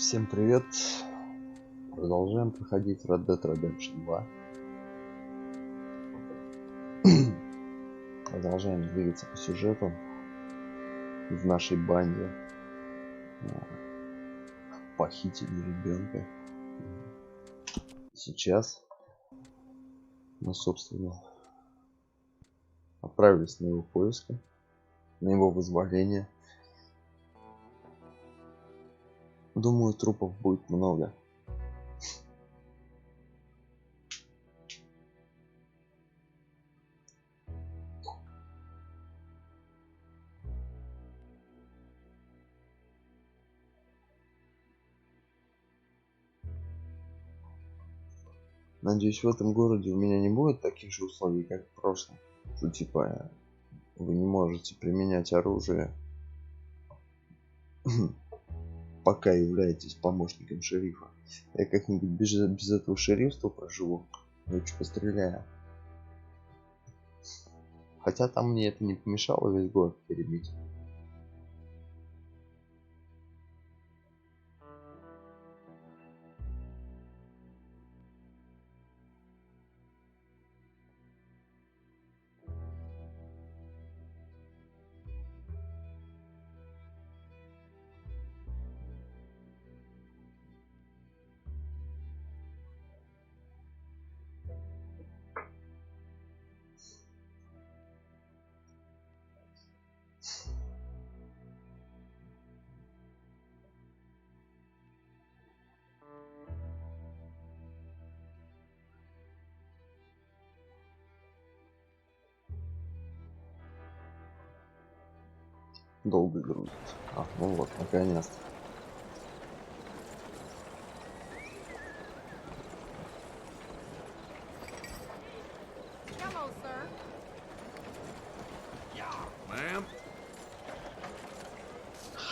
Всем привет! Продолжаем проходить Red Dead Redemption 2. Продолжаем двигаться по сюжету в нашей банде. Похитили ребенка. Сейчас мы, собственно, отправились на его поиски, на его вызволение. Думаю, трупов будет много. Надеюсь, в этом городе у меня не будет таких же условий, как в прошлом. Что типа вы не можете применять оружие, пока являетесь помощником шерифа. Я как-нибудь без этого шерифства проживу. Лучше постреляю. Хотя там мне это не помешало весь город перебить. Долго грузит. Ну вот, наконец-то.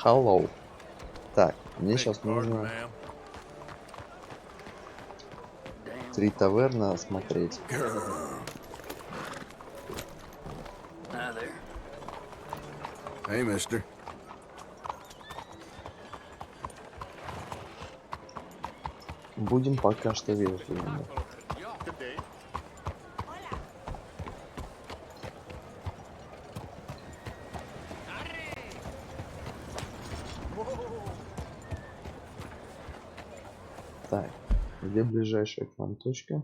Hello. Так, мне сейчас нужно 3 таверны осмотреть. Hey, mister. Будем пока что вежливыми. Так, где ближайшая к нам точка?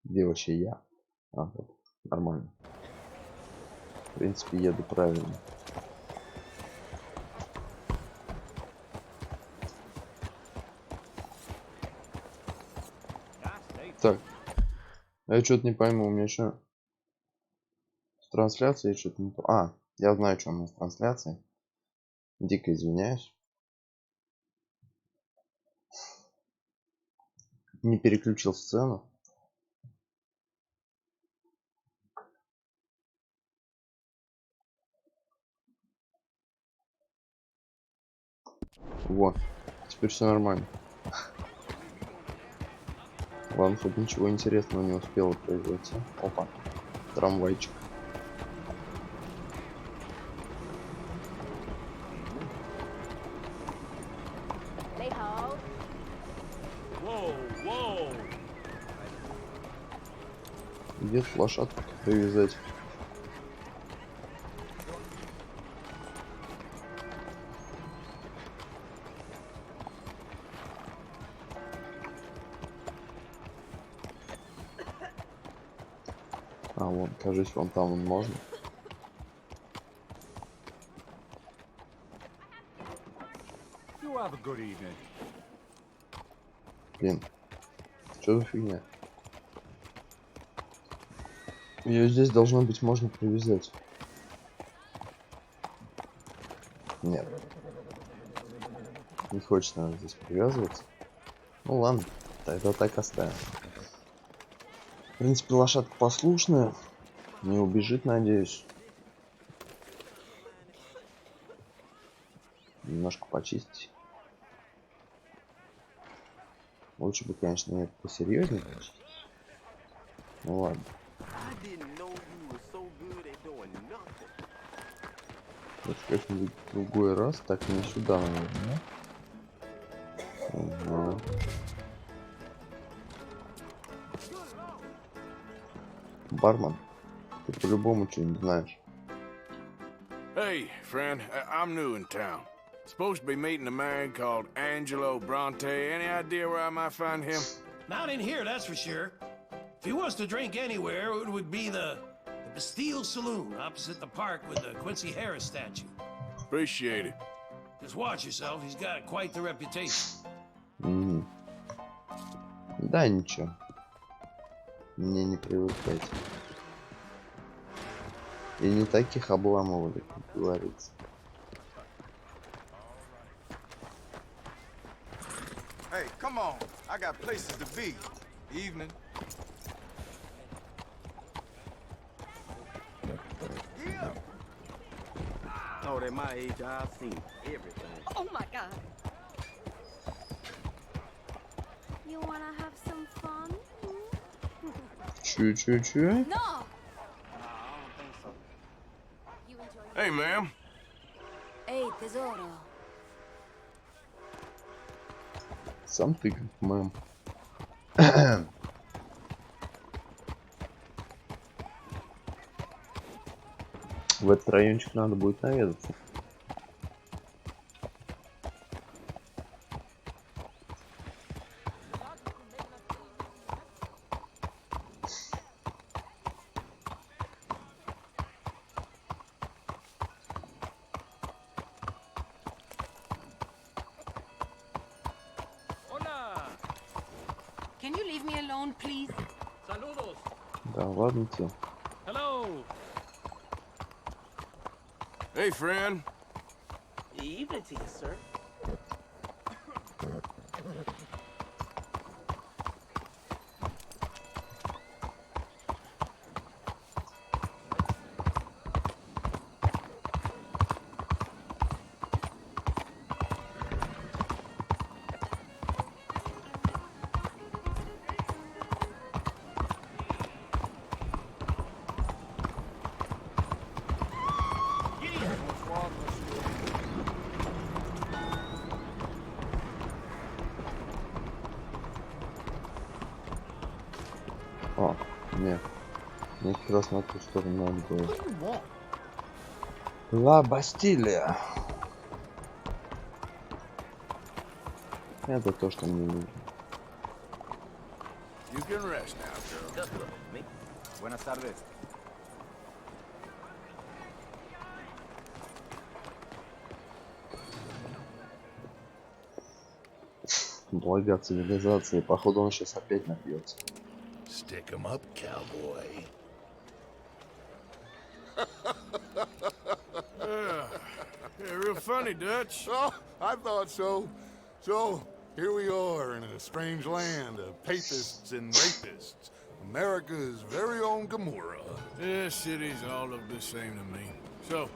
Где вообще я? Вот, нормально. В принципе, еду правильно. Так, я что-то не пойму, у меня еще в трансляции что-то не то. Я знаю, что у нас в трансляции. Дико извиняюсь. Не переключил сцену. Вот, теперь все нормально. Ладно, хоть ничего интересного не успело произойти. Опа, трамвайчик. Где лошадку привязать? Вон, кажется, вон там можно. Блин, что за фигня? Ее здесь должно быть можно привязать. Нет. Не хочет она здесь привязываться. Ну ладно, тогда так оставим. В принципе, лошадка послушная. Не убежит, надеюсь. Немножко почистить. Лучше бы, конечно, нет, посерьезнее почистить. Ну ладно. Вот как-нибудь в другой раз, так не сюда, наверное. Ага. Бармен, ты по-любому что-нибудь знаешь. Hey, friend, I'm new in town. Supposed to be meeting a man called Angelo Bronte. Any idea where I might find him? Not in here, that's for sure. If he wants to drink anywhere, it would be the Bastille Saloon opposite the park with the Quincy Harris statue. Appreciate it. Just watch yourself, he's got quite the reputation. Да, ничего. Мне не привыкать. И не таких обламывали, как говорится. Hey, come on. I got places to be. Evening. Yeah. Oh, at my age, I've seen everything. Oh my god. You wanna have some fun? Чё? No! Hey, ma'am. Эй, tesoro. Сам ты как мэм. В этот райончик надо будет наведаться. Can you leave me alone, please? Saludos. Да, ладно тебе. Hello. Hey, friend. Evening to you, sir. О, нет. Мне как раз на ту сторону надо было. Ла Бастилия. Это то, что мне нужно. You can rest now, girl. Just look at me. Buenas tardes. Блага цивилизации. Походу он сейчас опять напьется. Stick 'em up, cowboy. Yeah, real funny, Dutch. Oh, I thought so. So, here we are in a strange land of papists and rapists. America's very own Gomorrah. This city's all look the same to me. So,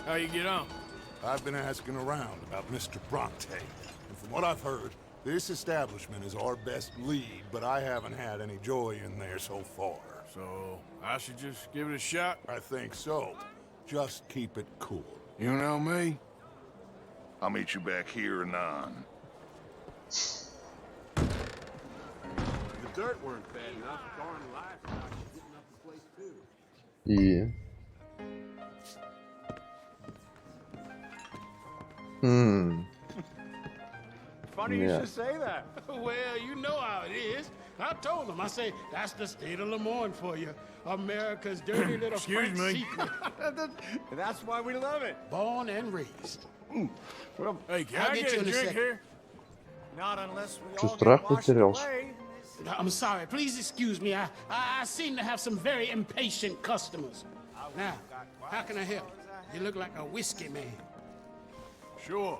how you get on? I've been asking around about Mr. Bronte, and from what I've heard, this establishment is our best lead, but I haven't had any joy in there so far. So, I should just give it a shot? I think so. Just keep it cool. You know me? I'll meet you back here anon. The dirt weren't bad enough. Darn livestock getting up the place too. И... Funny you Yeah. should say that. Well, you know how it is. I told him, I say, that's the state of Lemoyne for you. America's dirty little Excuse French me. secret. That's why we love it. Born and raised. Hey, can I'll I get get you a in a drink second. here? Not unless we Что, all страх get washed потерялся? away. I'm sorry, please excuse me. I seem to have some very impatient customers. Now, how can I help? You look like a whiskey man. Sure.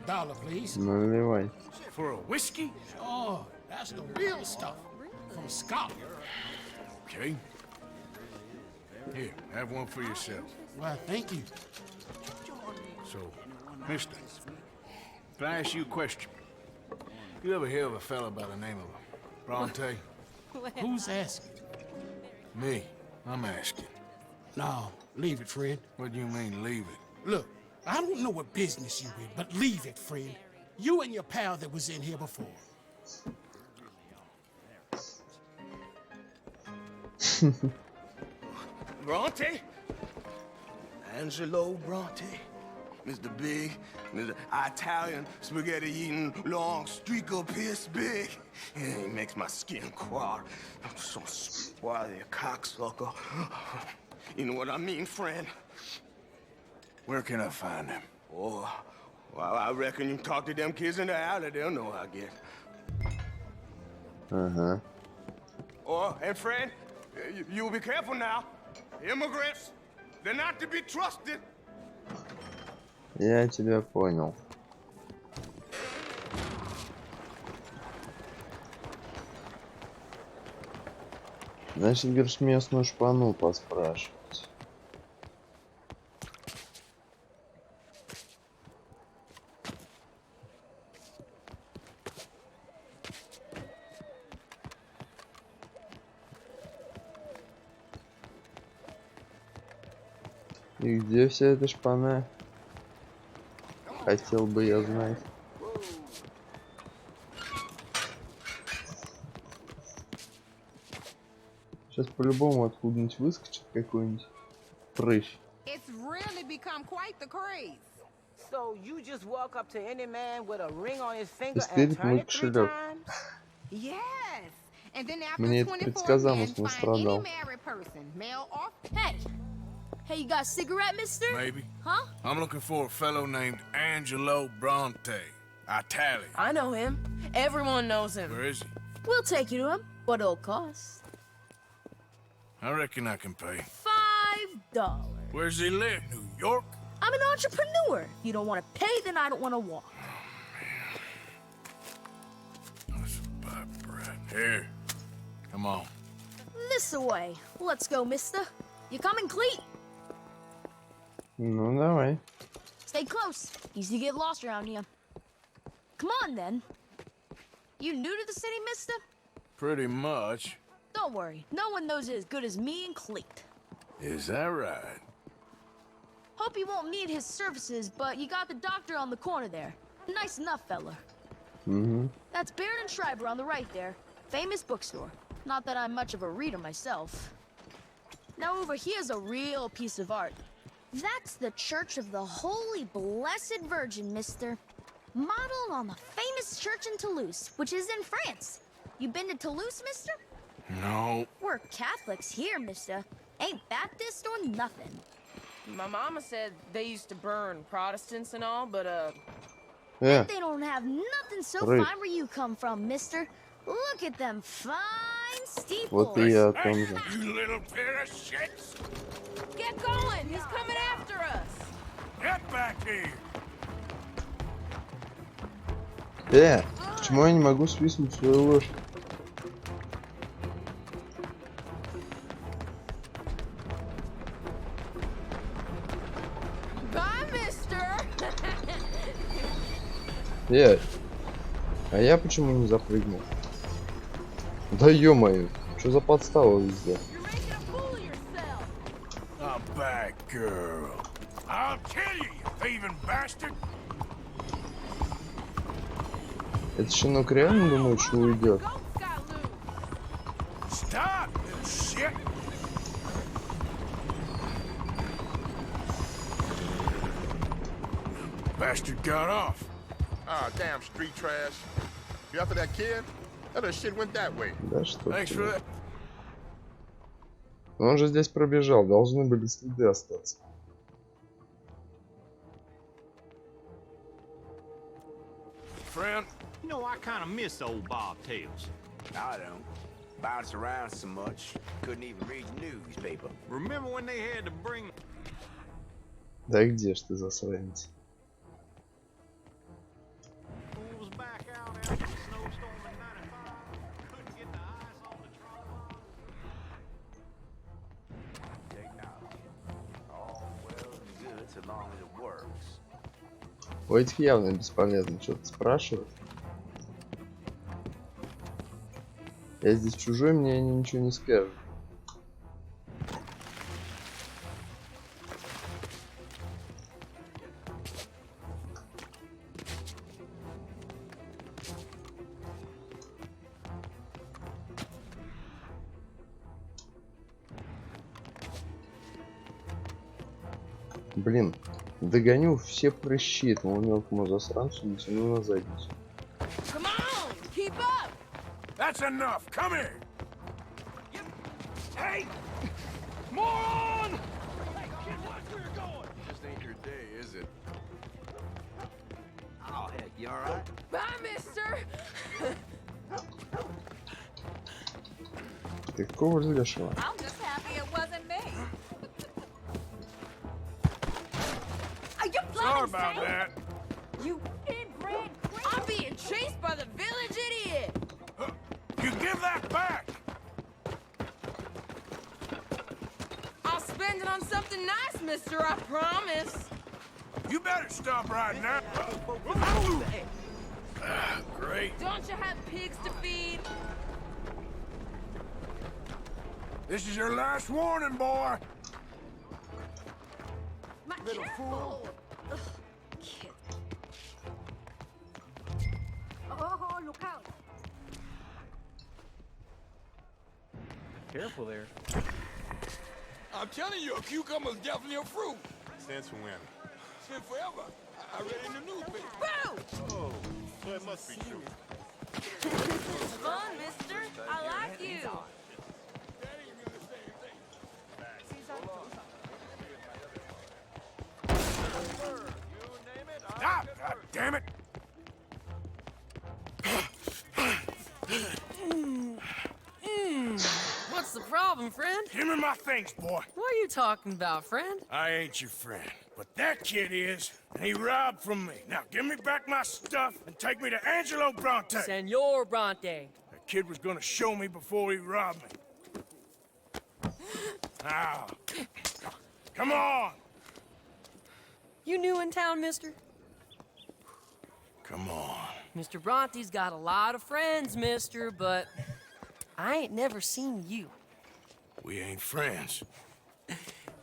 $1, please. Наливай. For a whiskey? Oh, that's the real stuff. From Scotland. Okay. Here, have one for yourself. Well, thank you. So, mister, can I ask you a question? You ever hear of a fella by the name of Bronte? Who's asking? Me. I'm asking. No, leave it, friend. What do you mean, leave it? Look, I don't know what business you in, but leave it, friend. You and your pal that was in here before. Bronte? Angelo Bronte? Mr. Big, Mr. Italian spaghetti-eating long streaker piss big. It makes my skin crawl. I'm so spoiled, cocksucker. You know what I mean, friend? Where can I find him? Oh, well, I reckon you talk to them kids in the alley, they'll know how I get. Ага. Oh, and friend, you'll be careful now. Immigrants, they're not to be trusted. Я тебя понял. Значит, говоришь, местную шпану поспрашивать. И где вся эта шпана? Хотел бы я знать. Сейчас по-любому откуда-нибудь выскочит какой-нибудь прыщ. It's really become quite the craze. So you just walk up to any man with a ring on his finger and Стырит turn мой it 3 кошелек. times? Yes. And then after Мне это 24 предсказалось, men, не find any страдал. married person, male or Hey, you got a cigarette, mister? Maybe. Huh? I'm looking for a fellow named Angelo Bronte. Italian. I know him. Everyone knows him. Where is he? We'll take you to him. What it'll cost? I reckon I can pay. $5. Where's he live? New York? I'm an entrepreneur. If you don't want to pay, then I don't want to walk. Let's buy bread. Here. Come on. This away. Let's go, mister. You coming, Cleet? Ну, давай. Stay close. Easy to get lost around here. Come on, then. You new to the city, mister? Pretty much. Don't worry. No one knows it as good as me and Cleet. Is that right? Hope you won't need his services, but you got the doctor on the corner there. Nice enough, fella. Угу. That's Baird and Schreiber on the right there. Famous bookstore. Not that I'm much of a reader myself. Now over here's a real piece of art. That's the Church of the Holy Blessed Virgin, mister. Modeled on the famous church in Toulouse, which is in France. You been to Toulouse, mister? No. We're Catholics here, mister. Ain't Baptist or nothing. My mama said they used to burn Protestants and all, but Э, They don't have nothing so Right. fine where you come from, mister. Look at them fine steeples. вот и я о том же. You little pair of shits! get going. He's coming after us. Get back here! Почему я не могу свистнуть свою ложь? Bye, mister. А я почему не запрыгнул? Да ё-моё, что за подстава везде? You're making a fool of yourself. A bad girl. I'll kill you, you thieving bastard! Это щенок реально думает, что уйдет? Ghost got loose. Stop, little shit! Bastard got off. Ah, damn street trash. You after that kid? That shit went that way. Да что Thanks for that. Но он же здесь пробежал, должны были следы остаться. Friend, You know, I kind of miss old bobtails. I don't. Bounce around so much, couldn't even read the newspaper. Remember when they had to bring... Да где ж ты, засранец? fools back out after the snowstorm in 95? Couldn't get the ice on the trombone? Technology. All well and good so long as it works. У этих явно бесполезно что-то спрашивать. Я здесь чужой, мне они ничего не скажут. Блин, догоню все прыщи этому мелкому засранцу, натяну на задницу. Come on, keep up. That's enough. Come here. Hey! Moron! Hey, kid, watch where you're going! Just ain't your day, is it? Oh, heck, you alright? Bye, mister. Ты кого лешего? I'm just happy it wasn't me. Are you Sorry about that. You inbred I'm being chased by the village idiot. You give that back. I'll spend it on something nice, mister, I promise. You better stop right now. Great. Don't you have pigs to feed? This is your last warning, boy. my Little careful. Ugh, kid. Oh, look out. Careful there. I'm telling you, a cucumber's definitely a fruit. Since when? Since forever. I read it in the newspaper. Boo! Oh, so it must be true. Fun, mister. I like you. That ain't really the same thing. Ah, God damn it. What's the problem, friend? Give me my things, boy. What are you talking about, friend? I ain't your friend, but that kid is, and he robbed from me. Now give me back my stuff and take me to Angelo Bronte. Senor Bronte. That kid was gonna show me before he robbed me. Now, come on. You new in town, mister? Come on. Mr. Bronte's got a lot of friends, mister, but I ain't never seen you. We ain't friends.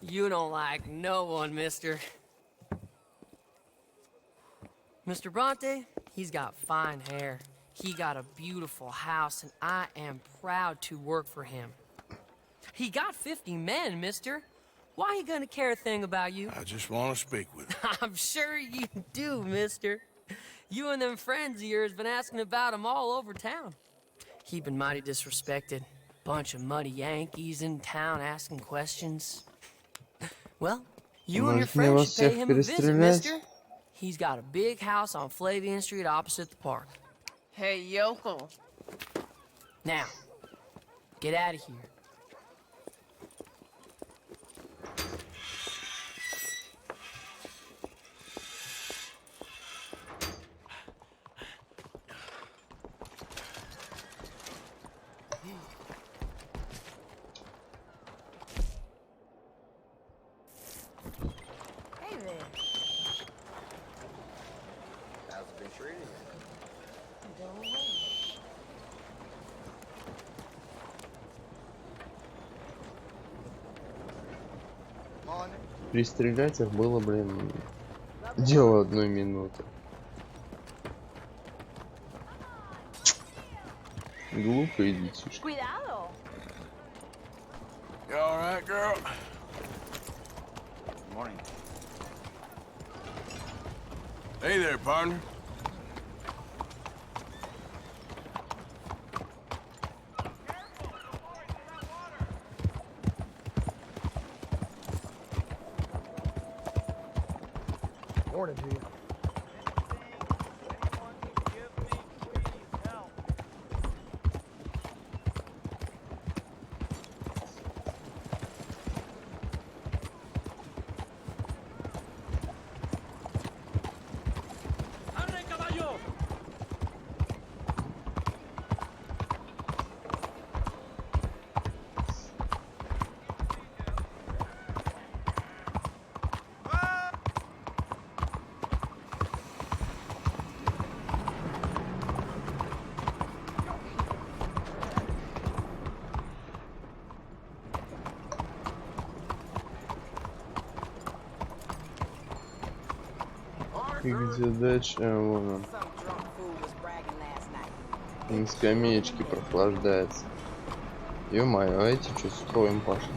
You don't like no one, mister. Mr. Bronte, he's got fine hair. He got a beautiful house, and I am proud to work for him. He got 50 men, mister. Why he gonna care a thing about you? I just want to speak with him. I'm sure you do, mister. You and them friends of yours been asking about him all over town. He been mighty disrespected. Bunch of muddy Yankees in town asking questions. Well, you and your friends should pay him a visit, mister. He's got a big house on Flavian Street opposite the park. Hey, yokel. Now, get out of here. Hey there. How's it been treating you? Пристрелять их было, блин, дело одной минуты. Глупые детишки. Cuidado. You all right, girl? Morning. Hey there, partner. Morning to you. И где дача? Вон он. Some drunk fool was bragging last night. На скамеечке прохлаждается. Ё-моё, а эти что, строем пошли?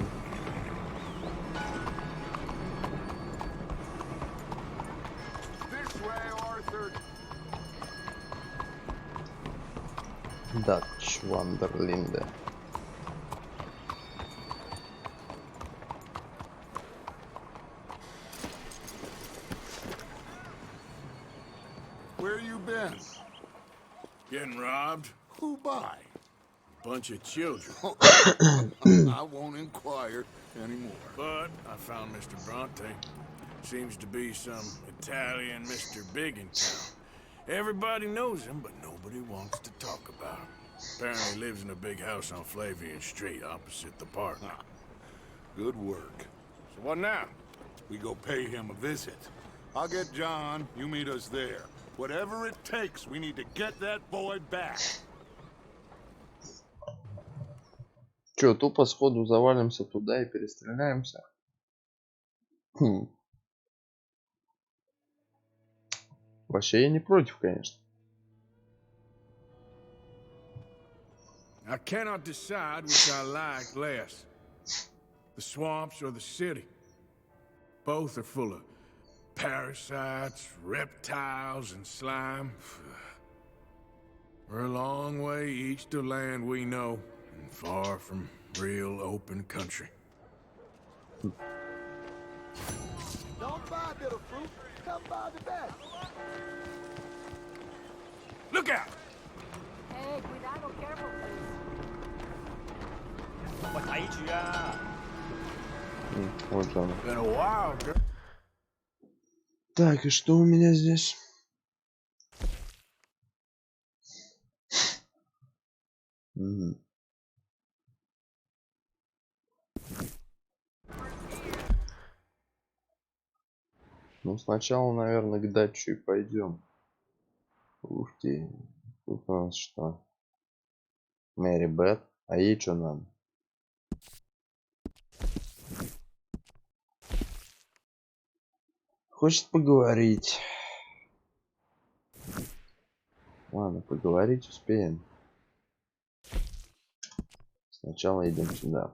Дач Вандерлинде. Where you been? Getting robbed? Who by? Bunch of children. I won't inquire anymore. But I found Mr. Bronte. Seems to be some Italian Mr. Big in town. Everybody knows him, but nobody wants to talk about him. Apparently he lives in a big house on Flavian Street, opposite the park. Good work. So what now? We go pay him a visit. I'll get John, you meet us there. Whatever it takes, we need to get that boy back. Чё, тупо сходу завалимся туда и перестреляемся? Вообще я не против, конечно. I cannot decide which I like less. The swamps or the city. Both are full of parasites, reptiles, and slime. We're a long way east of land we know, and far from real open country. Don't buy a bit of fruit. Come buy the best. Look out! Hey, cuidado, careful, please. 我睇住啊！ Вот он. Been a while, girl. Так, и что у меня здесь? Ну, сначала, наверное, к дачу и пойдем. Ух ты. Тут у нас что? Мэри Бет. А ей что надо? Хочет поговорить. Ладно, поговорить успеем. Сначала идем сюда.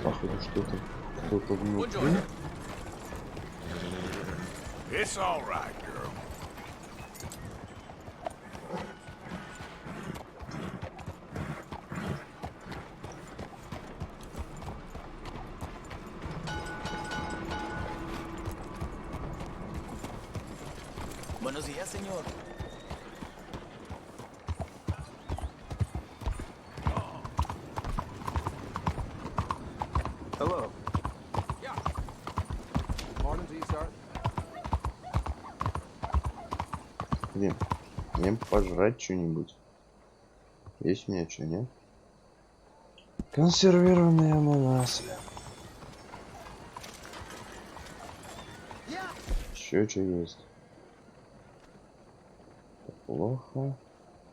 Походу, что-то кто-то внутри. It's all right, girl. Buenos días, señor. Hello. Yeah. Morning to you, sir. Блин, мне пожрать что-нибудь. Есть у меня что, нет? Консервированные ананасы. Еще что есть? Это плохо.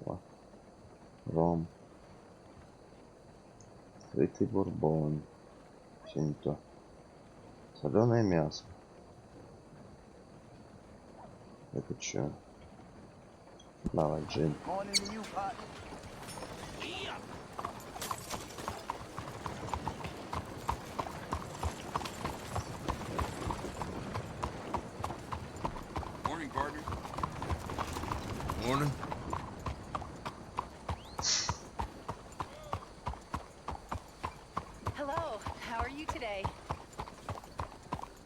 О, ром. Открытый бурбон. Все не то. Соленое мясо. Это что? Давай, Джин. Morning to you, partner. Morning, partner. Morning. Hello, how are you today?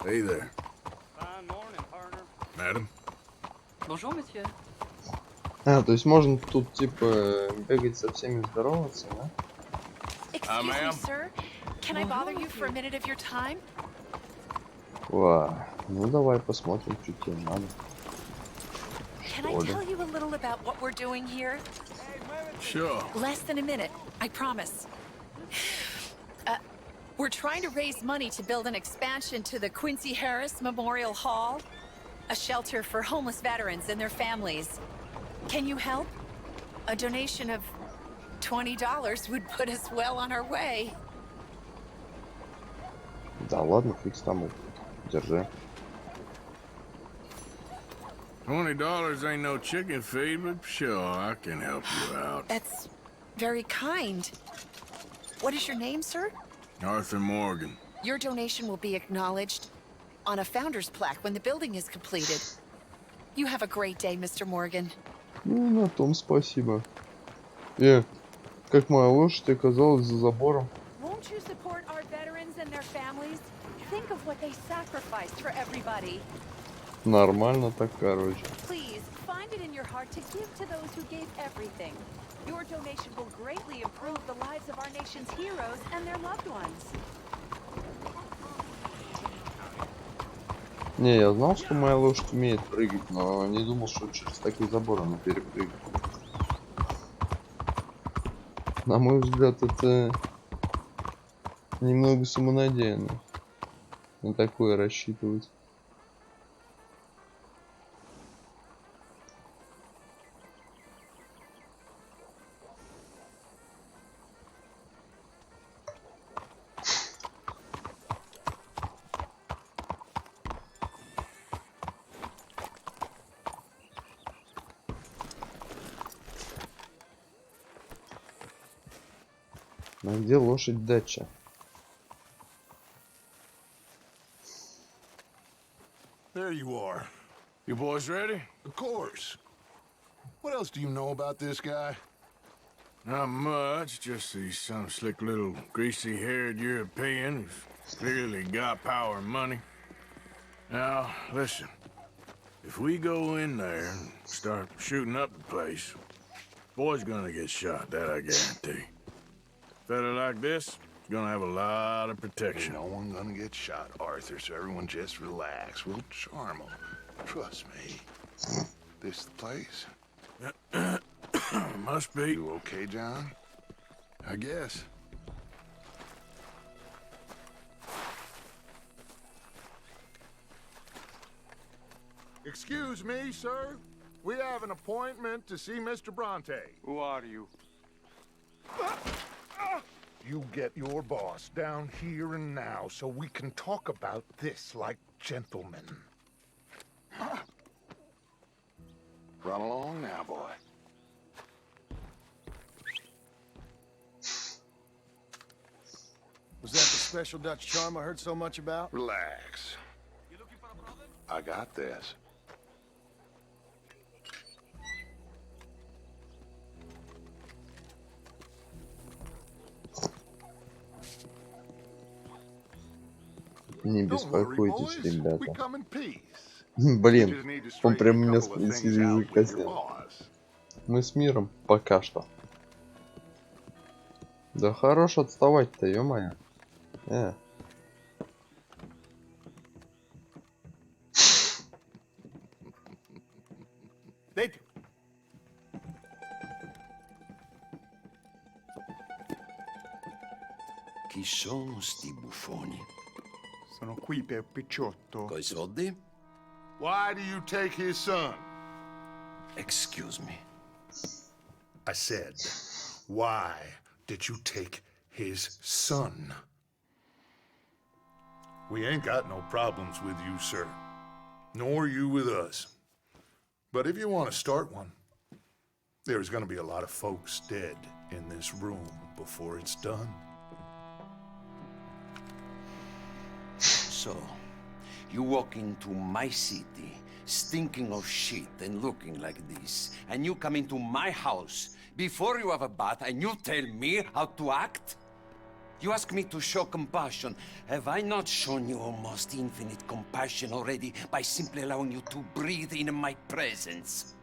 Hey there, Fine morning, partner. madam. Bonjour, monsieur. А, то есть можно тут типа бегать со всеми здороваться, да? Excuse me, ma'am. sir. Can I bother you for a minute of your time? Ва, ну давай посмотрим, что тебе надо. Can I tell you a little about what we're doing here? Sure. Less than a minute, I promise. We're trying to raise money to build an expansion to the Quincy Harris Memorial Hall, a shelter for homeless veterans and their families. Can you help? A donation of $20 would put us well on our way. Да ладно, фиг с тому. Держи. $20 ain't no chicken feed, but sure, I can help you out. That's very kind. What is your name, sir? Arthur Morgan. Your donation will be acknowledged on a founder's plaque when the building is completed. You have a great day, Mr. Morgan. Ну, на том спасибо. Как моя лошадь оказалась за забором. Won't you support our veterans and their families? Think of what they sacrificed for everybody. Нормально так, короче. Please, find it in your heart to give to those who gave everything. Your donation will greatly improve the lives of our nation's heroes and their loved ones. Не, я знал, что моя лошадь умеет прыгать, но не думал, что через такой забор она перепрыгнет. На мой взгляд, это немного самонадеянно. На такое рассчитывать. А где лошадь дача? There you are. You boys ready? Of course. What else do you know about this guy? Not much, just he's some slick little greasy-haired European who's clearly got power and money. Now, listen. If we go in there and start shooting up the place, boy's gonna get shot, that I guarantee. Fella like this is gonna have a lot of protection. Ain't no one gonna get shot, Arthur, so everyone just relax. We'll charm them. Trust me. This the place? Must be. You okay, John? I guess. Excuse me, sir. We have an appointment to see Mr. Bronte. Who are you? You get your boss down here and now so we can talk about this like gentlemen. Run along now, boy. Was that the special Dutch charm I heard so much about? Relax. I got this. Не беспокойтесь, ребята. We come in peace. Блин, он прям меня спросил языка снял. Мы с миром пока что. Да хорош отставать-то, ё-моё. Chi sono sti buffoni? Sono qui per Picciotto. Coi soldi? Why do you take his son? Excuse me. I said, why did you take his son? We ain't got no problems with you, sir. Nor you with us. But if you want to start one, there's gonna be a lot of folks dead in this room before it's done. So, you walk into my city, stinking of shit and looking like this, and you come into my house before you have a bath and you tell me how to act? You ask me to show compassion. Have I not shown you almost infinite compassion already by simply allowing you to breathe in my presence?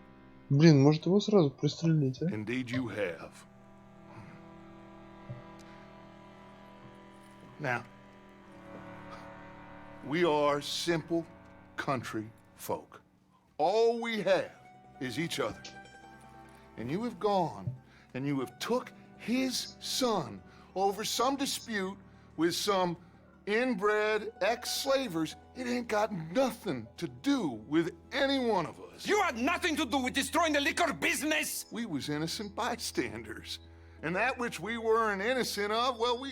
Блин, может его сразу пристрелить, а? Indeed you have. Now, we are simple country folk. All we have is each other. And you have gone and you have took his son over some dispute with some inbred ex-slavers. It ain't got nothing to do with any one of us. You had nothing to do with destroying the liquor business! We was innocent bystanders. And that which we weren't innocent of, well,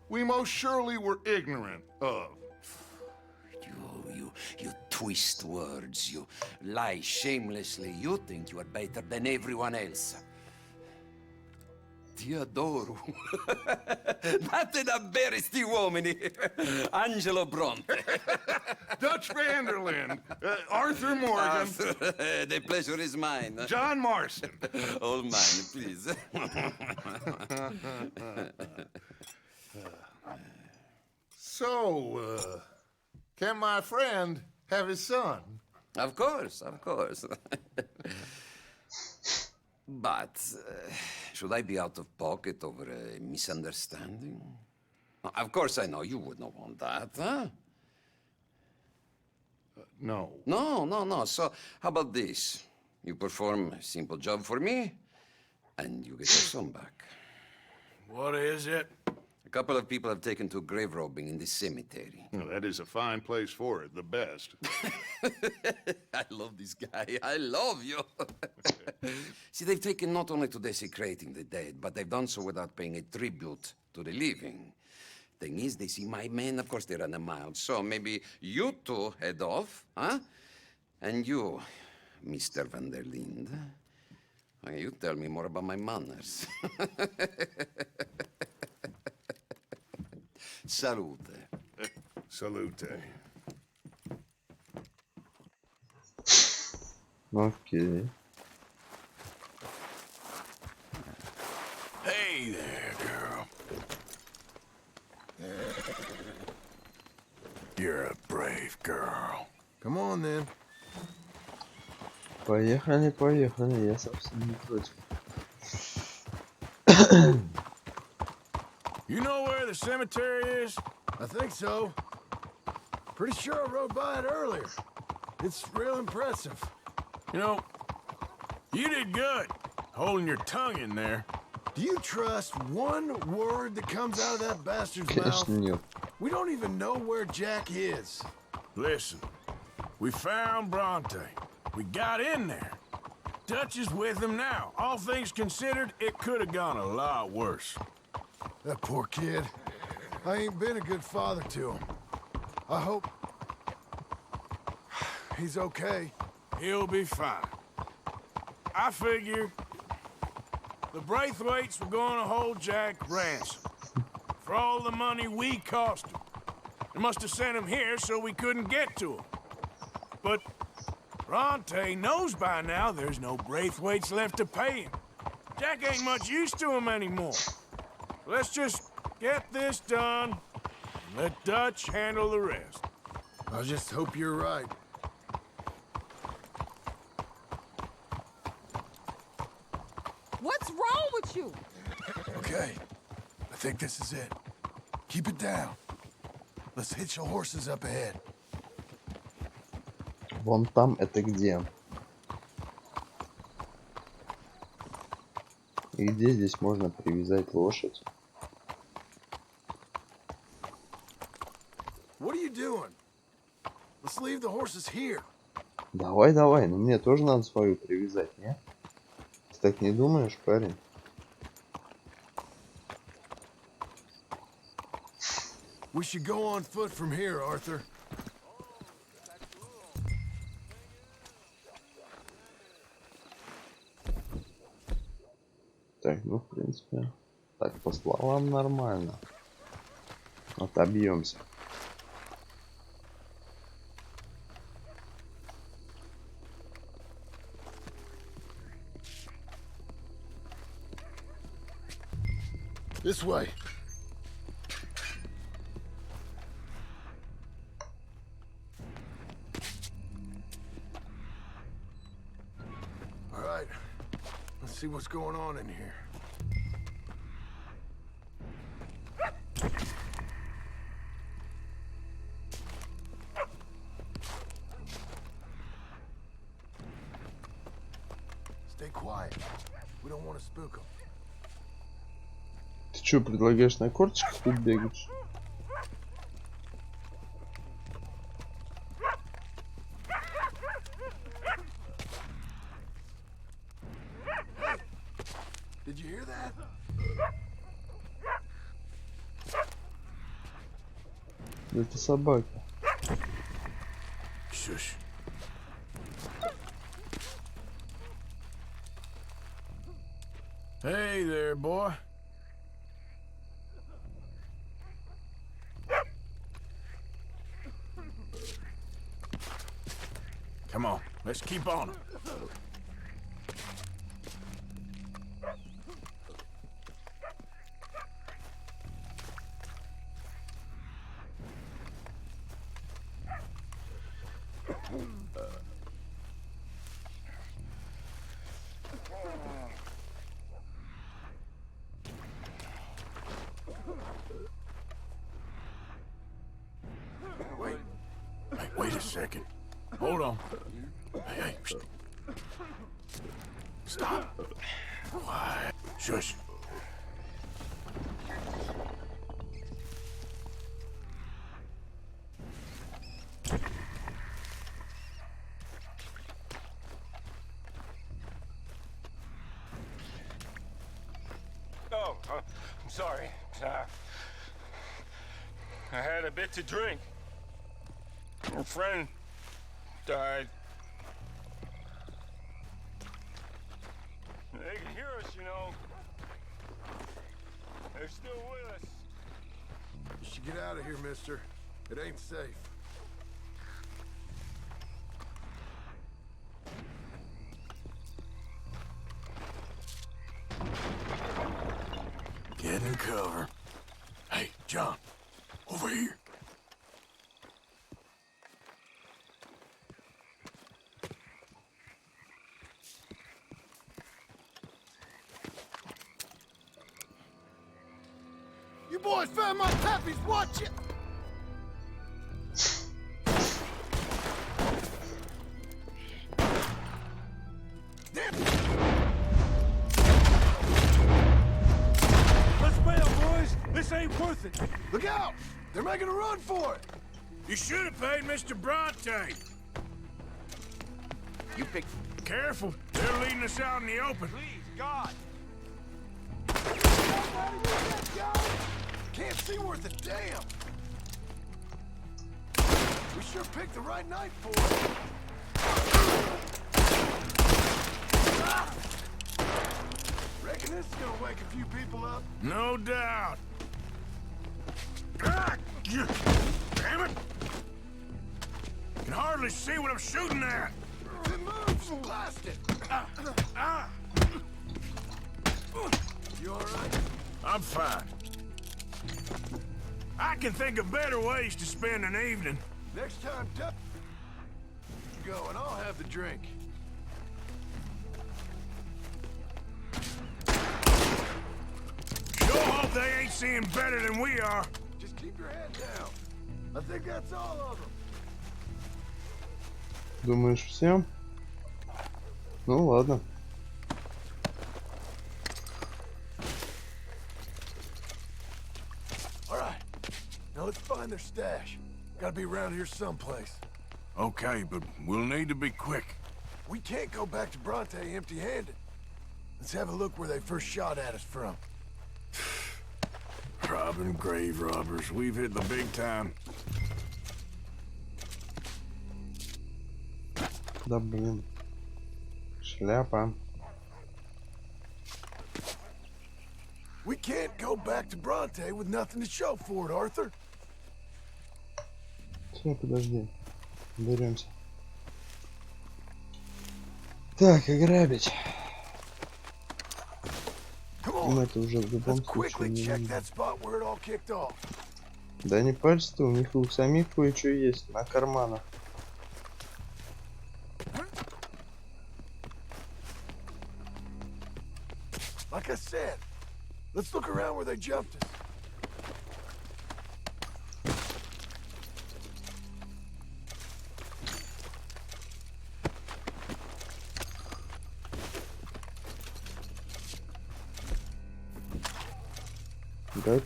we most surely were ignorant of. You twist words, you lie shamelessly. You think you are better than everyone else. Ti adoro. Vattene a bere sti uomini. Angelo Bronte. Dutch Vanderlyn. Arthur Morgan. Arthur, the pleasure is mine. John Marston. All mine, please. So, can my friend have his son? Of course, of course. But should I be out of pocket over a misunderstanding? Of course I know you would not want that, huh? No. No. So, how about this? You perform a simple job for me, and you get your son back. What is it? A couple of people have taken to grave robbing in this cemetery. Well, that is a fine place for it, the best. I love this guy. I love you. See, they've taken not only to desecrating the dead, but they've done so without paying a tribute to the living. Thing is, they see my men, of course they run a mile. So maybe you two head off, huh? And you, Mr. Van der Linde, you tell me more about my manners. Salute. Salute. Окей. Hey there, girl. You're a brave girl. Come on, then. Поехали, я совсем не против. You know where the cemetery is? I think so. Pretty sure I rode by it earlier. It's real impressive. You know, you did good, holding your tongue in there. Do you trust one word that comes out of that bastard's Конечно, mouth? нет. We don't even know where Jack is. Listen, we found Bronte. We got in there. Dutch is with him now. All things considered, it could have gone a lot worse. That poor kid. I ain't been a good father to him. I hope he's okay. He'll be fine. I figured the Braithwaites were going to hold Jack ransom for all the money we cost him. They must have sent him here so we couldn't get to him. But Bronte knows by now there's no Braithwaites left to pay him. Jack ain't much use to him anymore. Let's just get this done and let Dutch handle the rest. I just hope you're right. What's wrong with you? Okay, I think this is it. Keep it down. Let's hitch your horses up ahead. Вон там это где? И где здесь можно привязать лошадь? What are you doing? Let's leave the horses here. Давай, но мне тоже надо свою привязать, не? Ты так не думаешь, парень? We should go on foot from here, Arthur. Так, ну, в принципе, так, по стволам нормально. Отобьемся. This way. All right. Let's see what's going on in here. Stay quiet. We don't want to spook them. Ты что, предлагаешь на корточках тут бегать? Did you hear that? Это собака. Shush. Hey there, boy. Come on, let's keep on. Wait a second. Hold on. Hey, psst. Stop. Quiet. Shush. Oh, I'm sorry. I had a bit to drink. A friend died. They can hear us, you know. They're still with us. You should get out of here, mister. It ain't safe. Get in cover. Hey, John, over here. You boys found my puppies, watch it! Let's bail, boys. This ain't worth it. Look out! They're making a run for it! You should have paid Mr. Bronte. You pick. Careful, they're leading us out in the open. Please, God. Can't see worth a damn! We sure picked the right night for it. Reckon this is gonna wake a few people up. No doubt. Ah, damn it! Can hardly see what I'm shooting at. If it moves, blast it! You alright? I'm fine. I can think of better ways to spend an evening. Next time, go and I'll have the drink. Sure hope they ain't seeing better than we are. Just keep your head down. I think that's all of them. Думаешь, всем? Ну ладно. All right. Now let's find their stash. Gotta be around here someplace. Okay, but we'll need to be quick. We can't go back to Bronte empty-handed. Let's have a look where they first shot at us from. Robbing grave robbers. We've hit the big time. Да блин. Шляпа. We can't go back to Bronte with nothing to show for it, Arthur. Все, подожди. Беремся. Так, ограбить. Мы это уже в любом случае не видим. Да не парься ты, у них у самих кое-что есть на карманах. Like I said, let's look around where they jumped us. Да?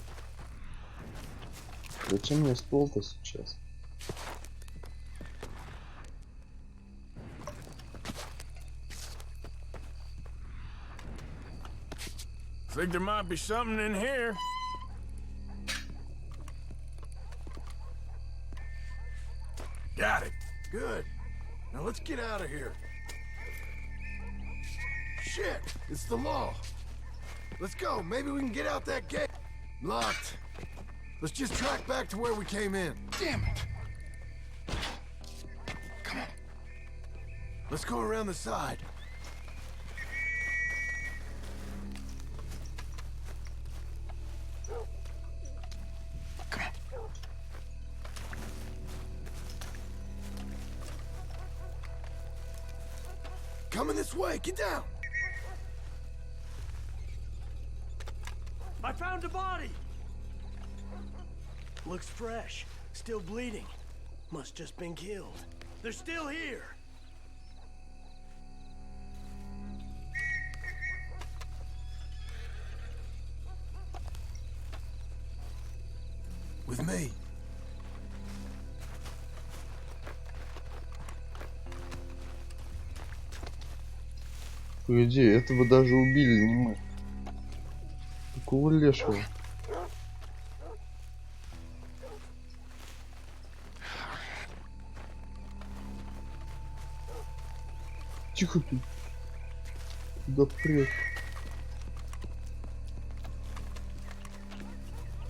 Зачем мне ствол-то сейчас? Think there might be something in here. Got it. Good. Now let's get out of here. Shit, it's the law. Let's go. Maybe we can get out that gate. Locked. Let's just track back to where we came in. Damn it. Come on. Let's go around the side. Come on. Coming this way. Get down. I found a body! Looks fresh. Still bleeding. Must just been killed. They're still here! With me. Погоди, этого даже убили не мы. Какого лешего? Тихо ты. Да прет.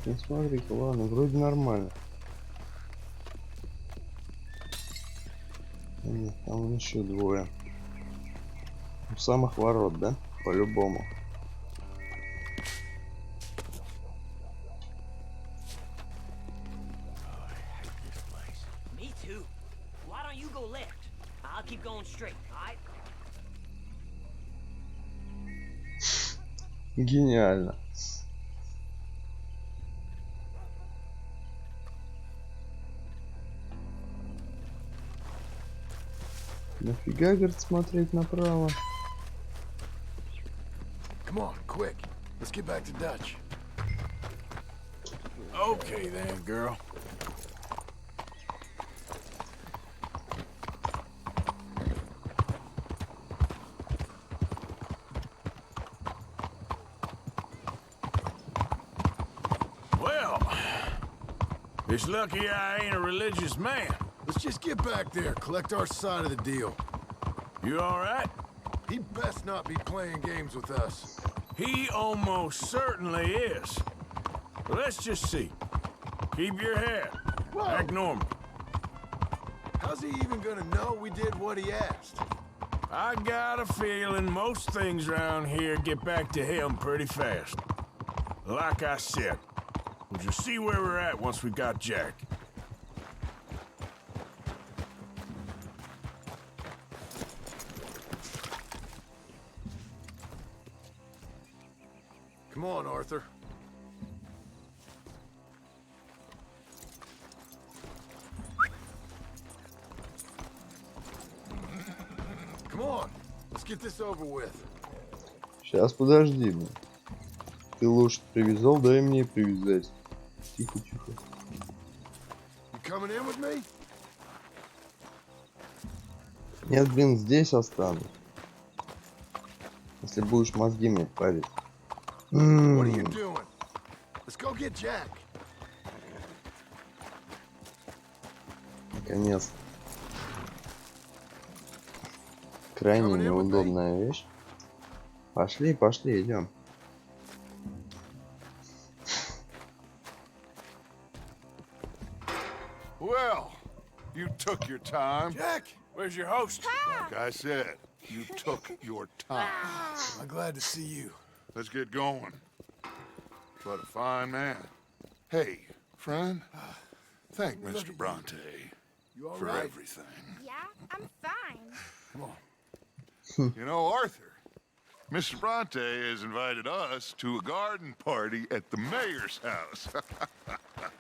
Ну смотри-ка, ладно, вроде нормально. Нет, там еще двое. У самых ворот, да? По-любому. Me too. Why don't you go left? I'll keep going straight, alright? Гениально. Нафига, говорит, смотреть направо? Come on, quick. Let's get back to Dutch. Okay then, girl. Well, it's lucky I ain't a religious man. Let's just get back there, collect our side of the deal. You all right? He best not be playing games with us. He almost certainly is. Let's just see. Keep your head. Act normal. How's he even gonna know we did what he asked? I got a feeling most things around here get back to him pretty fast. Like I said, we'll just see where we're at once we got Jack. Come on, Arthur. Come on, let's get this over with. Сейчас, подожди, блин. Ты лошадь привязал, дай мне привязать. Тихо, тихо. You coming in with me? Нет, блин, здесь останусь. Если будешь мозги мне парить. What are you doing? Let's go get Jack. Наконец. Крайне неудобная вещь. Пошли, пошли, идем. Well, you took your time. Jack, where's your host? Like I said, you took your time. I'm glad to see you. Let's get going. What a fine man. Hey, friend, thank Mr. Bronte You all for right? everything. Yeah, I'm fine. Come on. You know, Arthur, Mr. Bronte has invited us to a garden party at the mayor's house.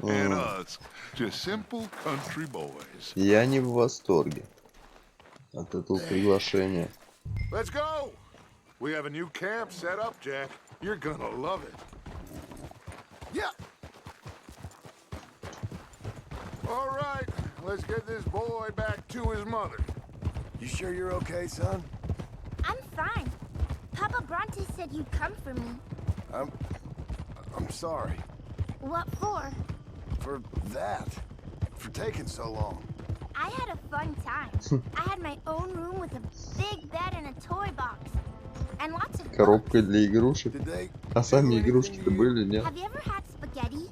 And us, just simple country boys. Я не в восторге от этого приглашения. Let's go! We have a new camp set up, Jack. You're gonna love it. Yeah. All right, let's get this boy back to his mother. You sure you're okay, son? I'm fine. Papa Bronte said you'd come for me. I'm sorry. What for? For that. For taking so long. I had a fun time. I had my own room with a big bed and a toy box. And lots of Коробка для игрушек. А сами игрушки-то были, нет? Have you ever had spaghetti?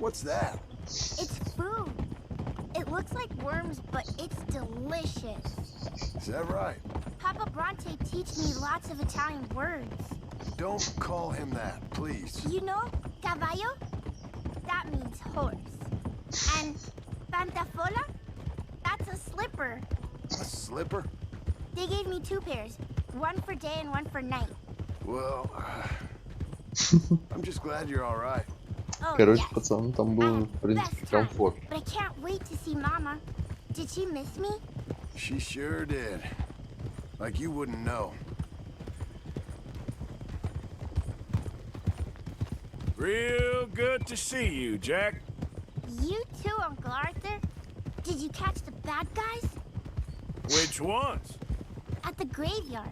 What's that? It's food. It looks like worms, but it's delicious. Is that right? Papa Bronte teach me lots of Italian words. Don't call him that, please. You know, caballo? That means horse. And pantafola? That's a slipper. A slipper? They gave me 2 pairs. One for day and one for night. Well, I'm just glad you're all right. Oh, Короче, yes. пацаны, там был, в принципе, комфорт. But I can't wait to see Mama. Did she miss me? She sure did. Like you wouldn't know. Real good to see you, Jack. You too, Uncle Arthur. Did you catch the bad guys? Which ones? At the graveyard.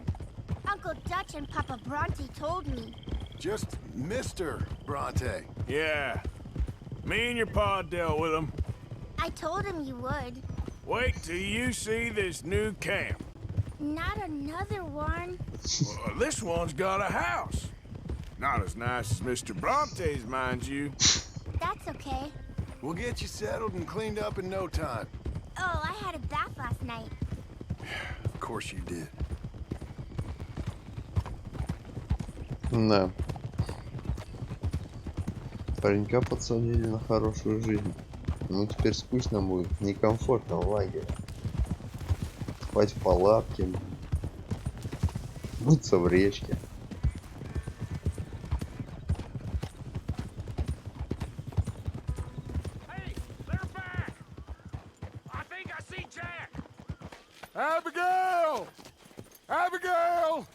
Uncle Dutch and Papa Bronte told me. Just Mr. Bronte. Yeah. Me and your pa dealt with them. I told him you would. Wait till you see this new camp. Not another one. Well, this one's got a house. Not as nice as Mr. Bronte's, mind you. That's okay. We'll get you settled and cleaned up in no time. Oh, I had a bath last night. Of course you did. Да. Паренька подсадили на хорошую жизнь. Ну теперь скучно будет, некомфортно в лагере. Спать в палатке, мыться в речке. Abigail! Abigail!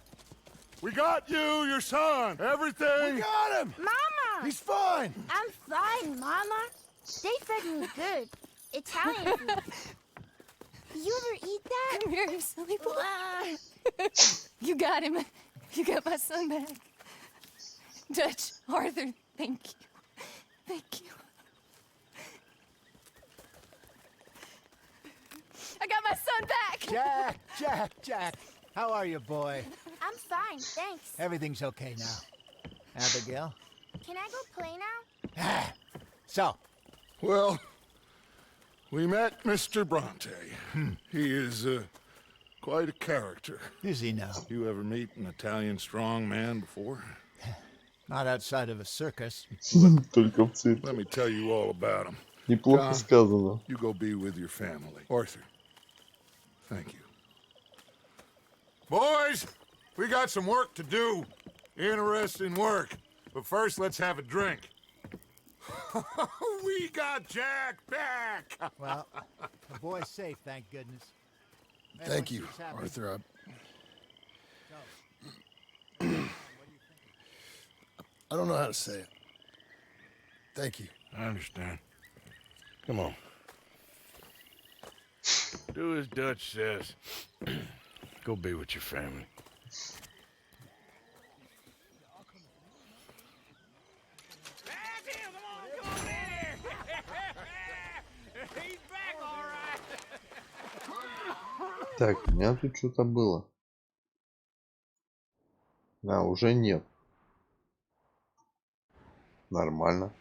We got you, your son, everything. We got him! Mama! He's fine! I'm fine, Mama. They fed me good. Italian food. You ever eat that? Come here, you silly boy. You got him. You got my son back. Dutch, Arthur, thank you. Thank you. I got my son back! Jack. How are you, boy? I'm fine, thanks. Everything's okay now. Abigail? Can I go play now? So? Well, we met Mr. Bronte. He is quite a character. Is he now? You ever meet an Italian strong man before? Not outside of a circus. Только в цирке. Let me tell you all about him. Неплохо сказано. You go be with your family. Arthur, thank you. Boys, we got some work to do. Interesting work. But first, let's have a drink. We got Jack back! Well, the boy's safe, thank goodness. Thank you, Arthur. I don't know how to say it. Thank you. I understand. Come on. Do as Dutch says. Go be with your family. Так, у меня тут что-то было. А, уже нет. Нормально.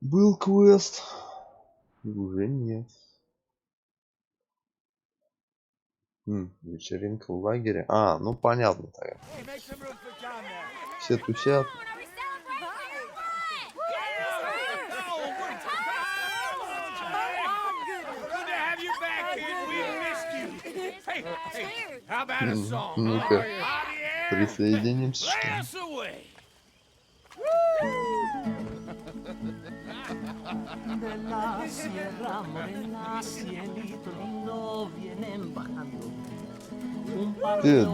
Был квест. Уже нет. Вечеринка в лагере. А, ну понятно тогда. Все тусят. Ну-ка, присоединимся.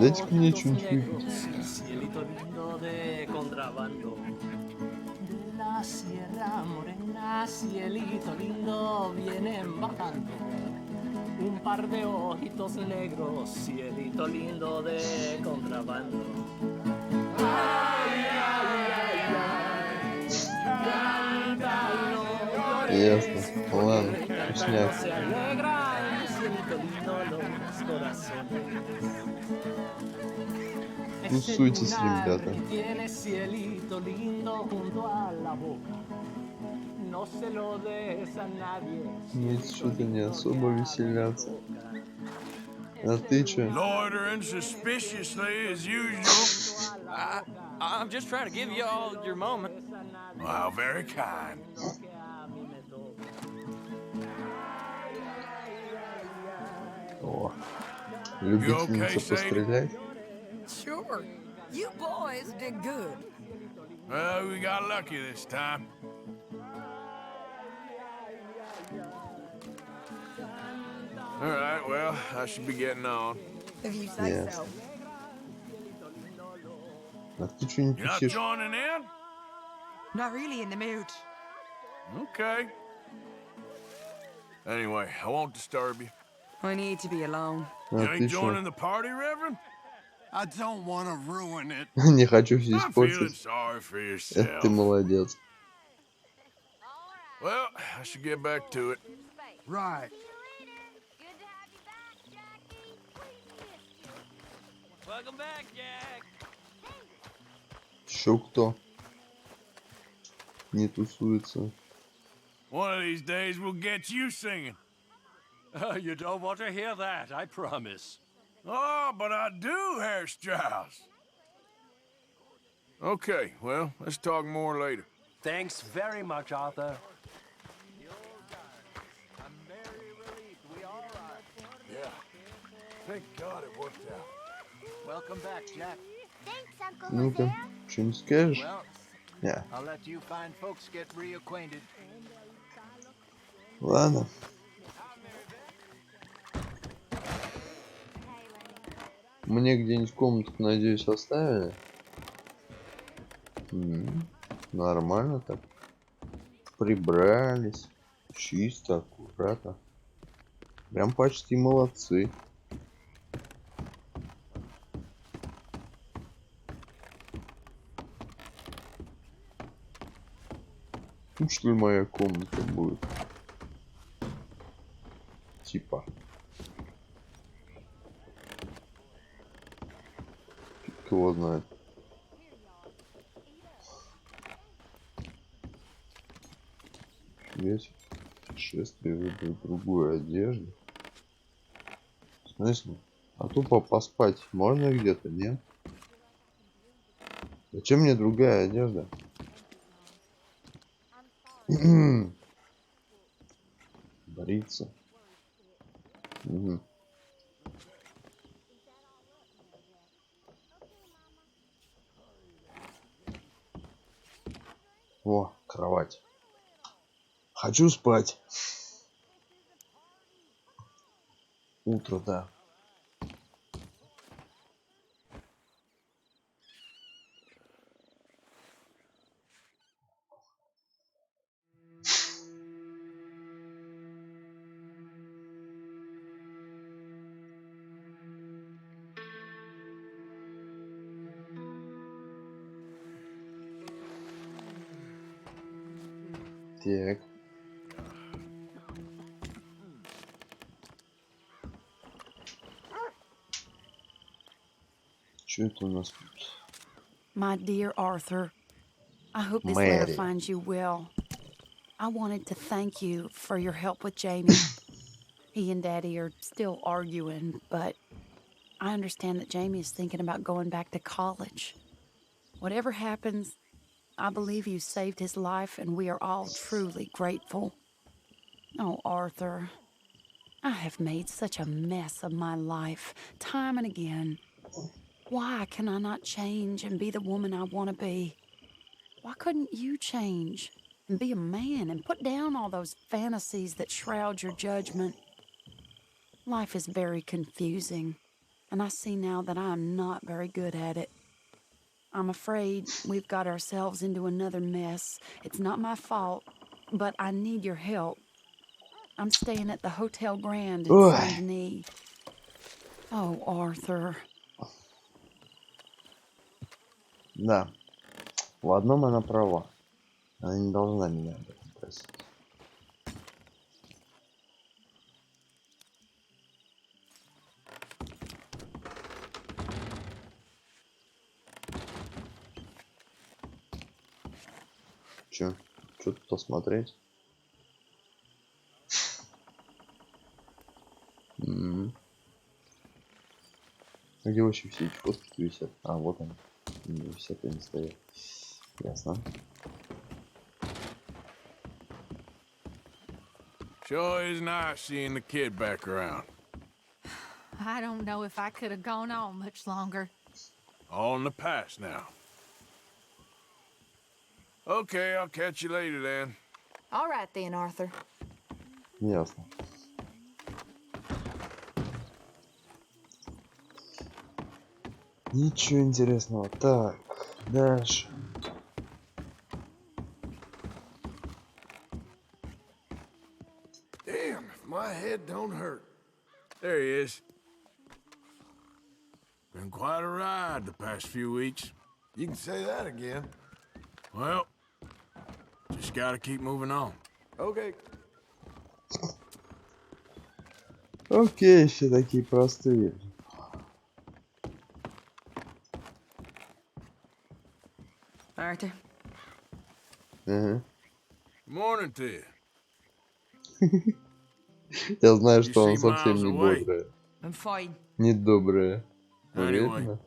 Дайте мне что-нибудь выпить. Un par de ojitos negros, cielito lindo de contrabando. Ay, ay, ay, ay, cántalo. Ясно. Ладно, вкусняк. Тусуйтесь, ребята. Эти что-то не особо веселятся. А ты чё? Loitering suspiciously as usual. I'm just trying to give you all your moment. Wow, very kind. О, You okay, любительница Sadie? пострелять. Sure. You boys did good. Well, we got lucky this time. All right, well, I should be getting on. If you say Yes. so. А ты чё не You're not тусишь? joining in? Not really in the mood. Okay. Anyway, I won't disturb you. I need to be alone. You ain't Отлично. joining the party, Reverend? I don't want to ruin it. Не хочу все I'm feeling испортить. sorry for Это yourself. ты молодец. Well, I should get back to it. Right. Welcome back, Jack. Еще кто не тусуется? One of these days we'll get you singing. You don't want to hear that, I promise. Oh, but I do, Herr Strauss. Okay, well, let's talk more later. Thanks very much, Arthur. Yeah. Thank God it worked out. Welcome back, Jack. Thanks, Uncle Ну-ка, Jose. что-нибудь скажешь? Well, Не. I'll let you fine folks get reacquainted. Ладно. Мне где-нибудь комнатку, надеюсь, оставили? Нормально так. Прибрались. Чисто, аккуратно. Прям почти молодцы. Тут что ли моя комната будет? Типа. Фиг его знает. Весь путешествие выбрать другую одежду. В смысле? А тупо поспать можно где-то, нет? Зачем мне другая одежда? Бриться. Угу. О, кровать. Хочу спать. Утро, да. Так. Что это у нас тут? My dear Arthur, I hope this letter Mary. finds you well. I wanted to thank you for your help with Jamie. He and Daddy are still arguing, but I understand that Jamie is thinking about going back to college. Whatever happens, I believe you saved his life, and we are all truly grateful. Oh, Arthur, I have made such a mess of my life, time and again. Why can I not change and be the woman I want to be? Why couldn't you change and be a man and put down all those fantasies that shroud your judgment? Life is very confusing, and I see now that I am not very good at it. I'm afraid we've got ourselves into another mess. It's not my fault, but I need your help. I'm staying at the Hotel Grand in Saint-Denis. Oh, Arthur. Да. В одном она права. Она не должна меня об этом просить. Чё? Что-то посмотреть? Где вообще все эти фотки висят? А, вот они. Не висят, они стоят. Ясно. Sure is nice seeing the kid back around. I don't know if I could have gone on much longer. All in the past now. Okay, I'll catch you later then. All right then, Arthur. Ясно. Ничего интересного. Так, дальше. Damn, if my head don't hurt. There he is. Been quite a ride the past few weeks. You can say that again. Well, just gotta keep moving on. Okay. Окей, все такие простые. Arthur. Ага. Morning to you. Я знаю, You что он seem совсем miles не away. бодрая. I'm fine. Не добрая. Anyway, Уверена?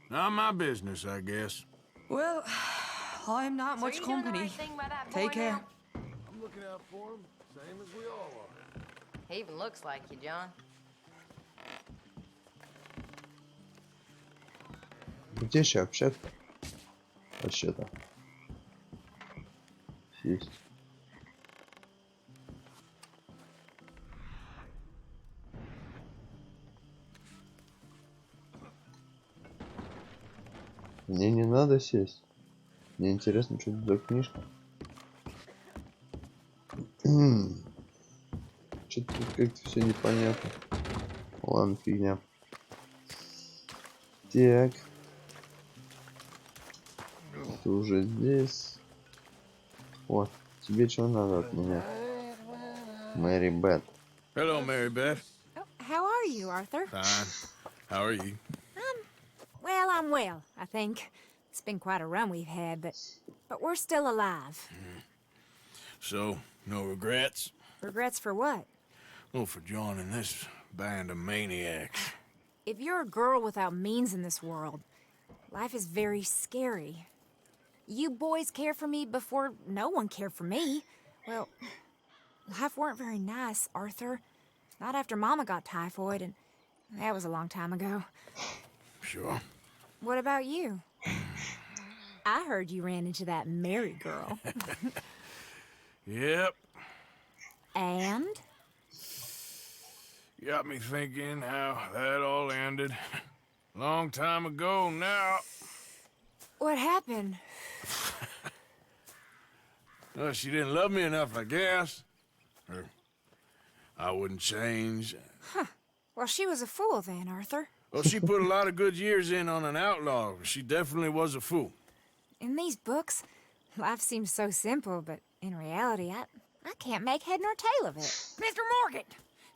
not my business, I guess. Well, I'm not much company. Take care. I'm looking out for him, same as we all are. He even looks like you, John. Где еще общаться? Вообще-то. Есть. Мне не надо сесть. Мне интересно, что это за книжка. Что-то тут как-то все непонятно. Ладно, фигня. Так. Ты уже здесь. Вот. Тебе что надо от меня? Мэри Бет. Hello, Mary Beth. How are you, Arthur? Fine. How are you? Well, I'm well, I think. It's been quite a run we've had, but we're still alive. So, no regrets? Regrets for what? Well, for joining this band of maniacs. If you're a girl without means in this world, life is very scary. You boys cared for me before no one cared for me. Well, life weren't very nice, Arthur. Not after Mama got typhoid, and that was a long time ago. Sure. What about you? I heard you ran into that Mary girl. Yep. And? Got me thinking how that all ended. Long time ago now. What happened? Well, she didn't love me enough, I guess. Or I wouldn't change. Huh. Well, she was a fool then, Arthur. Well, she put a lot of good years in on an outlaw. She definitely was a fool. In these books, life seems so simple, but in reality, I can't make head nor tail of it. Mr. Morgan!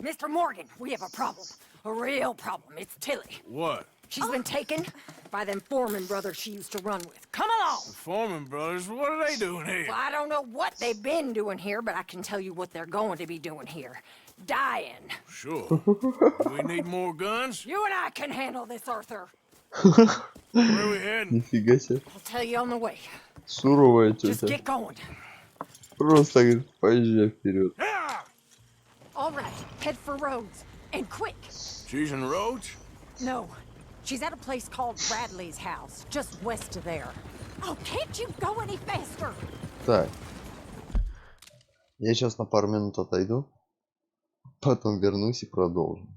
Mr. Morgan, we have a problem. A real problem. It's Tilly. What? She's been taken by them Foreman brothers she used to run with. Come along! The Foreman brothers? What are they doing here? Well, I don't know what they've been doing here, but I can tell you what they're going to be doing here. Dying. Sure. Do we need more guns? You and I can handle this, Arthur. Where are we heading? Нифига себе. I'll tell you on the way. Суровая Just тетя. get going. Просто говорит, поезжай вперед. All right, head for Rhodes. And quick. She's in Rhodes? No. She's at a place called Bradley's house, just west of there. Oh, can't you go any faster? Так. Я сейчас на пару минут отойду. Потом вернусь и продолжим.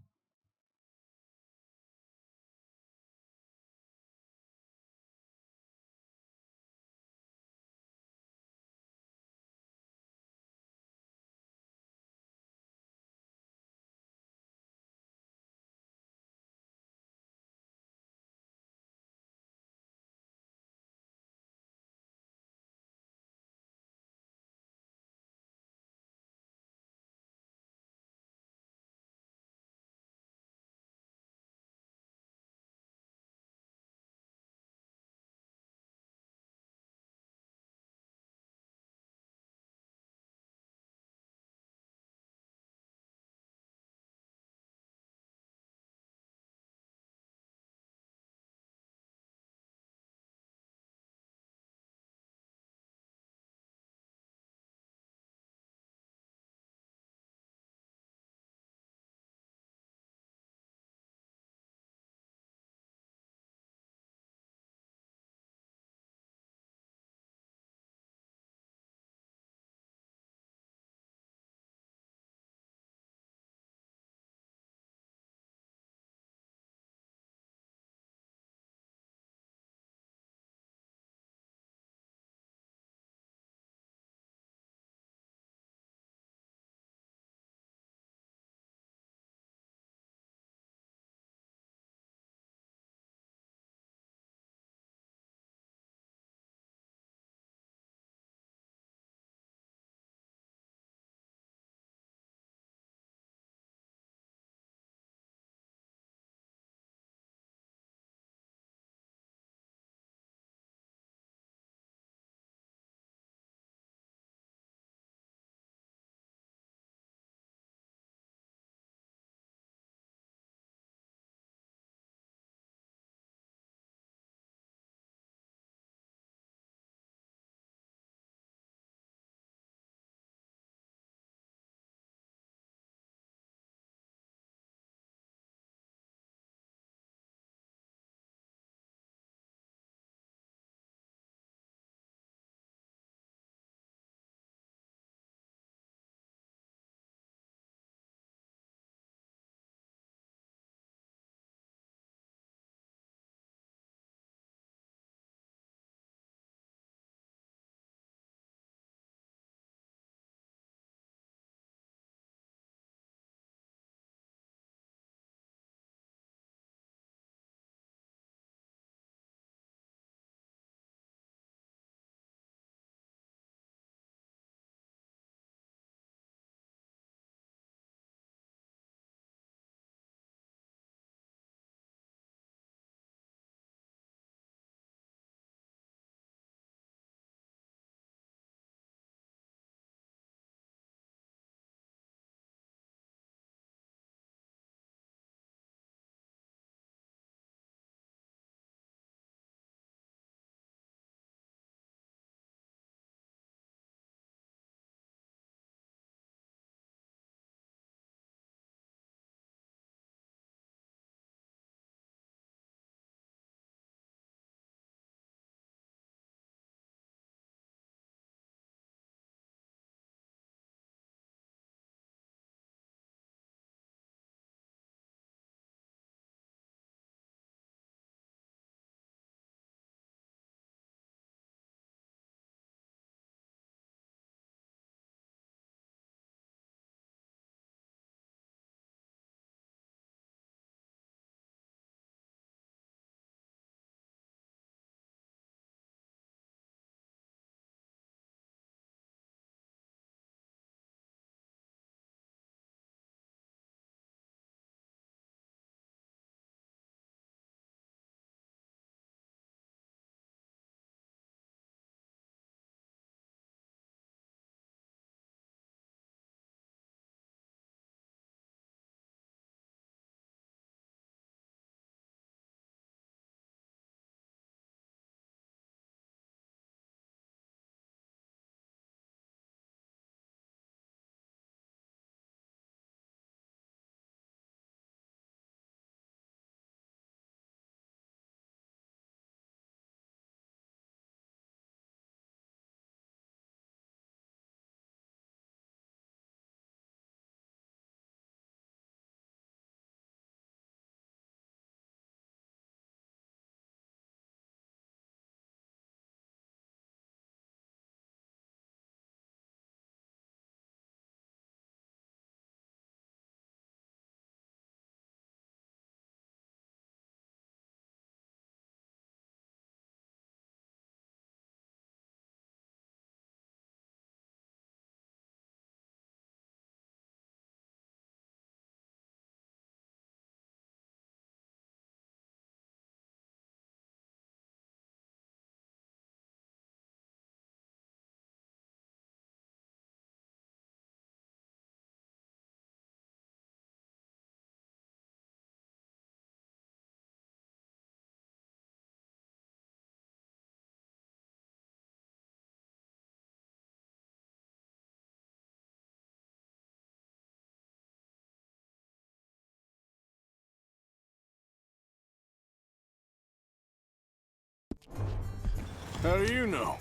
How do you know?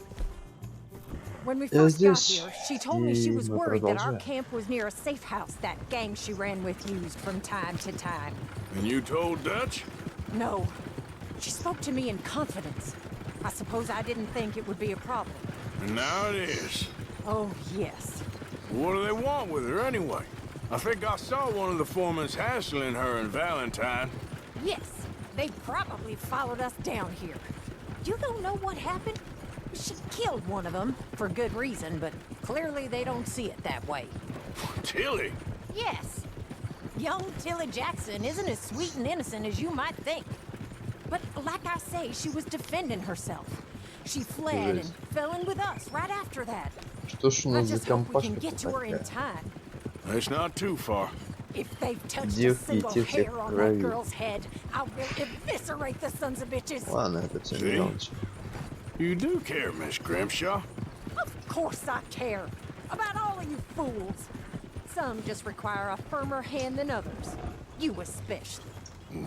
When we Я first got здесь, here, she told me she и was мы worried that our продолжаем. camp was near a safe house that gang she ran with used from time to time. And you told Dutch? No. She spoke to me in confidence. I suppose I didn't think it would be a problem. And now it is. Oh, yes. What do they want with her anyway? I think I saw one of the foremans hassling her and Valentine. Yes. They probably followed us down here. You don't know what happened? She killed one of them, for good reason, but clearly they don't see it that way. Tilly? Yes. Young Tilly Jackson isn't as sweet and innocent as you might think. But like I say, she was defending herself. She fled and fell in with us right after that. Что ж у I нас за just hope we can компашка get to her in такая? time. It's not too far. If they've touched a Девки, single те всех hair on that крови. girl's head, I will eviscerate the sons of bitches. Ладно, это все See? мелочи. You do care, Miss Grimshaw. Of course I care. About all of you fools. Some just require a firmer hand than others. You especially.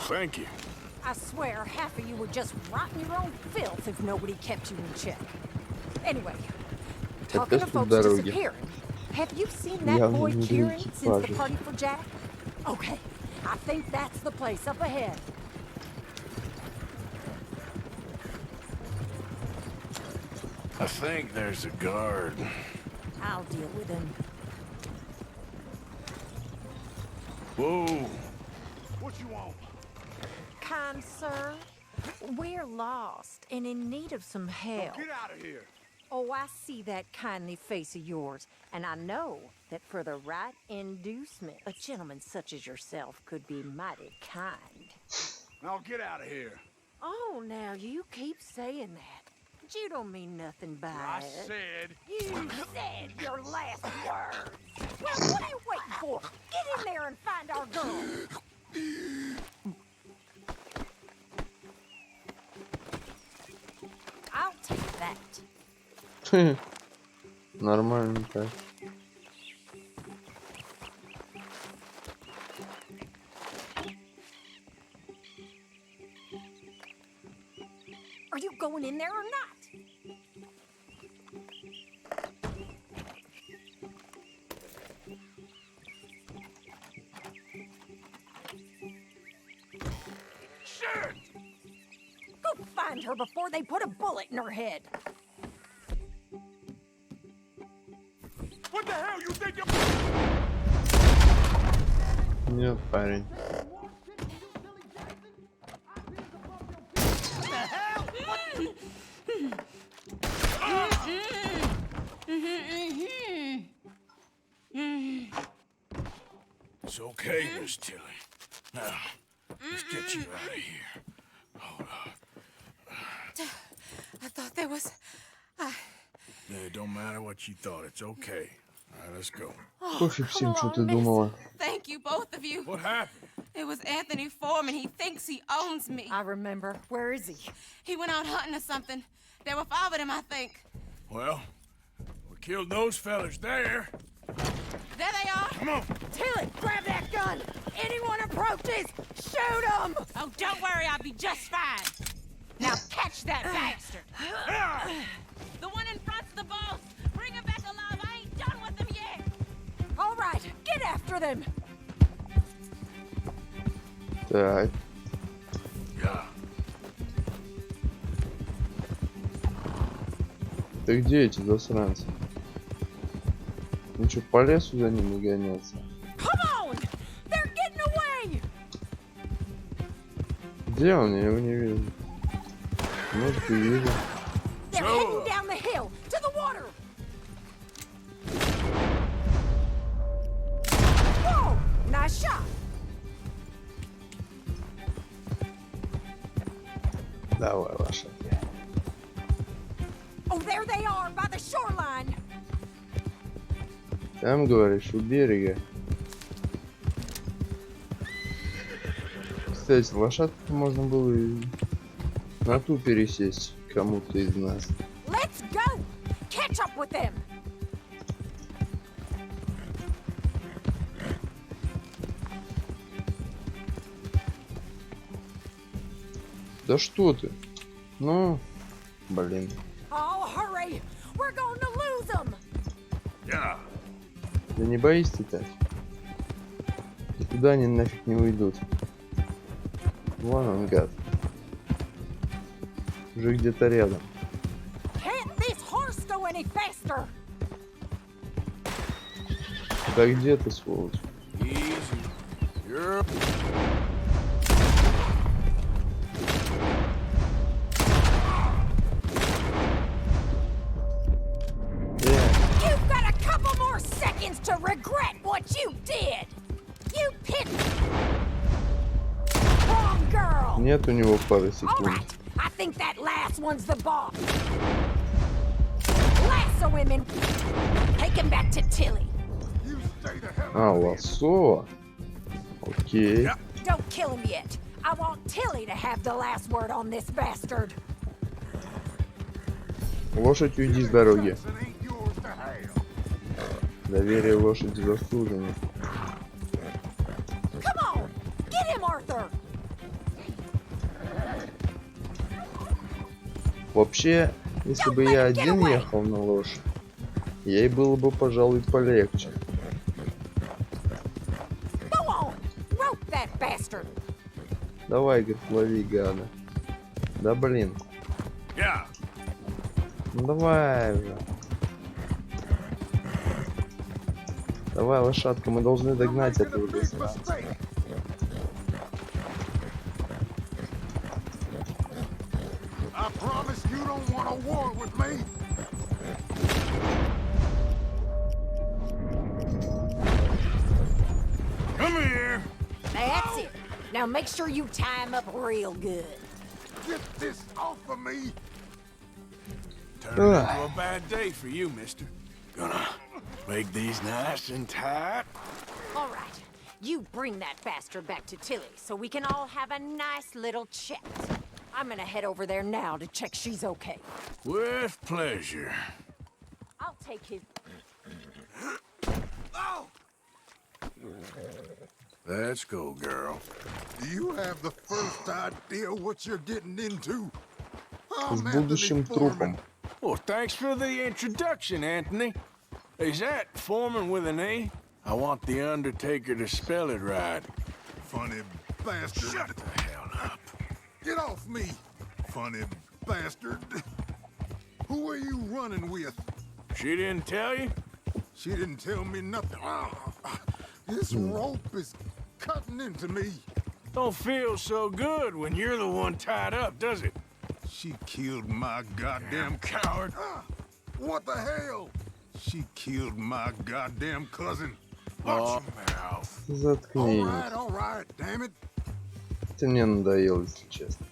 Thank you. I swear half of you would just rot in your own filth if nobody kept you in check. Anyway, talking Это of с folks дороги. disappearing, have you seen that Явно boy не Kieran люди since the экипажа. party for Jack? Okay, I think that's the place up ahead. I think there's a guard. I'll deal with him. Whoa. What you want? Kind sir, we're lost and in need of some help. Get out of here. Oh, I see that kindly face of yours, and I know that for the right inducement, a gentleman such as yourself could be mighty kind. Now get out of here. Oh, now you keep saying that. But you don't mean nothing by I it. said. You said your last words. Well, what are you waiting for? Get in there and find our girl. I'll take that. Нормально так. Are you going in there or not? Shit! Go find her before they put a bullet in her head. What the hell you think you're... Нет, парень. It's okay, Miss Tilly. Now, let's get you out of here. Hold on. I thought there was... Yeah, it don't matter what you thought. It's okay. All right, let's go. Пофиг всем, что ты думала. Thank you, both of you. What happened? It was Anthony Foreman. He thinks he owns me. I remember. Where is he? He went out hunting or something. There were 5 of them, I think. Well, we killed those fellas there. There they are. Come on. Tilly, grab that gun. Anyone approaches, shoot them. Oh, don't worry. I'll be just fine. Now catch that bastard. The one in front's the boss. Bring him back alive. I ain't done with him yet. All right, get after them. Так. Yeah. Ты где эти засранцы? Ну что, по лесу за ними гоняться? Come on! They're getting away! Где он? Я его не вижу. Может, и вижу. They're heading down the hill to the water. Whoa! Nice shot. Давай, лошадь. Oh, there they are by the shoreline. Там, говоришь, у берега. Кстати, лошадку можно было и на ту пересесть кому-то из нас. Let's go. Catch up with them. Да что ты? Ну, блин. Ты не боишься-то? Никуда они нафиг не уйдут. Вон он, гад. Уже где-то рядом. Да где ты, сволочь? You've got a couple more seconds to regret what you did. You picked wrong girl. Нет у него пары секунд. I think that last one's the boss. Lasso him and take him back to Tilly. А, лассо. Окей. Don't kill him yet. I want Tilly to have the last word on this bastard. Лошадь, уйди с дороги. Доверие лошади заслужено. Come on, get him, Arthur. Вообще, если бы я один ехал на лошадь, ей было бы, пожалуй, полегче. Go on, rope that bastard. Давай, говорит, лови гада. Да блин. Ну давай же. Давай, лошадка, мы должны догнать этого засранца. I promise you don't want a war with me. Come here. That's it. Now make sure you tie him up real good. Get this off of me. Turning into a bad day for you, mister. Gonna make these nice and tight. All right, you bring that bastard back to Tilly so we can all have a nice little chat. I'm gonna head over there now to check she's okay. With pleasure. I'll take his... Let's go, girl. Do you have the first idea what you're getting into? С будущим трупом. Well, thanks for the introduction, Anthony. Is that Foreman with an A? I want the Undertaker to spell it right. Funny bastard. Shut the hell up. Get off me, funny bastard. Who are you running with? She didn't tell you? She didn't tell me nothing. This rope is cutting into me. Don't feel so good when you're the one tied up, does it? She killed my goddamn coward. What the hell? She killed my goddamn cousin. Watch your mouth. Заткнись. All right, damn it. Ты мне надоел, если честно.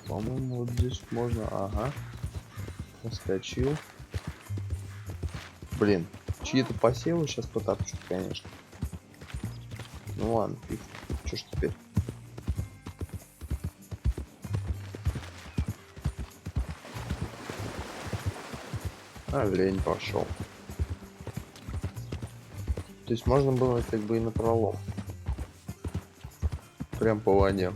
По-моему, вот здесь можно... Ага. Проскочил. Блин. Чьи-то посевы сейчас потапчут, конечно. Ну ладно, фиг. Что ж теперь? Олень пошел. То есть можно было как бы и напролом. Прям по воде.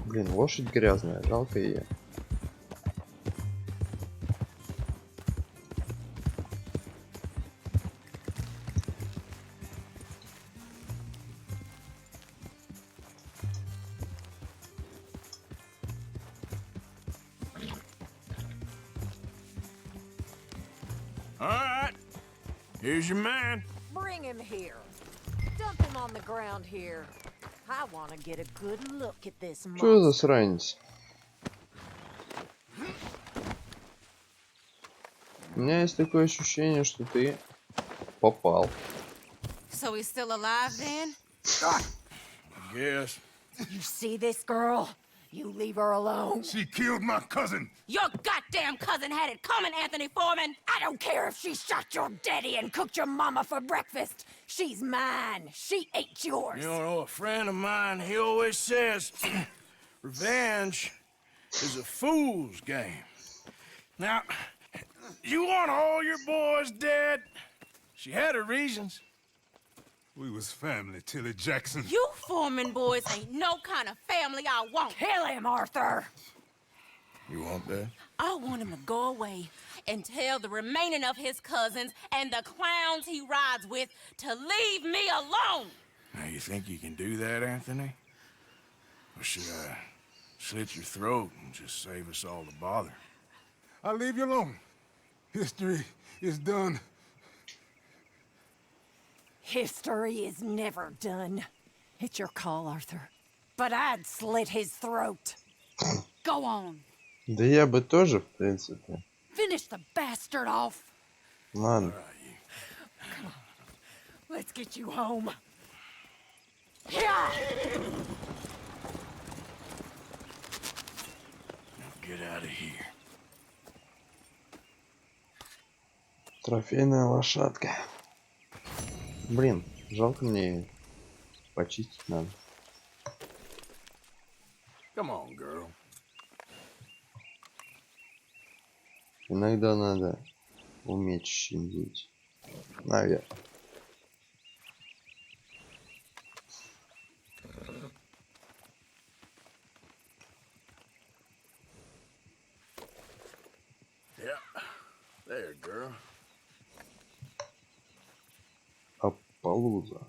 Блин, лошадь грязная, жалко ее. All right. Here's your man. Bring him here. Dump him on the ground here. I want to get a good look at this Что за monster. сранец? У меня есть такое ощущение, что ты попал. So he's still alive then? Yes. You see this girl? You leave her alone. She killed my cousin. Your goddamn cousin had it coming, Anthony Foreman. I don't care if she shot your daddy and cooked your mama for breakfast. She's mine. She ate yours. You know, a friend of mine, he always says, revenge is a fool's game. Now, you want all your boys dead? She had her reasons. We was family, Tilly Jackson. You Foreman boys ain't no kind of family I want. Kill him, Arthur. You want that? I want him to go away and tell the remaining of his cousins and the clowns he rides with to leave me alone. Now, you think you can do that, Anthony? Or should I slit your throat and just save us all the bother? I'll leave you alone. History is done. History is never done. It's your call, Arthur. But I'd slit his throat. Go on. Да я бы тоже, в принципе. Finish the bastard off. Ладно. Come on. Let's get you home. Yeah. Get out of here. Трофейная лошадка. Блин, жалко мне почистить надо. Come on, girl. Иногда надо уметь щадить. Наверное. Yeah. There, girl. Аппалуза.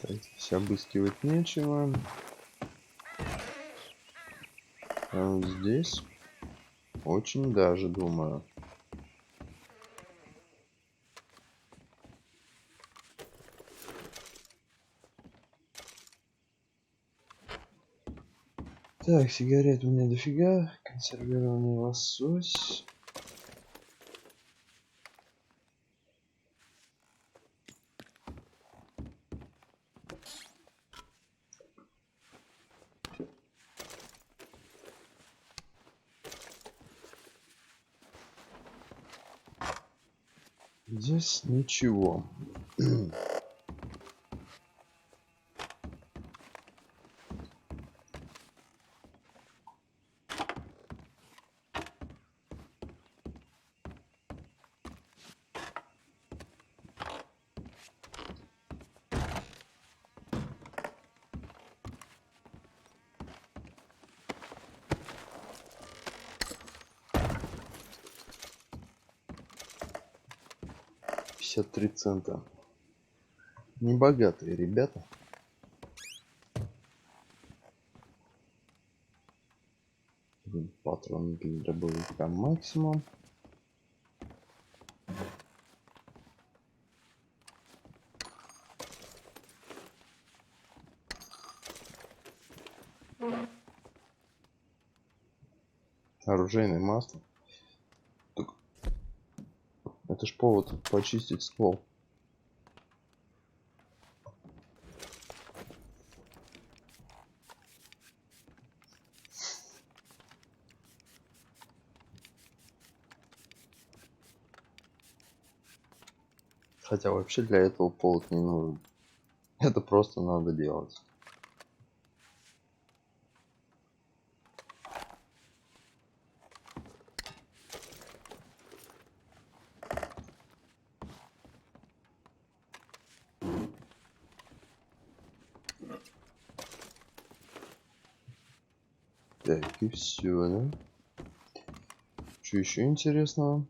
Так, здесь обыскивать нечего. А вот здесь очень даже, думаю. Так, сигарет у меня дофига. Консервированный лосось. Здесь ничего. 53 цента. Небогатые ребята. Патроны для дробовика максимум. Оружейное масло. Так, это ж повод почистить ствол. Хотя вообще для этого повод не нужен. Это просто надо делать. Так, и все, да? Что еще интересного?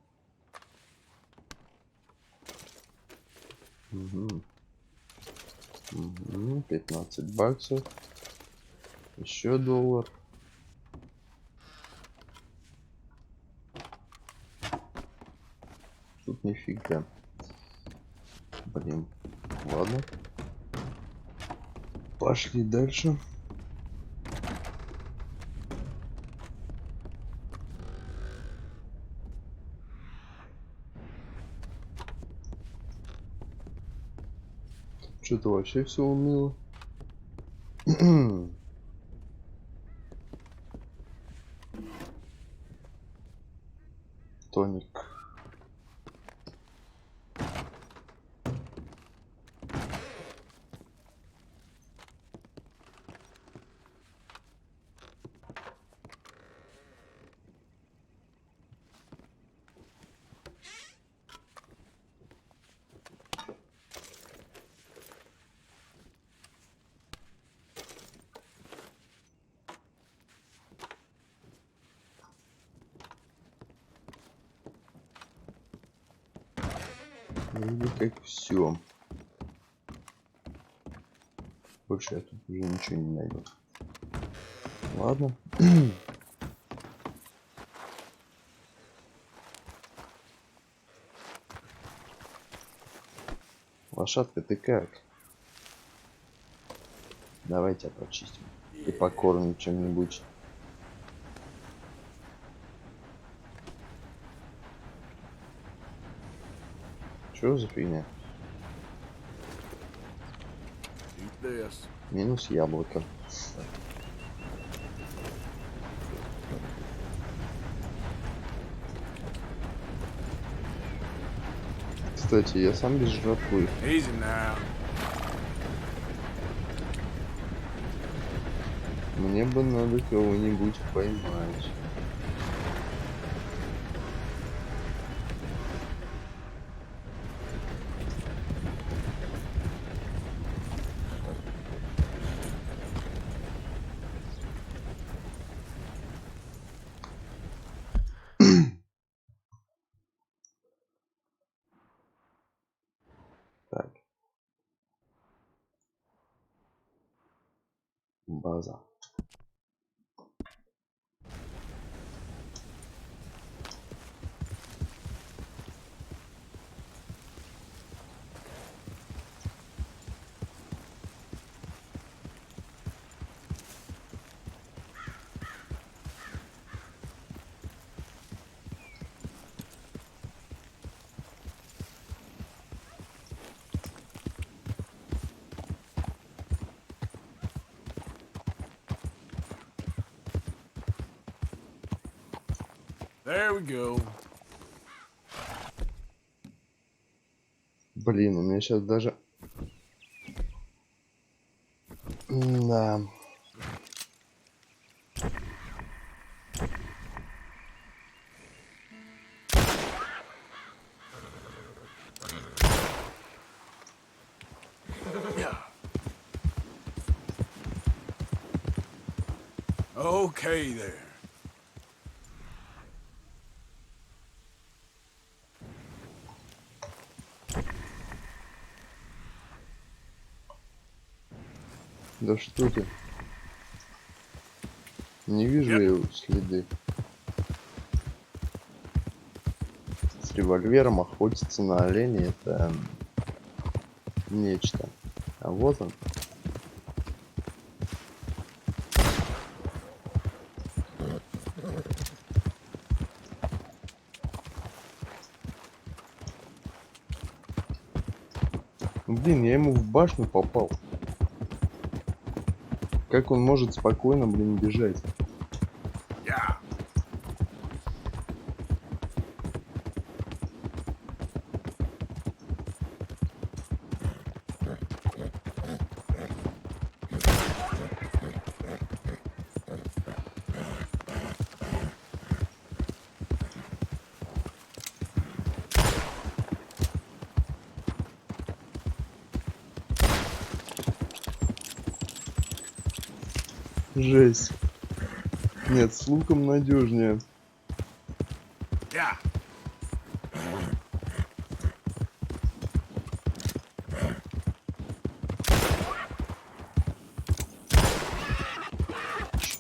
Угу. 15 баксов. Еще $1. Тут нифига. Блин. Ладно. Пошли дальше. Что-то вообще все уныло. Тоник. Вроде как все. Больше я тут уже ничего не найду. Ладно. Лошадка, ты как? Давайте почистим. И покормим чем-нибудь. Что за фигня? Минус яблоко. Кстати, я сам без жратвы. Мне бы надо кого-нибудь поймать. Так. База. There we go. Блин, у меня сейчас даже... Да. Okay there. Да что ты? Не вижу я следы. С револьвером охотиться на оленя — это нечто. А вот он. Блин, я ему в башню попал. Как он может спокойно, блин, бежать? Жесть. Нет, с луком надежнее.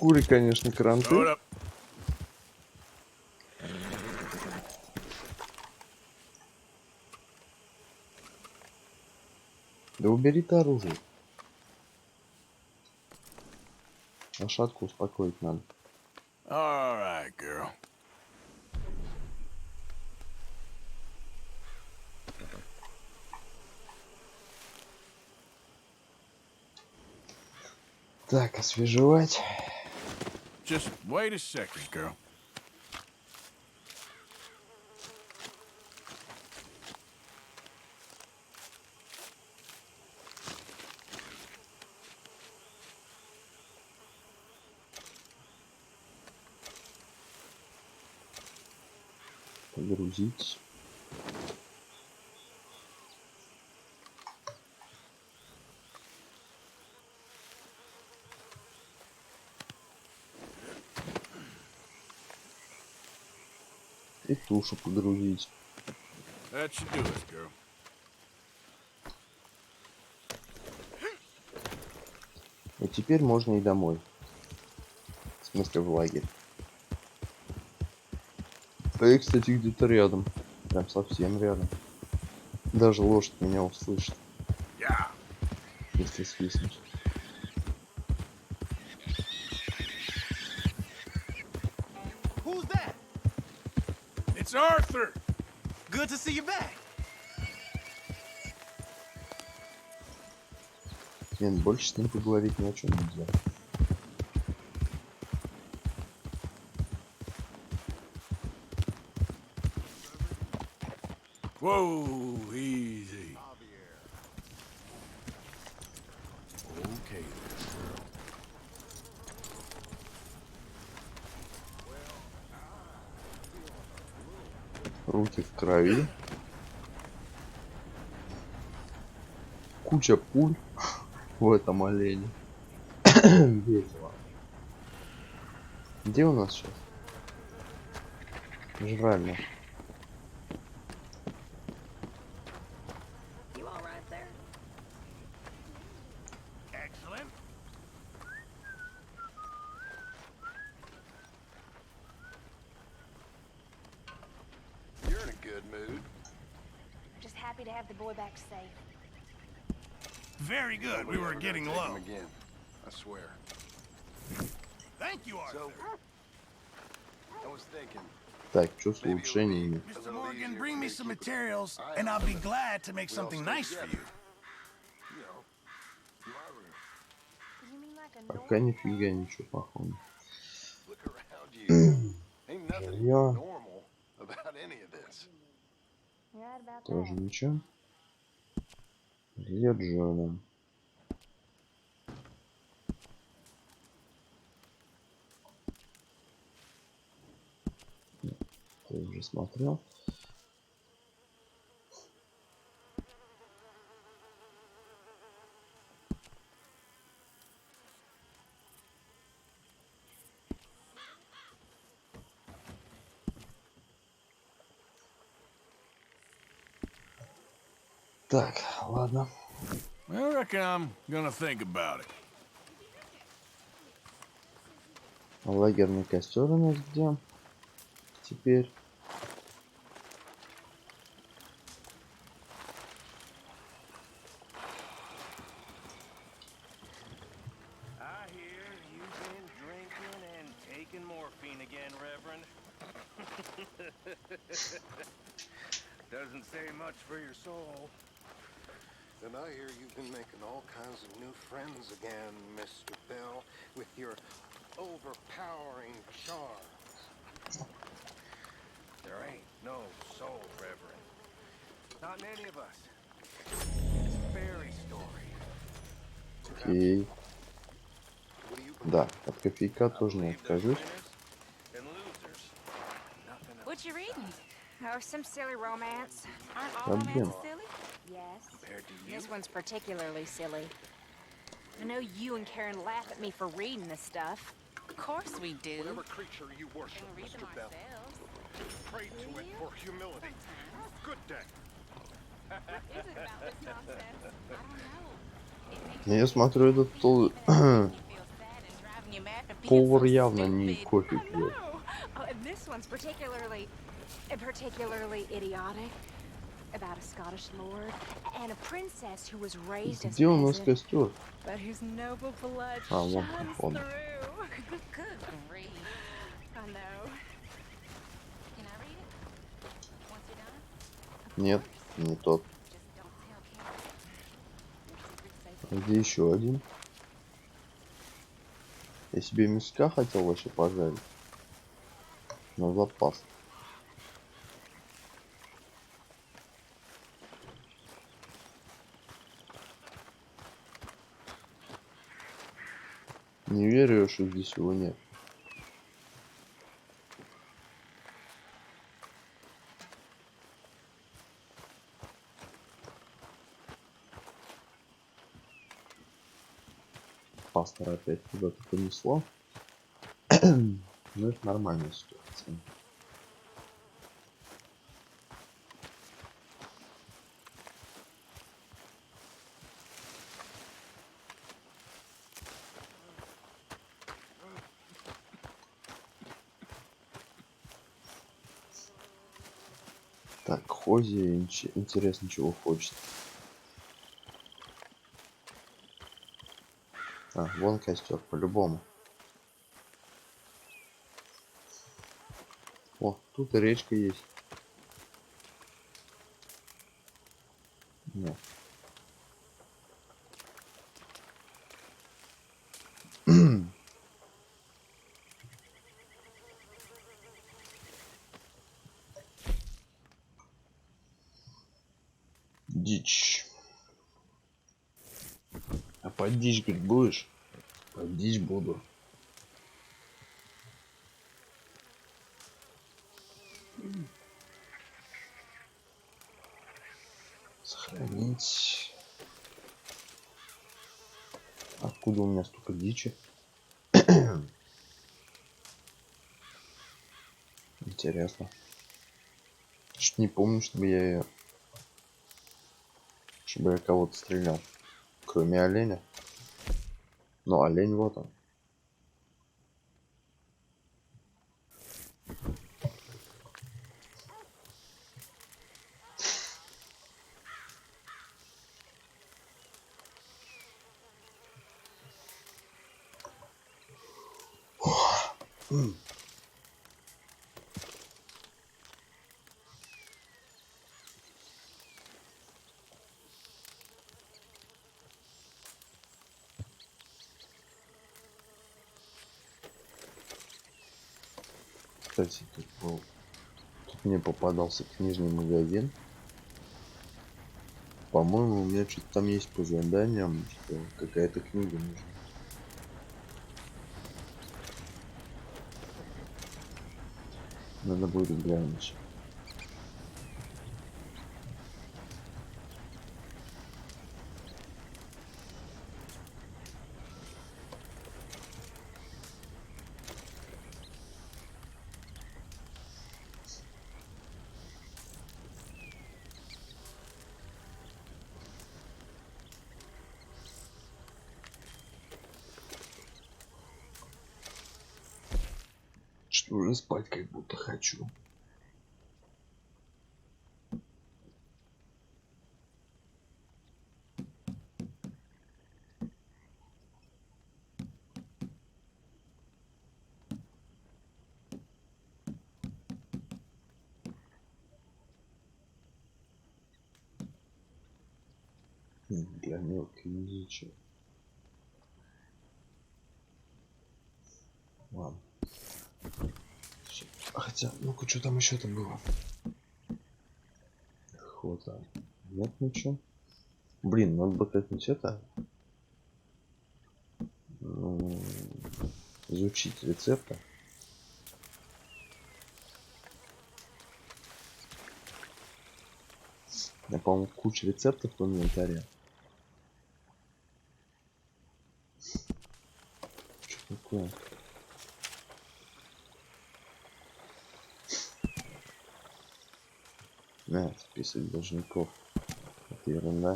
Кури, конечно, кранты. Да убери-то оружие. Лошадку успокоить надо. All right, girl. Так, освежевать. Just wait a second, girl. Погрузить. И тушу погрузить. That should do it, girl. И теперь можно и домой. В смысле, в лагерь. А я, кстати, где-то рядом. Прям совсем рядом. Даже лошадь меня услышит. Если свистнуть. Who's that? It's Arthur. Good to see you back. Блин, больше с ним поговорить ни о чем нельзя. Whoa, easy. Okay, girl. Руки в крови. Куча пуль в этом олене. Весело. Где у нас сейчас? Жральня. Excellent. You're in a good mood. Just happy to have the boy back safe. Very good. We were getting Take low. him again. I swear. Thank you, Arthur. I was thinking. Так, что с улучшениями? Mr. Morgan, bring me some materials, and I'll be glad to make something nice for you. Пока нифига ничего похоже. Look around you. Ain't nothing Жилье. normal about any of this. Тоже ничего. Где Джона? Ты уже смотрел. Так, ладно. I reckon I'm gonna think about it. Лагерный костер у нас где? Теперь. I hear you've been drinking and taking morphine again, Reverend. Doesn't say much for your soul. And I hear you've been making all kinds of new friends again, Mr. Bell, with your overpowering charms. There ain't no soul, Reverend. Not in any of us. It's a fairy story. Окей. Да, от кофейка тоже не откажусь. What you reading? Oh, some silly romance. Aren't Да, all блин. romances silly? Yes. This one's particularly silly. I know you and Karen laugh at me for reading this stuff. Of course we do. Whatever creature you worship, Read them Mr. Bell, ourselves. pray to it for humility. Good day. What is it about this nonsense? I don't know. Ну, я смотрю, этот Feel sad and driving you mad to повар явно не кофе пьет. Oh, and this one's particularly idiotic. About a Scottish lord and a princess who was raised as a Где у нас peasant, костер? but whose noble blood А, вон, shines вон. through. Good grief. I know. Can I read it? Once you're done? Нет, не тот. Just don't tell Karen. Your secret's safe. А где еще один? Я себе мяска хотел вообще пожарить. На запас. Не верю, что здесь его нет. Пастора опять куда-то понесло. Ну, это нормальная ситуация. Так, Хози, интересно, чего хочет. А, вон костер, по-любому. О, тут и речка есть. Нет. Дичь. А под дичь, говорит, будешь? Под дичь буду. Сохранить. Откуда у меня столько дичи? Интересно. Что-то не помню, чтобы я кого-то стрелял. Кроме оленя. Но олень вот он. Кстати, тут мне попадался книжный магазин. По-моему, у меня что-то там есть по заданиям, что какая-то книга нужна. Надо будет глянуть. Что уже спать как будто хочу. Для мелкой дичи. Ладно. Хотя, ну-ка, что там еще-то было? Охота. Нет ничего. Блин, надо бы как-нибудь это... изучить рецепты. Я, по-моему, куча рецептов в инвентаре. Что такое? Список должников. Это ерунда.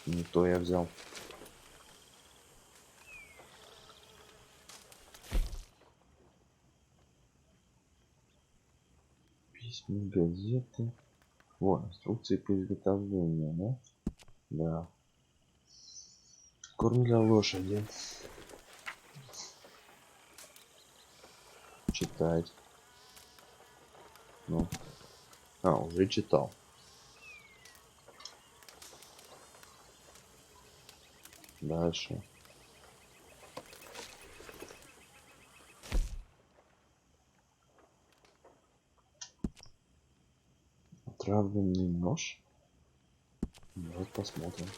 Не то я взял. Газеты. О, инструкции по изготовлению, да? Да. Корм для лошади. Читать. Ну. Уже читал. Дальше. Отравленный нож. Вот посмотрим.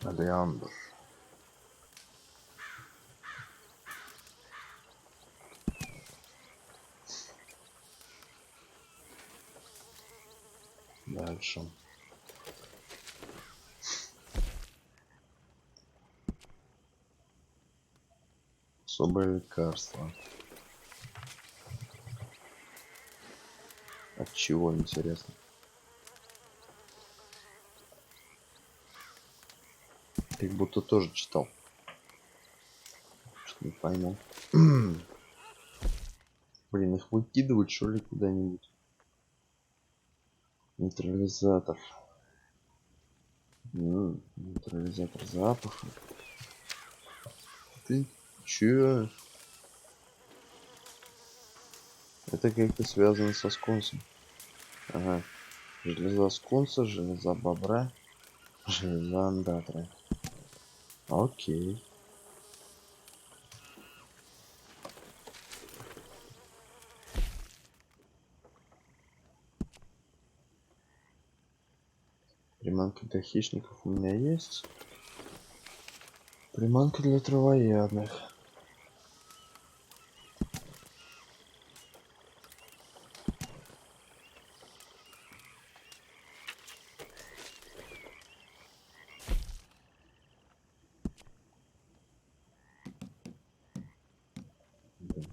Алиандр. Дальше. Особое лекарство. От чего, интересно? Как будто тоже читал. Что-то не пойму. Блин, их выкидывают, что ли, куда-нибудь. Нейтрализатор. Нейтрализатор запаха. Ты чё? Это как-то связано со скунсом. Ага. Железа скунса, железа бобра, железа андатра. Окей. Приманка для хищников у меня есть. Приманка для травоядных.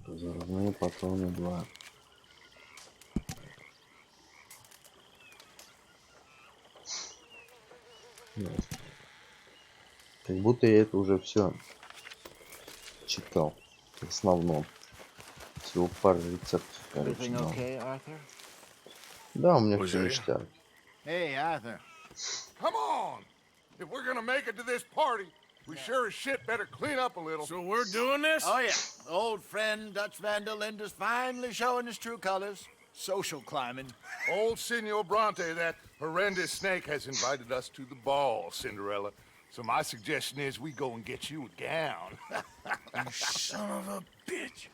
Разорвные патроны 2. Yes. Как будто я это уже все читал. В основном. Всего пару рецептов, короче. Да, у меня все ништяк. Hey, Arthur. Come on! If we're gonna make it to this party, we sure as shit better clean up a little. So we're doing this? Oh, yeah. Old friend Dutch Van der Linde's finally showing his true colors. Social climbing. Old Senor Bronte, that horrendous snake, has invited us to the ball, Cinderella. So my suggestion is we go and get you a gown. You son of a bitch.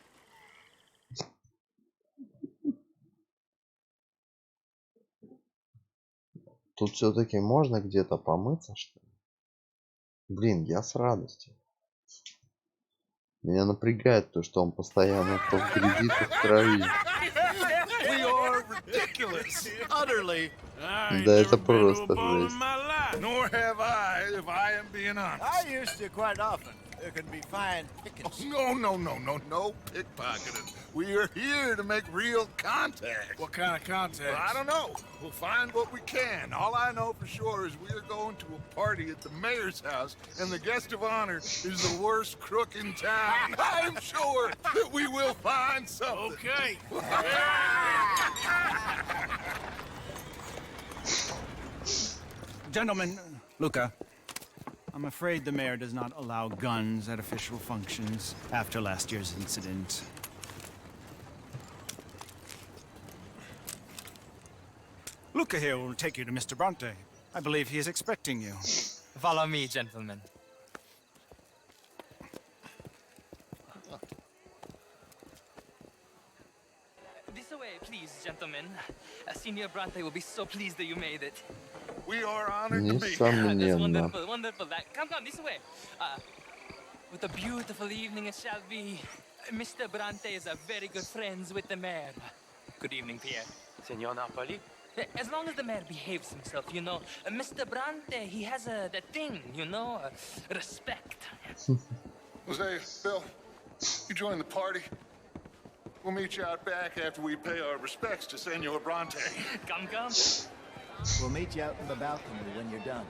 Тут все-таки можно где-то помыться, что ли? Блин, я с радостью. Меня напрягает то, что он постоянно то в грязи, то в крови. Да это просто жесть. Nor have I, if I am being honest. I used to quite often. There can be fine pickings. Oh, no pickpocketing. We are here to make real contact. What kind of contact? Well, I don't know. We'll find what we can. All I know for sure is we are going to a party at the mayor's house, and the guest of honor is the worst crook in town. I'm sure that we will find something. Okay. Gentlemen, Luca, I'm afraid the mayor does not allow guns at official functions after last year's incident. Luca here will take you to Mr. Bronte. I believe he is expecting you. Follow me, gentlemen. This way, please, gentlemen. Senior Bronte will be so pleased that you made it. We are honored to be here. That's wonderful, wonderful. Come, this way. What a beautiful evening it shall be. Mr. Bronte is a very good friends with the mayor. Good evening, Pierre. Senor Napoli? As long as the mayor behaves himself, you know. Mr. Bronte, he has that thing, you know, respect. Jose, Bill, you join the party. We'll meet you out back after we pay our respects to Senor Bronte. Come. We'll meet you out in the balcony when you're done.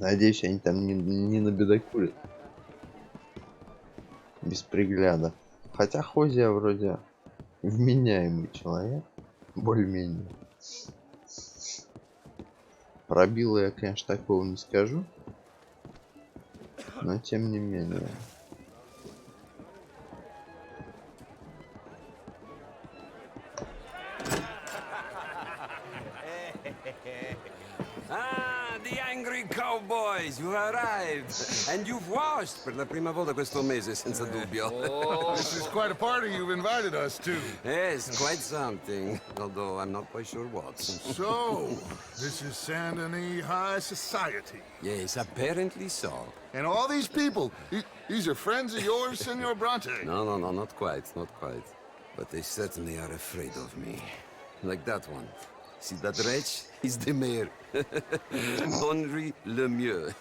Надеюсь, они там не набедокурят. Без пригляда. Хотя Хозия вроде вменяемый человек. Более-менее. Пробила я, конечно, такого не скажу. Но тем не менее. Ah, the angry cowboys, you arrived. And you've washed per la prima volta questo mese, senza dubbio. This is quite a party you've invited us to. Yes, quite something. Although I'm not quite sure what. So, this is Sent-Deni High Society. Yes, apparently so. And all these people, these are friends of yours, Senor Bronte? No, not quite, not quite. But they certainly are afraid of me. Like that one. See that wretch? He's the mayor. Henri Lemieux.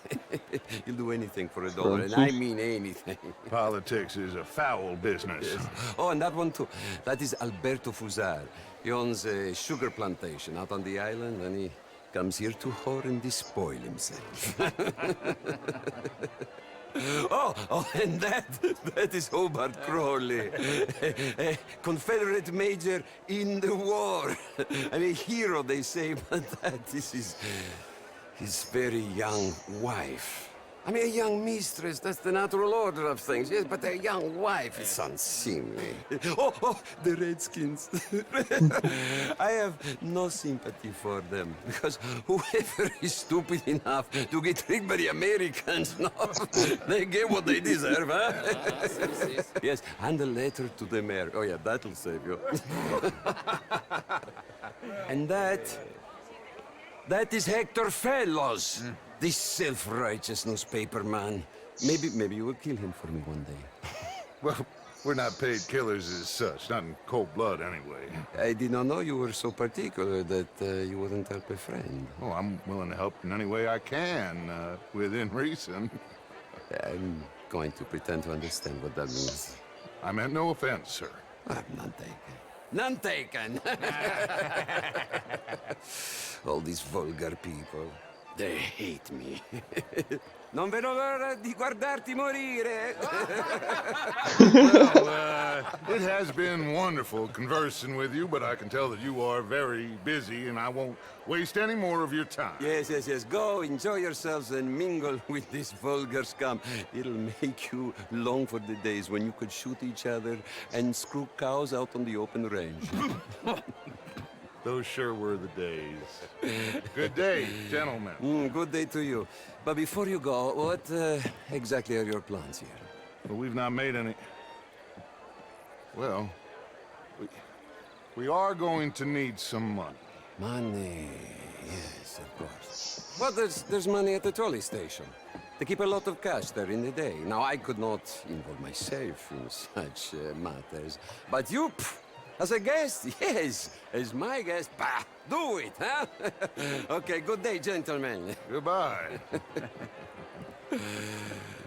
He'll do anything for $1, and I mean anything. Politics is a foul business. Yes. Oh, and that one too. That is Alberto Fusar. He owns a sugar plantation out on the island, and he comes here to whore and despoil himself. Oh, and that is Hobart Crawley, a Confederate major in the war. I mean, a hero, they say, but that is his very young wife. I mean, a young mistress, that's the natural order of things, yes, but a young wife is unseemly. Oh, the Redskins. I have no sympathy for them, because whoever is stupid enough to get tricked by the Americans, no, they get what they deserve, huh? Yes, and a letter to the mayor. Oh, yeah, that'll save you. And that is Hector Fellows. This self-righteous newspaper man. Maybe you will kill him for me one day. Well, we're not paid killers as such, not in cold blood anyway. I did not know you were so particular that you wouldn't help a friend. Oh, I'm willing to help in any way I can, within reason. I'm going to pretend to understand what that means. I meant no offense, sir. None taken. None taken! All these vulgar people. They hate me. Non vedo l'ora di guardarti morire. Well, it has been wonderful conversing with you, but I can tell that you are very busy, and I won't waste any more of your time. Yes. Go, enjoy yourselves, and mingle with this vulgar scum. It'll make you long for the days when you could shoot each other and screw cows out on the open range. Those sure were the days. Good day, gentlemen. Good day to you. But before you go, what exactly are your plans here? Well, we've not made any... Well, we are going to need some money. Money, yes, of course. Well, there's money at the trolley station. They keep a lot of cash there in the day. Now, I could not involve myself in such matters. But you... As a guest, yes. As my guest, bah, do it, huh? Okay, good day, gentlemen. Goodbye.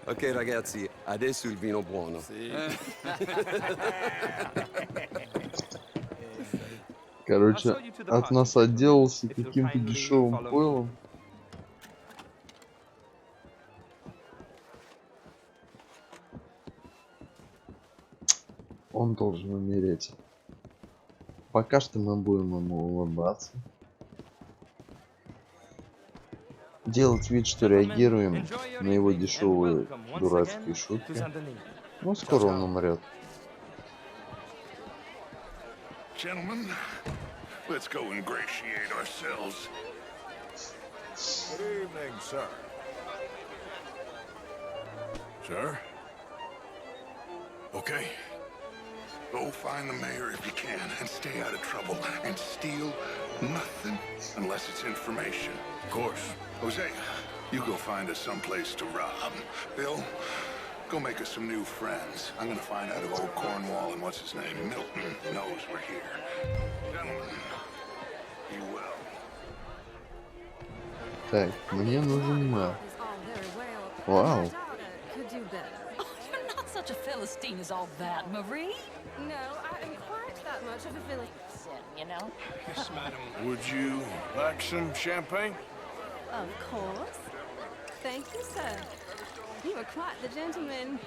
Ok, ragazzi, adesso il vino buono. Короче, от нас отделался каким-то дешевым пойлом. Он должен умереть. Пока что мы будем ему улыбаться. Делать вид, что реагируем на его дешевые дурацкие шутки. Но скоро он умрет. Gentlemen, let's go ingratiate ourselves. Good evening, sir. Sir? Okay. Go find the mayor if you can, and stay out of trouble, and steal nothing unless it's information. Of course. Jose, you go find us someplace to rob. Bill, go make us some new friends. I'm gonna find out if old Cornwall and what's his name, Milton, knows we're here. Gentlemen, be well. Так, мне нужен мэр. Вау. Could do better. Oh, you're not such a Philistine as all that, Marie. No, I am quite that much of a Philistine, you know? Yes, madam. Would you like some champagne? Of course. Thank you, sir. You are quite the gentleman.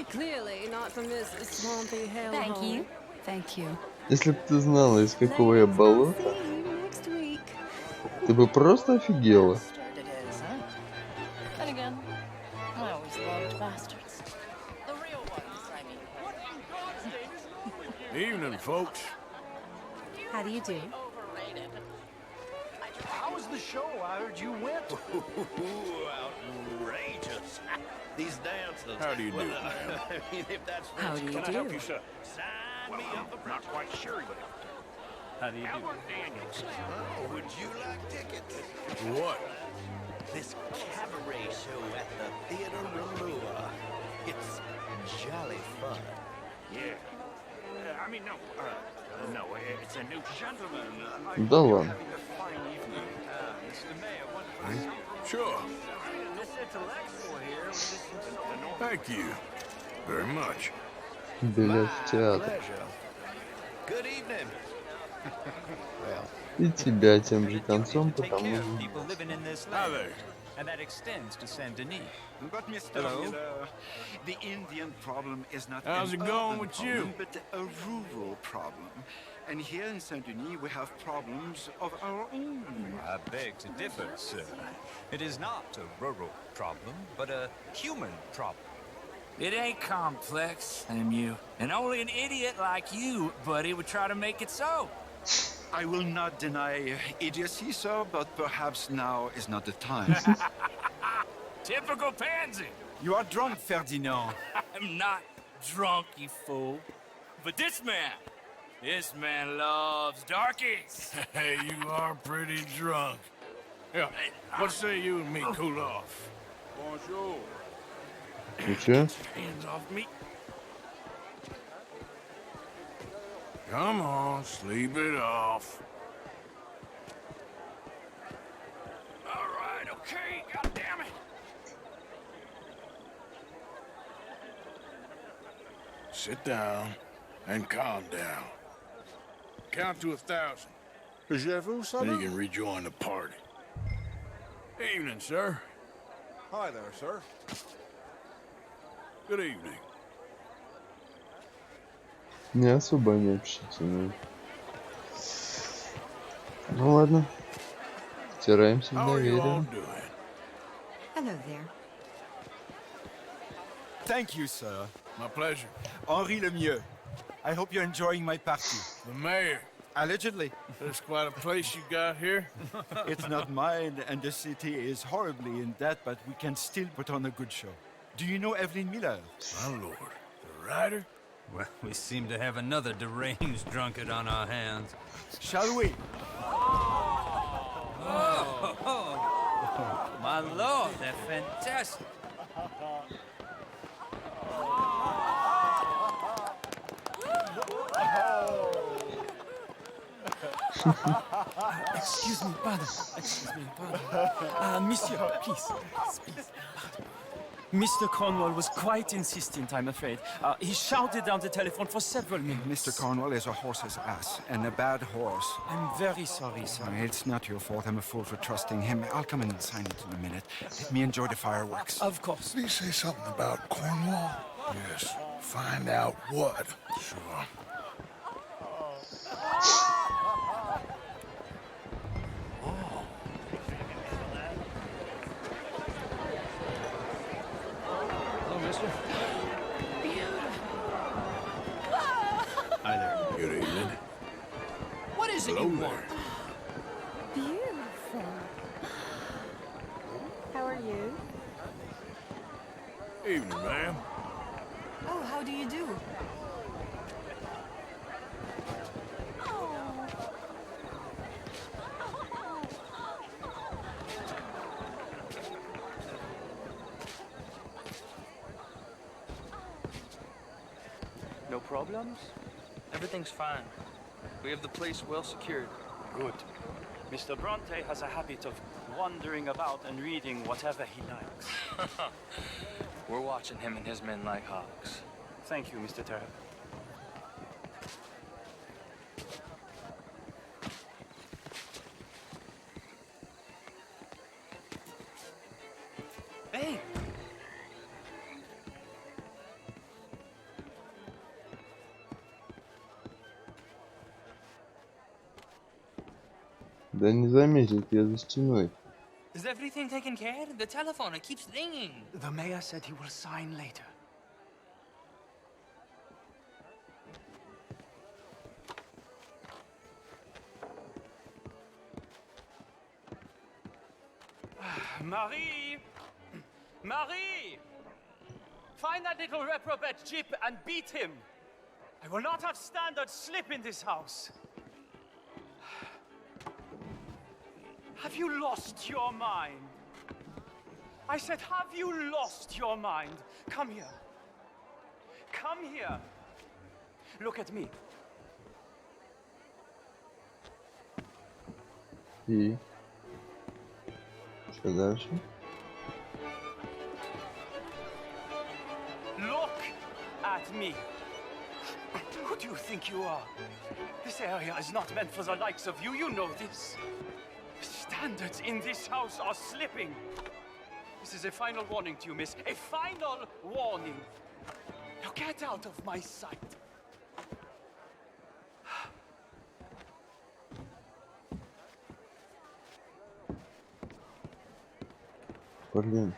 Clearly not from this swampy hellhole. Thank you. Thank you. Если бы ты знала, из какого я болота, Next week. ты бы просто офигела. It is, huh? Then again, I always loved bastards. The real ones, I mean. Evening, folks. How do you do? How was the show? I heard you went. Outrageous. These dancers. How do you do, Well, ma'am? I mean, if that's How do you Can I do? help you, sir? Sign me up for not quite sure, but How do you do? Albert Daniels. Oh, would you like tickets? What? This cabaret show at the Theater Roomua. It's jolly fun. Yeah. I mean, no. No, it's a new gentleman. Да ладно. Having a fine evening. Mr. Mayor, wonderful. Sure. This intellectual here was just Thank you very much. Билет в театр. Pleasure. Good evening. И тебя тем же концом, потому что... People living in this Hi land. there. And that extends to Saint-Denis. But Mr. Hello? Miller, the Indian problem is not How's an it going urban with you? problem, but a rural problem. And here in Saint-Denis we have problems of our own. I beg to differ, sir. It is not a rural problem, but a human problem. It ain't complex, MU. And only an idiot like you, buddy, would try to make it so. I will not deny idiocy, sir, but perhaps now is not the time. Typical pansy. You are drunk, Ferdinand. I'm not drunk, you fool. But this man loves darkies. Hey, you are pretty drunk. Yeah, what say you and me cool off? Bonjour. И чё? Hands off me. Come on, sleep it off. All right, okay, goddammit. Sit down and calm down. Count to 1,000. J'avoue, Then you can rejoin the party. Evening, sir. Hi there, sir. Good evening. Не особо они общительные. Ну ладно. Втираемся в How are you all доверие. doing? Hello there. Thank you, sir. My pleasure. Henri Lemieux. I hope you're enjoying my party. The mayor. Allegedly. There's quite a place you got here. It's not mine, and the city is horribly in debt, but we can still put on a good show. Do you know Evelyn Miller? My lord. The writer? Well, we seem to have another deranged drunkard on our hands. Shall we? Oh, my lord, they're fantastic. Excuse me, pardon. Excuse me, pardon. Monsieur, please. Please. Mr. Cornwall was quite insistent, I'm afraid. He shouted down the telephone for several minutes. Mr. Cornwall is a horse's ass, and a bad horse. I'm very sorry, sir. It's not your fault. I'm a fool for trusting him. I'll come in and sign it in a minute. Let me enjoy the fireworks. Of course. Did he say something about Cornwall? Yes. Find out what. Sure. Hello, mister. Hi there. Good evening. What is it Hello you there. want? Beautiful. How are you? Evening, ma'am. Oh, how do you do? No problems? Everything's fine. We have the place well secured. Good. Mr. Bronte has a habit of wandering about and reading whatever he likes. We're watching him and his men like hawks. Thank you, Mr. Terrell. Да не заметит, я за стеной. Is everything taken care of? The telephone, it keeps ringing. The mayor said he will sign later. Marie! Marie! Find that little reprobate Jip and beat him. I will not have standard slip in this house. Have you lost your mind? I said, have you lost your mind? Come here. Come here. Look at me. И что дальше? Look at me. Who do you think you are? This area is not meant for the likes of you. You know this. Standards in this house are slipping. This is a final warning to you, miss. A final warning. Now get out of my sight. Блин.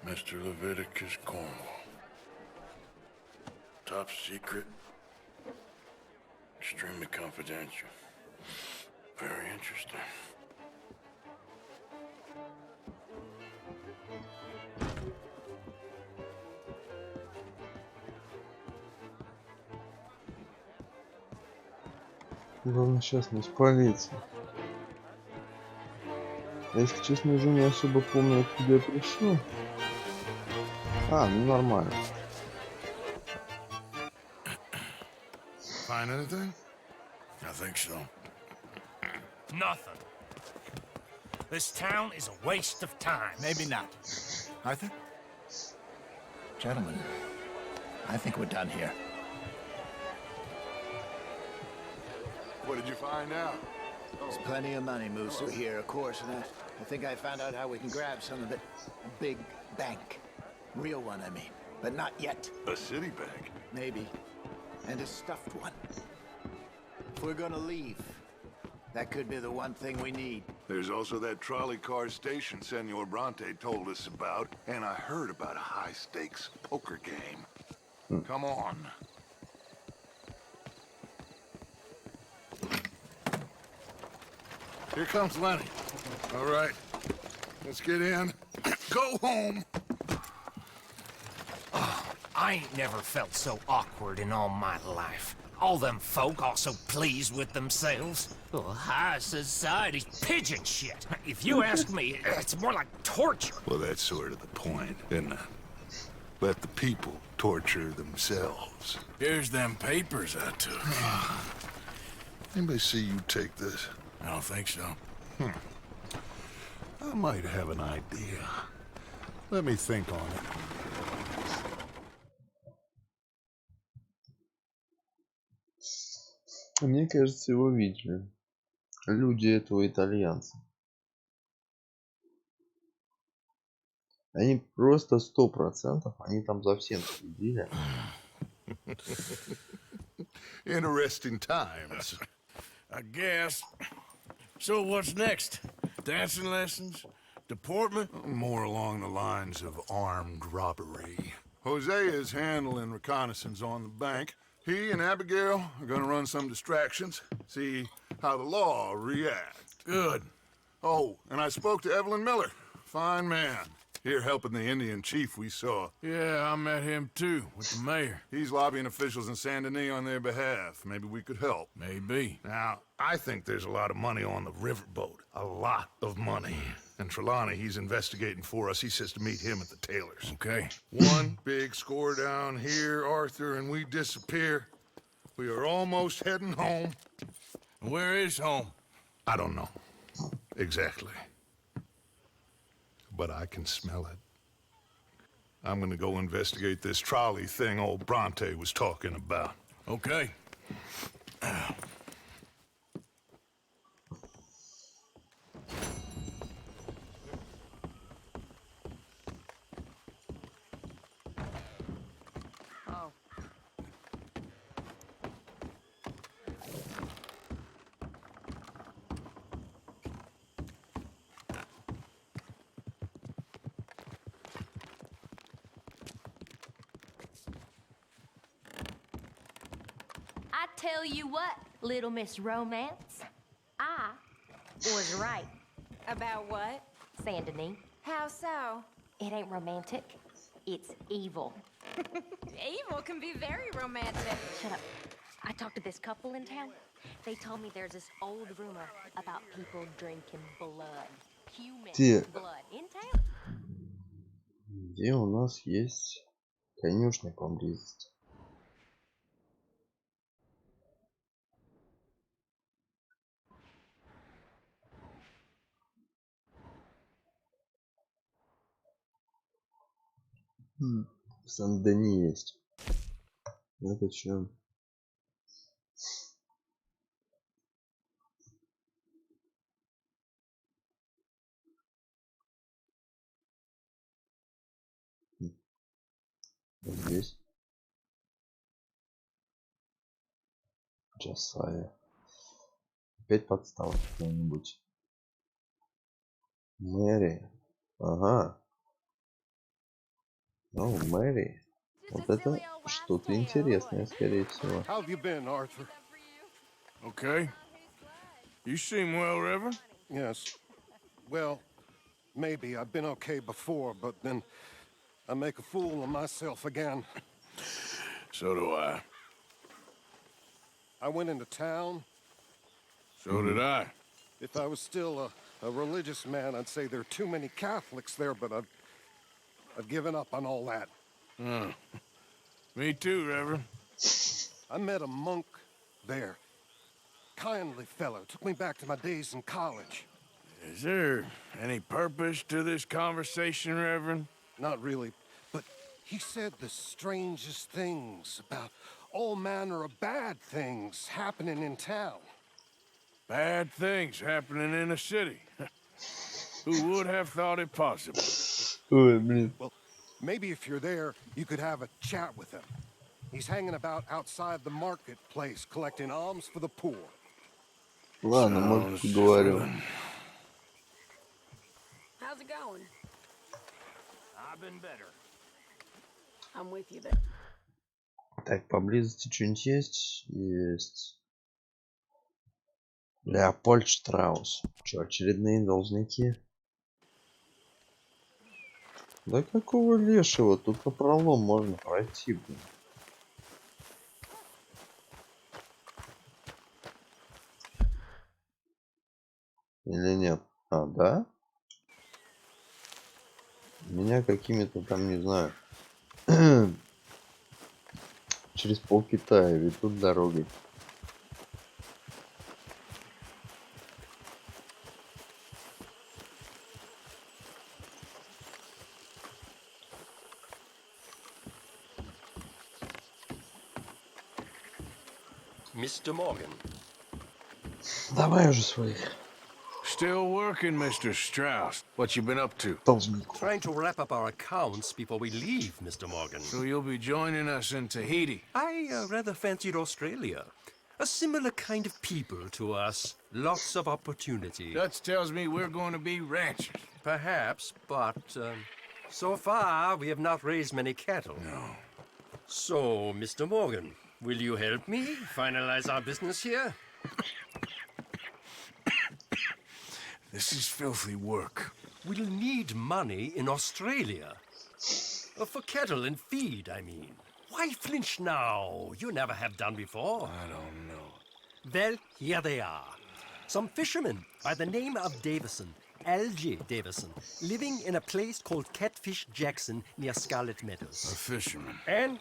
Mr. Leviticus Cornwall. Top secret. Extremely confidential. Very interesting. Главное сейчас не спалиться. Если честно, уже не особо помню, откуда я пришел. А, ну нормально. Find anything? I think so. Nothing. This town is a waste of time. Maybe not. Arthur? Gentlemen, I think we're done here. What did you find out? There's plenty of money moves through here, of course, and I think I found out how we can grab some of it. A big bank. Real one, I mean. But not yet. A city bank? Maybe. And a stuffed one. If we're gonna leave, that could be the one thing we need. There's also that trolley car station Senor Bronte told us about, and I heard about a high-stakes poker game. Come on. Here comes Lenny. All right, let's get in. Go home. I ain't never felt so awkward in all my life. All them folk all so pleased with themselves. Oh, high society's pigeon shit. If you ask me, it's more like torture. Well, that's sort of the point, isn't it? Let the people torture themselves. Here's them papers I took. Anybody see you take this? I don't think so. I might have an idea. Let me think on it. Мне кажется, его видели. Люди этого итальянца. Они просто 100%, они там за всем следили. Interesting times. I guess. So what's next? Dancing lessons? Deportment? More along the lines of armed robbery. Hosea is handling reconnaissance on the bank. He and Abigail are gonna run some distractions, see how the law reacts. Good. Oh, and I spoke to Evelyn Miller. Fine man. Here helping the Indian chief we saw. Yeah, I met him too, with the mayor. He's lobbying officials in Saint-Deni on their behalf. Maybe we could help. Maybe. Now, I think there's a lot of money on the riverboat. A lot of money. And Trelawney, he's investigating for us. He says to meet him at the tailor's. Okay. One big score down here, Arthur, and we disappear. We are almost heading home. Where is home? I don't know. Exactly. But I can smell it. I'm gonna go investigate this trolley thing old Bronte was talking about. Okay. I tell you what, Little Miss Romance, I was right. About what? Saint-Deni. How so? It ain't romantic. It's evil. Evil can be very romantic. Shut up. I talked to this couple in town. They told me there's this old rumor about people drinking blood. Human blood in town. Где у нас есть конюшня поблизости? В Сент-Дени есть. Это чё? Вот здесь. Джасая. Опять подстава какая-нибудь. Мэри. Ага. Ну, Мэри. Вот это что-то интересное, скорее всего. How have you been, Arthur? Okay. You seem well, Reverend. Yes. Well, maybe. I've been okay before, but then I make a fool of myself again. So do I. I went into town. So did I. If I was still a religious man, I'd say there are too many Catholics there, but I've given up on all that. Me too, Reverend. I met a monk there. Kindly fellow. Took me back to my days in college. Is there any purpose to this conversation, Reverend? Not really, but he said the strangest things about all manner of bad things happening in town. Bad things happening in a city. Who would have thought it possible? Well, maybe if you're there, you could have a chat with him. He's hanging about outside the marketplace, collecting alms for the poor. Ладно, может, поговорю. How's it going? I've been better. I'm with you there. Так, поблизости что-нибудь есть? Есть. Леопольд Штраус. Что, очередные должники? Да какого лешего? Тут на пролом можно пройти, блин. Или нет? А, да? Меня какими-то там, не знаю, через пол Китая ведут дорогой. Mr. Morgan. Давай уже своих. Still working, Mr. Strauss. What you been up to? Trying to wrap up our accounts before we leave, Mr. Morgan. So you'll be joining us in Tahiti? I rather fancied Australia. A similar kind of people to us. Lots of opportunity. Dutch tells me we're going to be ranchers. Perhaps, but so far we have not raised many cattle. No. So, Mr. Morgan, Will you help me finalize our business here? This is filthy work. We'll need money in Australia. For cattle and feed, I mean. Why flinch now? You never have done before. I don't know. Well, here they are. Some fishermen by the name of Davison, L.J. Davison, living in a place called Catfish Jackson near Scarlet Meadows. A fisherman. And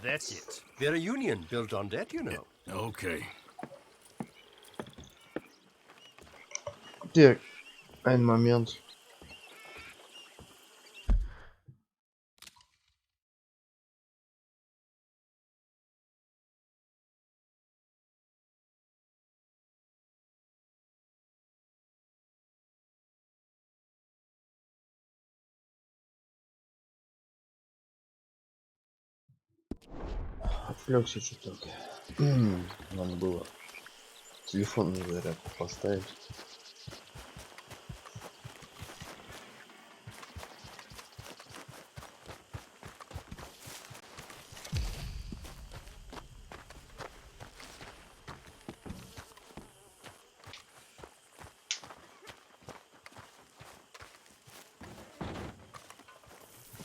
that's it. We're a union built on that, you know. Okay. Так, один момент. Отвлекся чуток. Надо было телефон на зарядку поставить.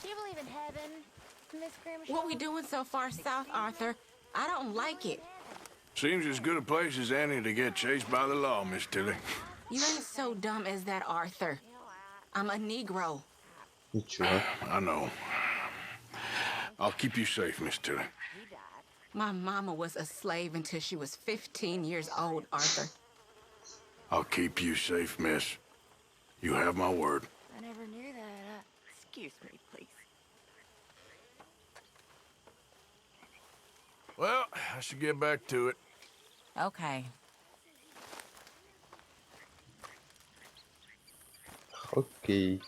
Do you believe in heaven, Miss Grimshaw? What we doing so far south, Arthur? I don't like it. Seems as good a place as any to get chased by the law, Miss Tilly. You ain't so dumb as that, Arthur. I'm a Negro. Ничего. I know. I'll keep you safe, Miss Tilly. My mama was a slave until she was 15 years old, Arthur. I'll keep you safe, miss. You have my word. I never knew that. Excuse me, please. Well, I should get back to it. Okay. Окей.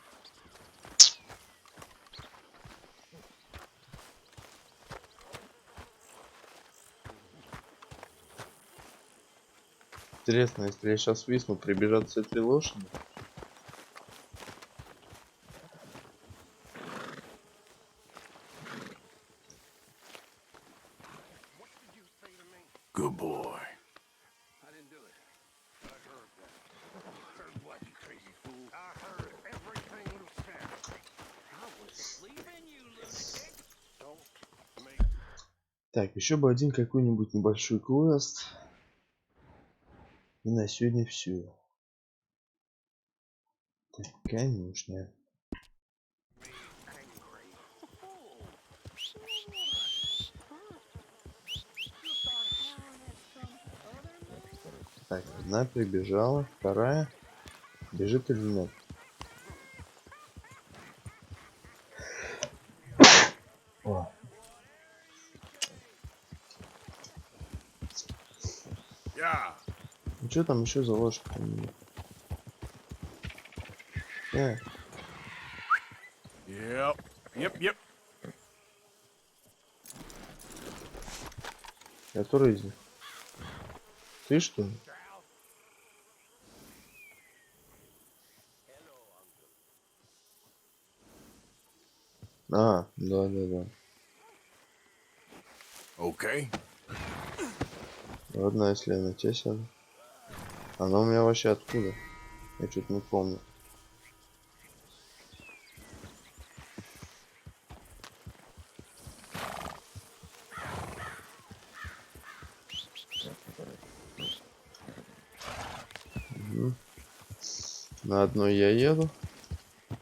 Интересно, если я сейчас свистну, прибежат все 3 лошади? Good boy. I didn't do it. I heard that. Heard what, you crazy fool? I heard everything you said. I was leaving you, lunatic. Don't make... Так, еще бы один какой-нибудь небольшой квест. И на сегодня все. Так, конюшня. Так, одна прибежала, вторая бежит или нет? О. Ну что там еще за лошадь? Yep. Который из них? Ты что ли? А, да. Окей. Ладно, если я на тебя сяду. Она у меня вообще откуда? Я что-то не помню. Угу. На одной я еду.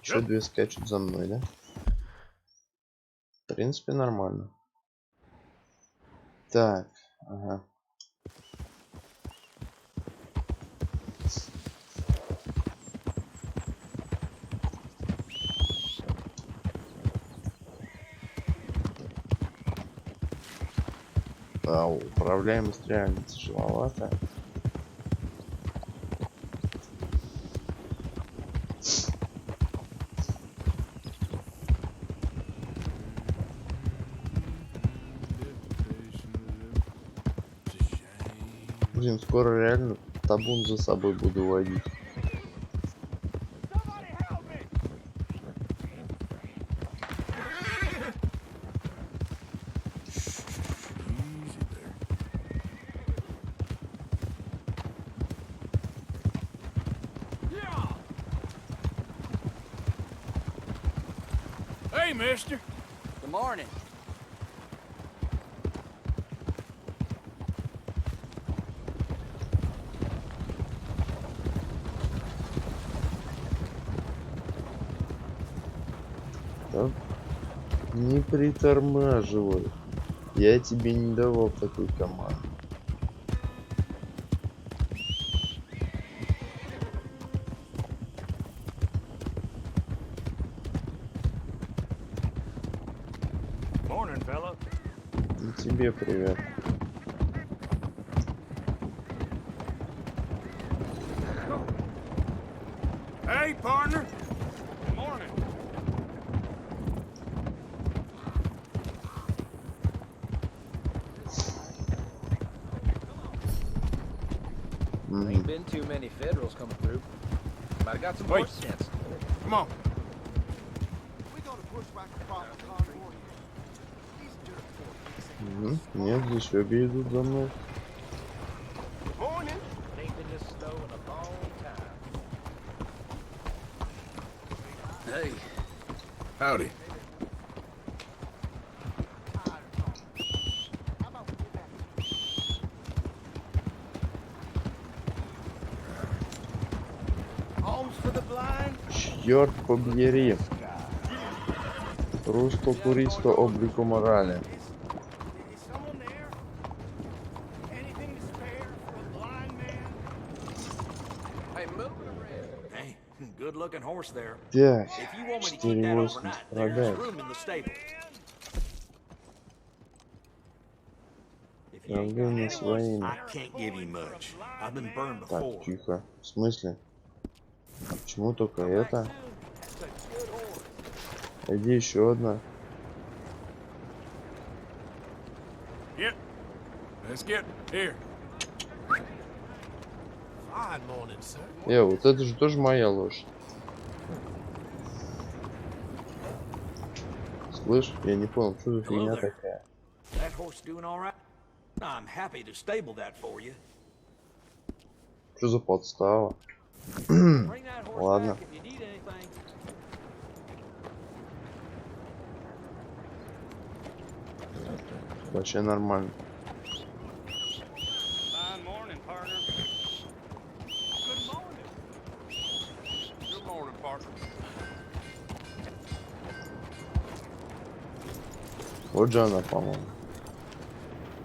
Еще 2 скачут за мной, да? В принципе, нормально. Так, ага. А управляемость реально тяжеловато. Блин, скоро реально табун за собой буду водить. mister. Good morning. Так. Не притормаживай. Я тебе не давал такой команды. Morning, fella. И тебе привет. Hey, partner. Good morning. Ain't been too many Federals coming through. Might have got some Wait. horse sense. Come on. We gotta push back the proper convoy. These dirt forks. Нет, здесь обе идут за мной. Morning. It ain't been this slow in a long time. Hey. Howdy. Homes for the blind. Черт побери. Руско куристо облико морали. Is someone there? Anything to spare for a blind man? Hey, move it around. Hey, good-looking horse there. Так, If you want me to keep 4.80 that overnight, there's продать. room in the stable. Управление своими. I can't give you much. I've been burned Так, before. тихо. В смысле? А почему только это? Иди еще одна. Yep. Let's get here. Fine morning, sir. Вот это же тоже моя лошадь. Слышь, я не понял, что за фигня такая? That horse doing all right? I'm happy to stable that for you. Что за подстава? Bring that horse Ладно. back if you need anything. Вообще нормально. Fine morning, partner. Good morning. Good morning, partner. Вот же она, по-моему,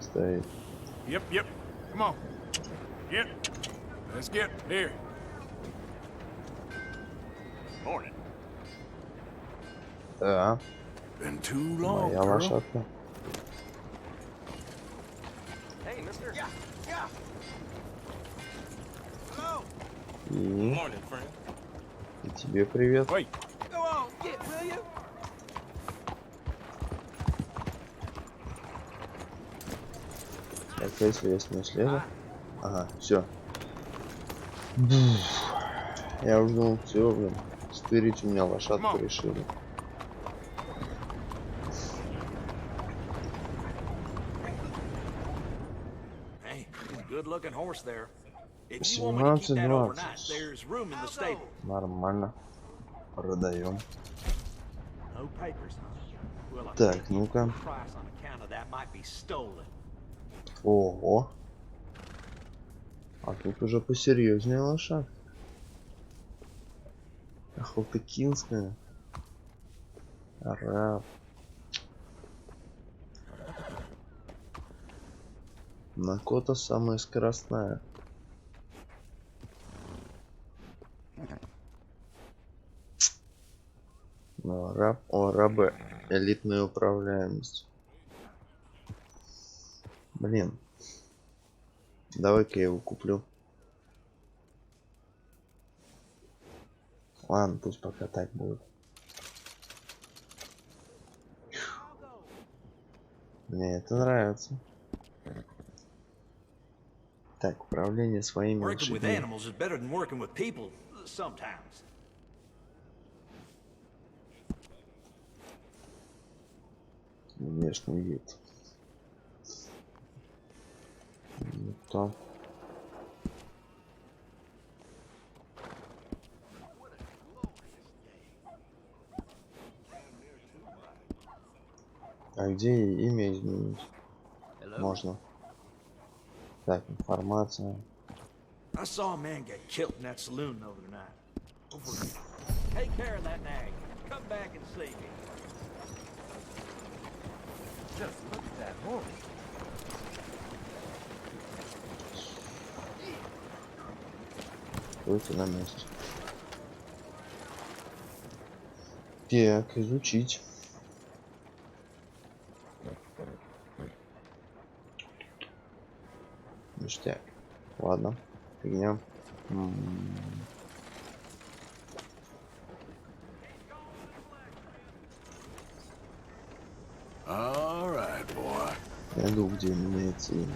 стоит. Yep, yep. Come on. Yep. Let's get here. Morning. Да, Been too long, моя girl. лошадка. Hey, mister. Yeah. Hello. И, Morning, friend. и тебе привет. Wait. Go on, get, will you? Так, если я с ней следу. Ага, все. Я уже думал, все, блин. Стырить у меня лошадку решили. Hey, good-looking horse there. If you want me to keep that 17-20. overnight, there's room in the stable. Нормально. Продаем. No papers, huh? Well, I Так, think ну-ка. the price on account of that might be stolen. Ого. А тут уже посерьезнее лошадка. Охотокинская. Араб. Накота самая скоростная. Но араб, у араба элитная управляемость. Блин. Давай-ка я его куплю. Ладно, пусть пока так будет. Мне это нравится. Так, управление своими Working with лошадьми. animals is better than working with people sometimes. Внешний вид. Не то. А где имя изменить? Можно. Так, информация. I saw a man get killed in that saloon the other night. Over here. Take care of that nag. Come back and see me. Just look at that horse. Стойте на месте. Так, изучить. Ништяк. Ладно. Фигня. All right, boy. Найду, где имеется имя.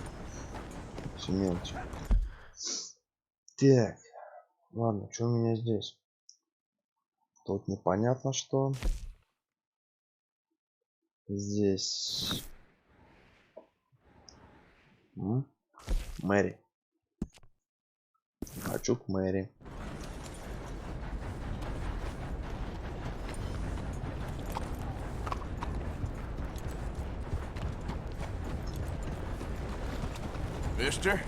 Все мелочи. Так. Ладно, что у меня здесь? Тут непонятно что. Здесь. Мэри. Хочу к Мэри. Mister?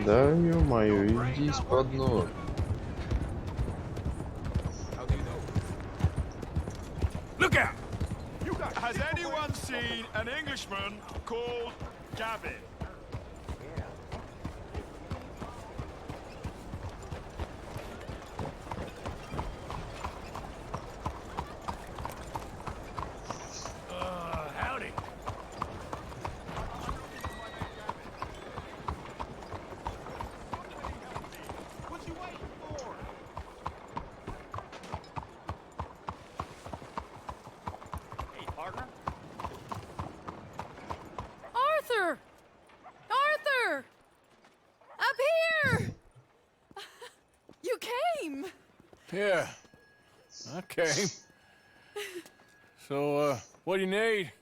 Да, ё-моё, иди из-под ног. Look out! Has anyone seen an Englishman called Gavin? Howdy. What you waiting for? Hey, partner. Arthur! Arthur! Up here! You came! Yeah, I came. So, what do you need?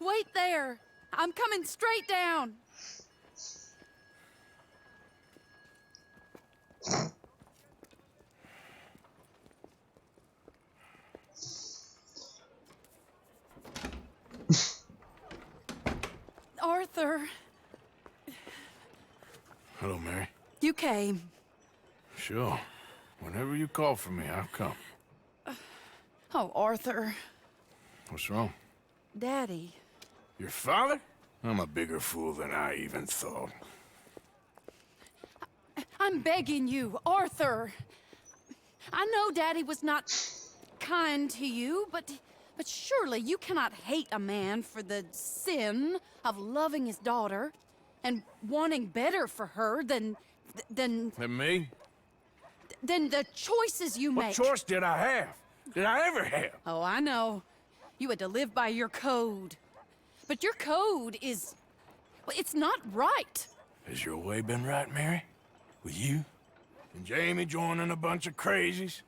Wait there. I'm coming straight down. Arthur, Hello, Mary. you came. Sure. Whenever you call for me, I'll come. Oh, Arthur. What's wrong? Daddy. Your father? I'm a bigger fool than I even thought. I'm begging you, Arthur. I know Daddy was not kind to you, but surely you cannot hate a man for the sin of loving his daughter and wanting better for her than And me? than the choices you What make. choice did I have? Did I ever have? Oh, I know. You had to live by your code. But your code is... well, it's not right. Has your way been right, Mary? With you? And Jamie joining a bunch of crazies?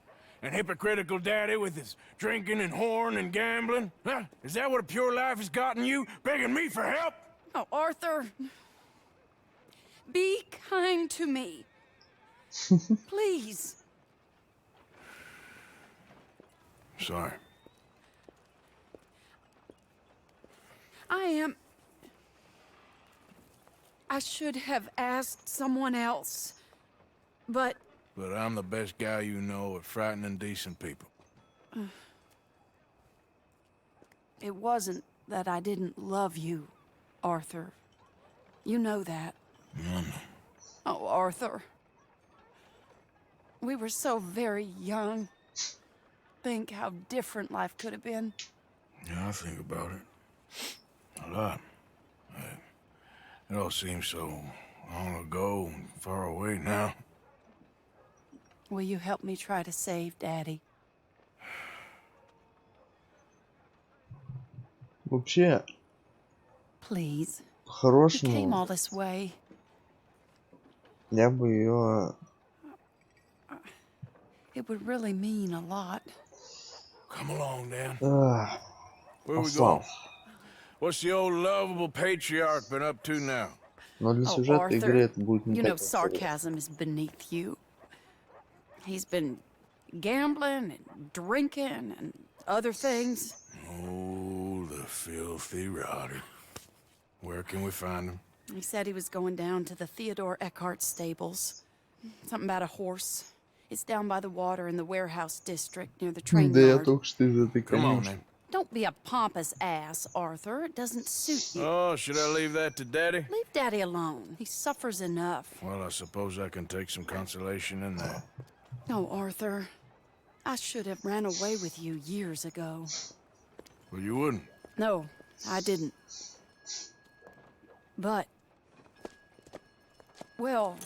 And hypocritical daddy with his drinking and whoring and gambling? Huh? Is that what a pure life has gotten you? Begging me for help? Oh, Arthur. Be kind to me. Please. Sorry. I should have asked someone else, but... But I'm the best guy you know at frightening decent people. It wasn't that I didn't love you, Arthur. You know that. No. Oh, Arthur. We were so very young. Think how different life could have been. Yeah, I think about it. A lot. It all seems so long ago and far away now. Will you help me try to save Daddy? Вообще, Please. You came по-хорошему, all this way. я бы ее It would really mean a lot. Come along, Dan. Where we послал. going? What's the old lovable patriarch been up to now? Но для Oh, сюжета игры Arthur, это будет не you так know интересно. sarcasm is beneath you. He's been gambling and drinking and other things. Oh, the filthy rotter. Where can we find him? He said he was going down to the Theodore Eckhart stables. Something about a horse. It's down by the water in the warehouse district near the train Да я yard. только что из этой Come on, конюшни. then. Don't be a pompous ass, Arthur. It doesn't suit you. Oh, should I leave that to Daddy? Leave Daddy alone. He suffers enough. Well, I suppose I can take some consolation in that. No, Arthur. I should have ran away with you years ago. Well, you wouldn't. No, I didn't. But... well...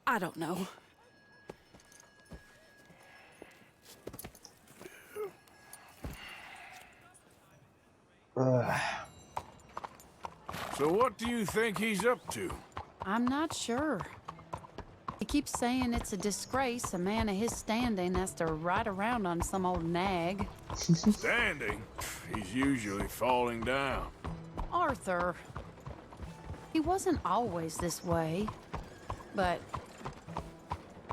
I don't know. So what do you think he's up to? I'm not sure. He keeps saying it's a disgrace a man of his standing has to ride around on some old nag. Standing? He's usually falling down. Arthur. He wasn't always this way, but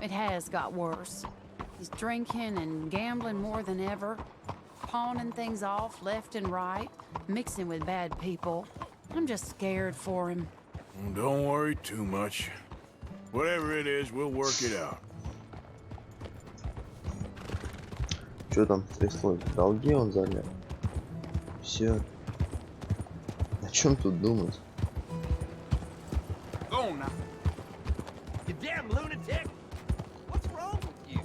it has got worse. He's drinking and gambling more than ever, pawning things off left and right, mixing with bad people. I'm just scared for him. Well, don't worry too much. Whatever it is, we'll work it out. Что там стряслось? Долги он занял. Все. О чем тут думать? Go on now. You damn lunatic! What's wrong with you?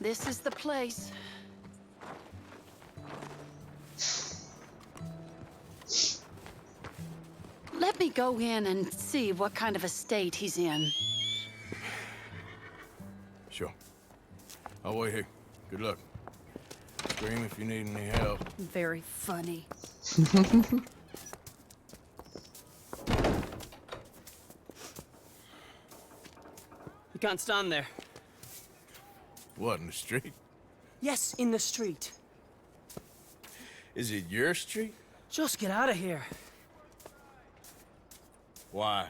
This is the place. Let me go in and see what kind of a state he's in. Sure. I'll wait here. Good luck. Scream if you need any help. Very funny. You can't stand there. What, in the street? Yes, in the street. Is it your street? Just get out of here. Why?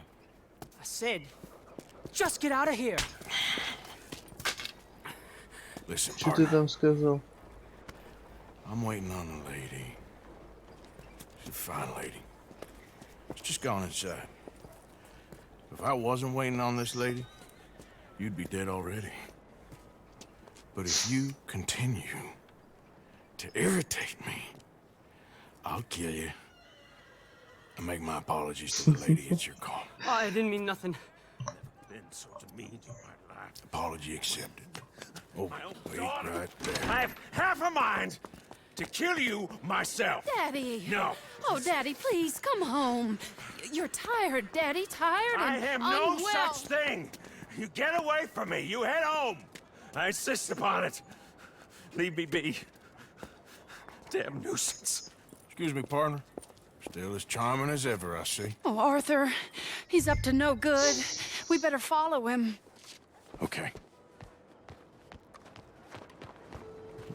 I said, just get out of here. Listen, Что ты partner. там сказал? I'm waiting on a lady. She's a fine lady. She's just gone inside. If I wasn't waiting on this lady, you'd be dead already. But if you continue to irritate me, I'll kill you. And make my apologies to the lady. It's your call. Oh, I didn't mean nothing. Been so demeaned in my life. Apology accepted. Oh, wait right there. I have half a mind to kill you myself. Daddy! No. Oh, Daddy, please, come home. You're tired, Daddy, tired I and am no unwell. such thing. You get away from me. You head home. I insist upon it. Leave me be. Damn nuisance. Excuse me, partner. Still as charming as ever, I see. Oh, Arthur, he's up to no good. We better follow him. Okay.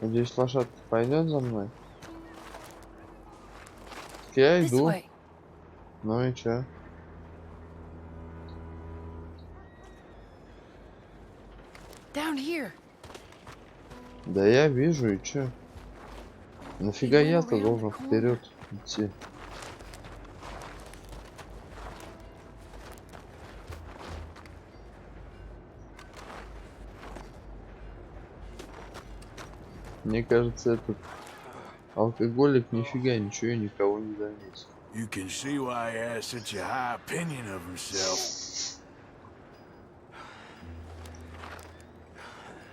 Надеюсь, лошадка пойдет за мной? Так я This иду. way. Ну и чё? Down here. Да я вижу, и чё? Нафига я-то должен вперед идти? Мне кажется, этот алкоголик нифига ничего и никого не заметил. You can see why he has such a high opinion of himself.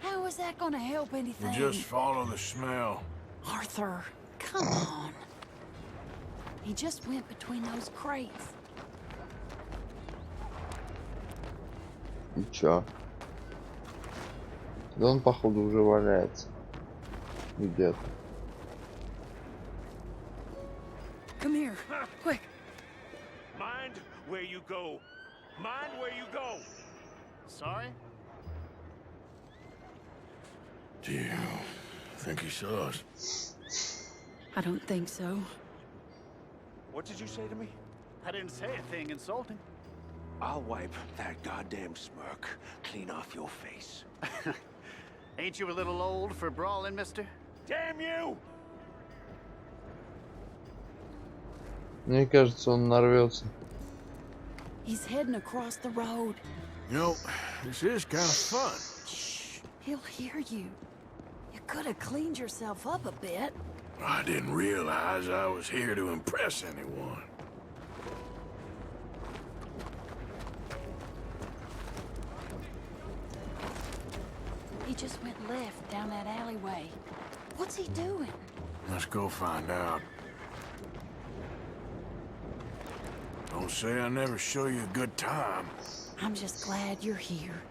How is that gonna help anything? We'll just follow the smell. Arthur, come on. He just went between those crates. И чё? Да он, походу, уже валяется. Где-то. Come here, quick. where you go. Mind where you go. Sorry? Dear, I think he saw us. I don't think so. What did you say to me? I didn't say a thing insulting. I'll wipe that goddamn smirk clean off your face. Ain't you a little old for brawling, mister? Damn you! Мне кажется, он нарвется. He's heading across the road. You know, this is kind of fun. Shh, he'll hear you. You could have cleaned yourself up a bit. I didn't realize I was here to impress anyone. He just went left down that alleyway. What's he doing? Let's go find out. Don't say I never show you a good time. I'm just glad you're here.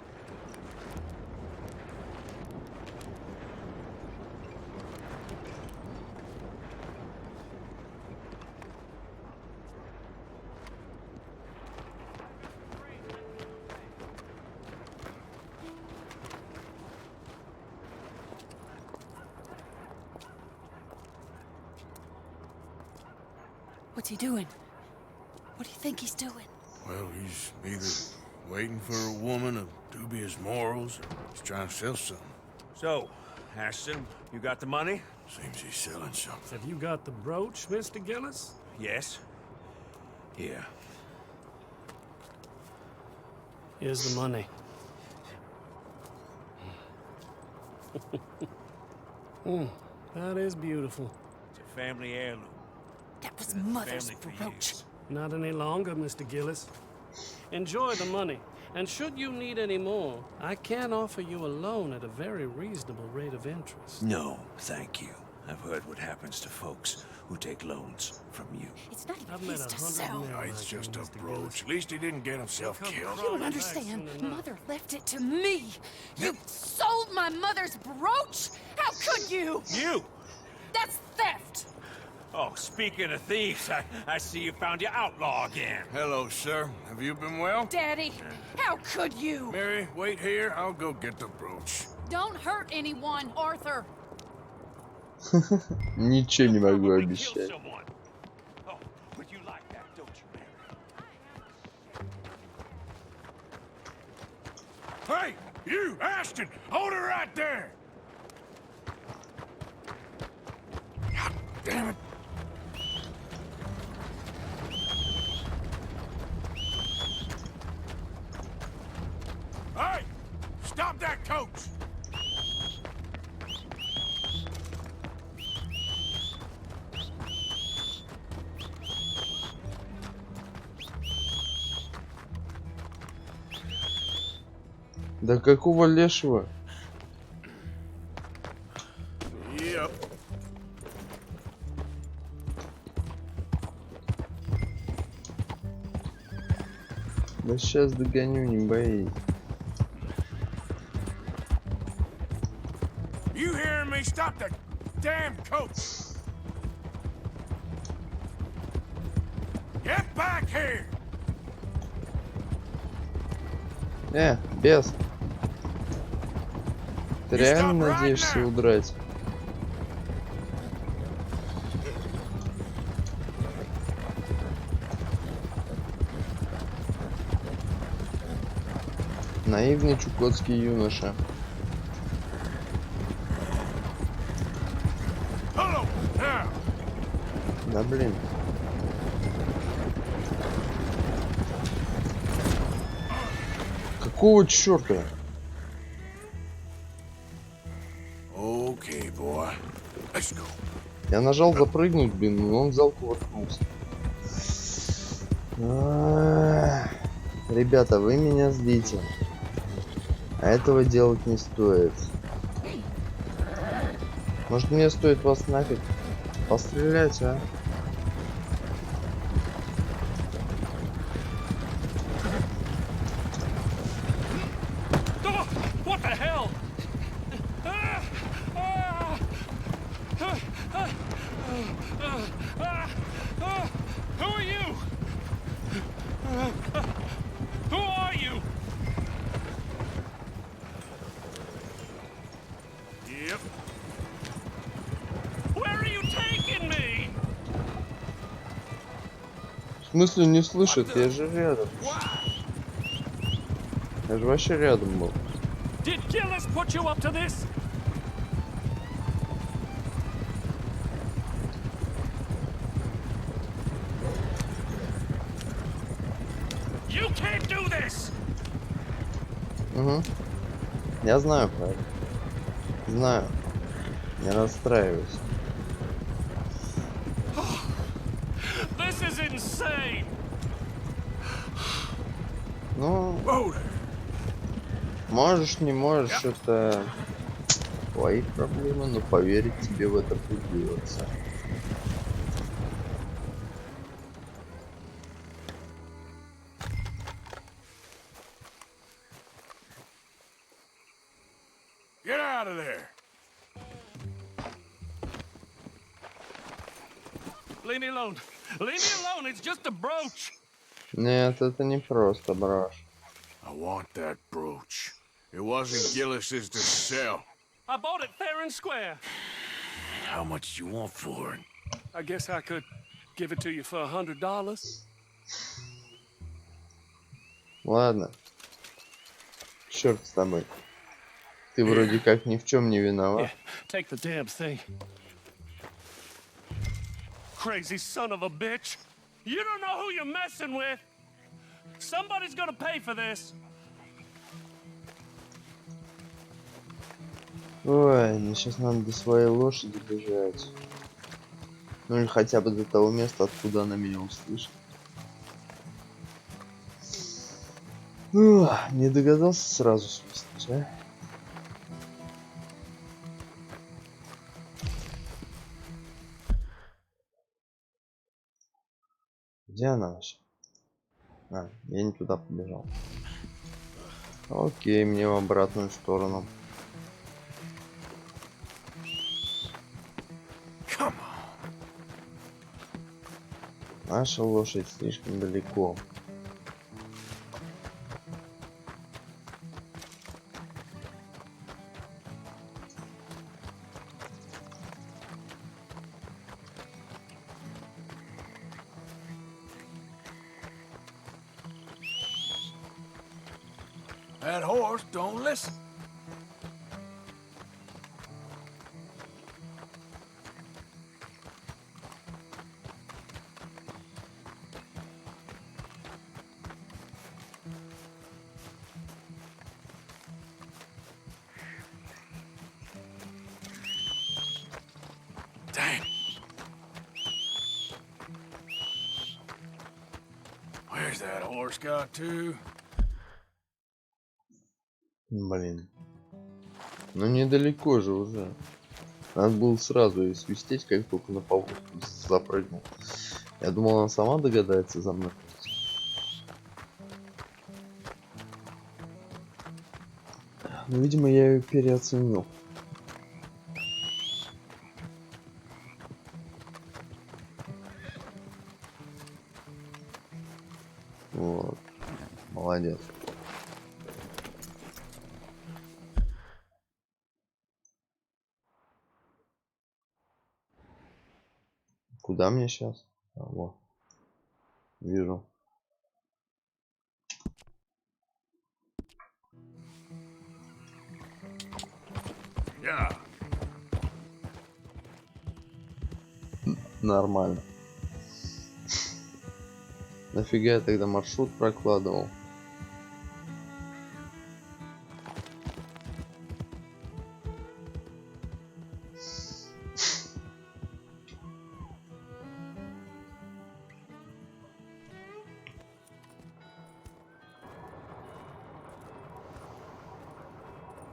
What's he doing? What do you think he's doing? Well, he's either waiting for a woman of dubious morals or he's trying to sell something. So, Ashton, you got the money? Seems he's selling something. Have you got the brooch, Mr. Gillis? Yes. Here. Here's the money. That is beautiful. It's a family heirloom. That was Mother's Family brooch. Not any longer, Mr. Gillis. Enjoy the money. And should you need any more, I can offer you a loan at a very reasonable rate of interest. No, thank you. I've heard what happens to folks who take loans from you. It's not even I've met his to 100 sell. men No, like it's you, just a Mr. brooch. Gillis. At least he didn't get himself Come killed. You don't understand. soon enough. Mother left it to me. You sold my mother's brooch? How could you? You! That's theft. Oh, speaking of thieves, I see you found your outlaw again. Hello, sir. Have you been well? Daddy, how could you? Mary, wait here. I'll go get the brooch. Don't hurt anyone, Arthur. Ничего не могу Kill обещать. someone. Oh, but you like that, don't you, Mary? Hey, you, Ashton! Hold her right there! God damn it. Hey! Stop that coach! Да какого лешего? Yep. Да сейчас догоню, не боись. You hearing me? Stop the damn coach! Get back here! Бес. Ты реально надеешься удрать? Наивный чукотский юноша. Hello, now! Да блин. Какого черта? Okay, boy. Let's go. Я нажал запрыгнуть, блин, но он взял кувыркнулся. Ребята, вы меня злите. А этого делать не стоит. Может, мне стоит вас нафиг пострелять, а? What the hell? Who are you? смысле не слышит? Я же рядом. Я же вообще рядом был. Did Gillis put you up to this? You can't do this! Угу. Я знаю про это. Знаю. Не расстраивайся. This is insane! Ну, можешь, не можешь, это твои проблемы, но поверить тебе в это придется. Get out of there! Leave me alone. Leave me alone. It's just a brooch. Нет, это не просто брошь. I want that brooch. It wasn't Gillis's to sell. I bought it fair and square. How much do you want for it? I guess I could give it to you for $100. Ладно. Черт с тобой. Ты вроде как ни в чем не виноват. Take the damn thing. Crazy son of a bitch. You don't know who you're messing with. Somebody's gonna pay for this. Ой, мне сейчас надо до своей лошади бежать. Ну или хотя бы до того места, откуда она меня услышит. Не догадался сразу свистнуть, а? Где она вообще? А, я не туда побежал. Окей, мне в обратную сторону. Наша лошадь слишком далеко. That horse don't listen. Dang. Where's that horse got to? Блин. Ну недалеко же уже. Надо было сразу и свистеть, как только на поводку запрыгнул. Я думал, она сама догадается за мной. Но, видимо, я ее переоценил. Вот. Молодец. Куда мне сейчас? А, вот. Вижу. Yeah. Нормально. Нафига я тогда маршрут прокладывал?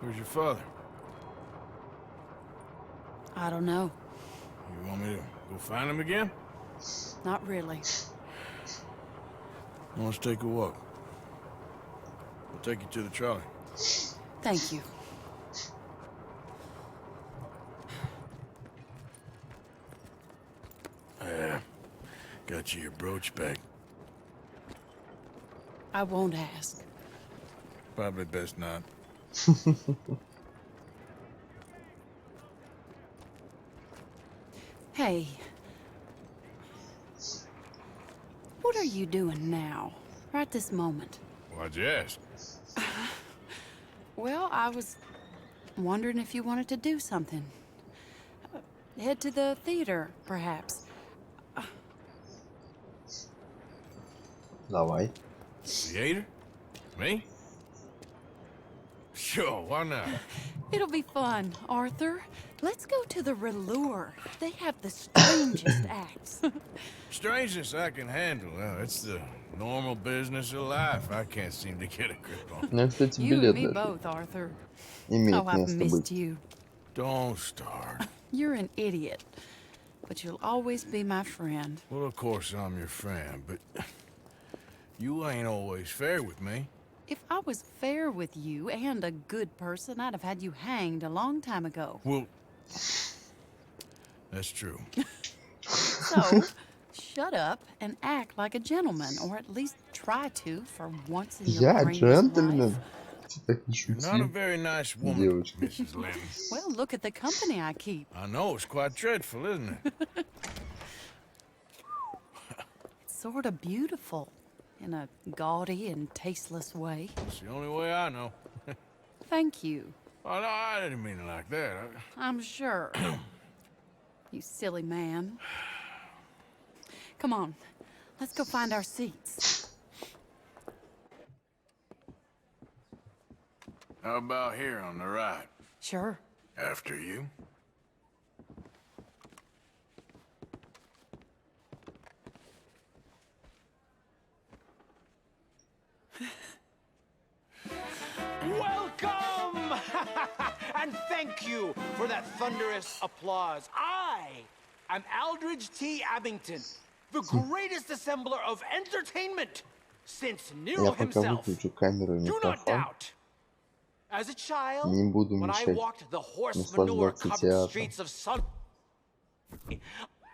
Where's your father? I don't know. You want me to go find him again? Not really. Well, let's take a walk. I'll take you to the trolley. Thank you. Got you your brooch back. I won't ask. Probably best not. Hey. What are you doing now? Right this moment. Why'd you ask? Well, I was wondering if you wanted to do something. Head to the theater, perhaps. Давай. Theater? Me? Sure, why not? It'll be fun, Arthur. Let's go to the Relure. They have the strangest acts. Strangeness I can handle. It's the normal business of life. I can't seem to get a grip on. Ну, кстати, You билет and me даже both, Arthur. имеет Oh, I've место missed быть. you. Don't start. You're an idiot, but you'll always be my friend. Well, of course I'm your friend, but you ain't always fair with me. If I was fair with you and a good person, I'd have had you hanged a long time ago. Well, that's true. So, shut up and act like a gentleman, or at least try to for once in your Я brainless джентльмен. life. Так не You're not a шути, very nice woman, девочка. Mrs. Lemon. Well, look at the company I keep. I know, it's quite dreadful, isn't it? It's sort of beautiful in a gaudy and tasteless way. It's the only way I know. Thank you. Oh, no, I didn't mean it like that. I'm sure. You silly man. Come on, let's go find our seats. How about here on the right? Sure. After you? Welcome! And thank you for that thunderous applause. I am Aldridge T. Abington, the greatest assembler of entertainment since Я Nero пока himself. выключу камеру и Do not микрофон. doubt. As a child, Не буду when I мешать walked the horse наслаждаться manure-covered театром. streets of Sun,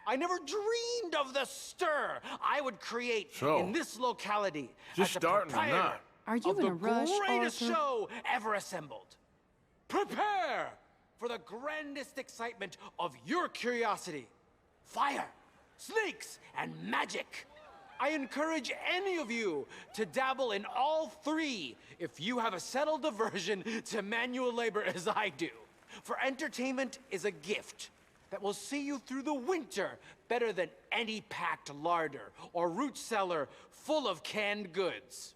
I never dreamed of the stir I would create So, in this locality just as the starting or proprietor not? Are you of in the a rush, greatest Arthur? show ever assembled. Prepare for the grandest excitement of your curiosity. Fire, snakes, and magic. I encourage any of you to dabble in all three if you have a settled aversion to manual labor as I do. For entertainment is a gift that will see you through the winter better than any packed larder or root cellar full of canned goods.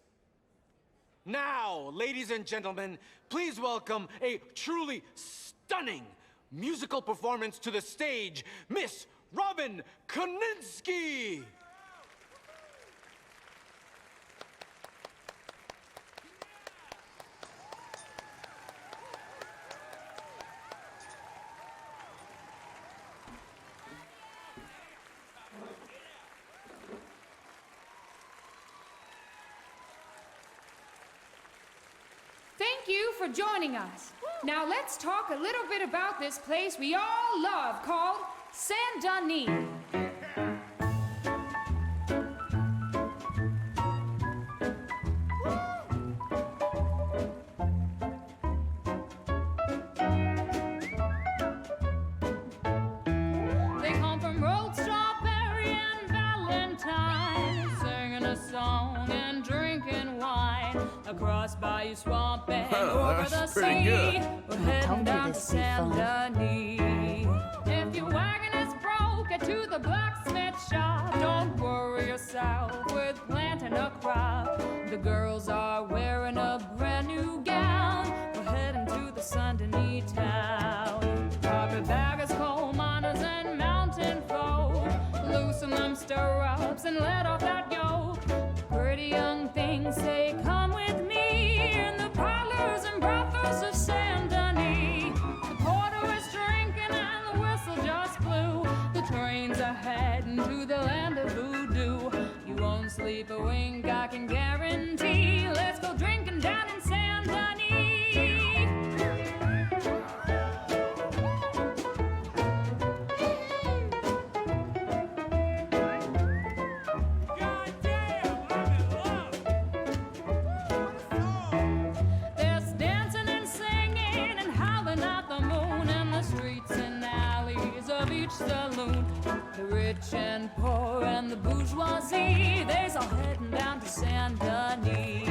Now, ladies and gentlemen, please welcome a truly stunning musical performance to the stage, Miss Robin Koninsky! Thank you for joining us. Now let's talk a little bit about this place we all love called Saint-Deni. They come from rolled strawberry and Valentine, singing a song and drinking wine across Bayou Swamp and over the that's sea. pretty good. We're heading told you down to this would be fun. Saint-Denis. If your wagon is broke, get to the blacksmith shop. Don't worry yourself with planting a crop. The girls are wearing a brand new gown. We're heading to the Saint-Denis town. Carpetbaggers, coal miners, and mountain folk. Loosen them stirrups and let off that yoke. Pretty young things say, come with me in the parlors and brothels of Saint-Denis. The porter is drinking and the whistle just blew. The trains are heading to the land of voodoo. You won't sleep a wink, I can guarantee. Let's go drinking down in Saint-Denis. There's dancing and singing and howling at the moon in the streets and alleys of each saloon. The rich and poor and the bourgeoisie, there's a all heading down to Saint-Deni.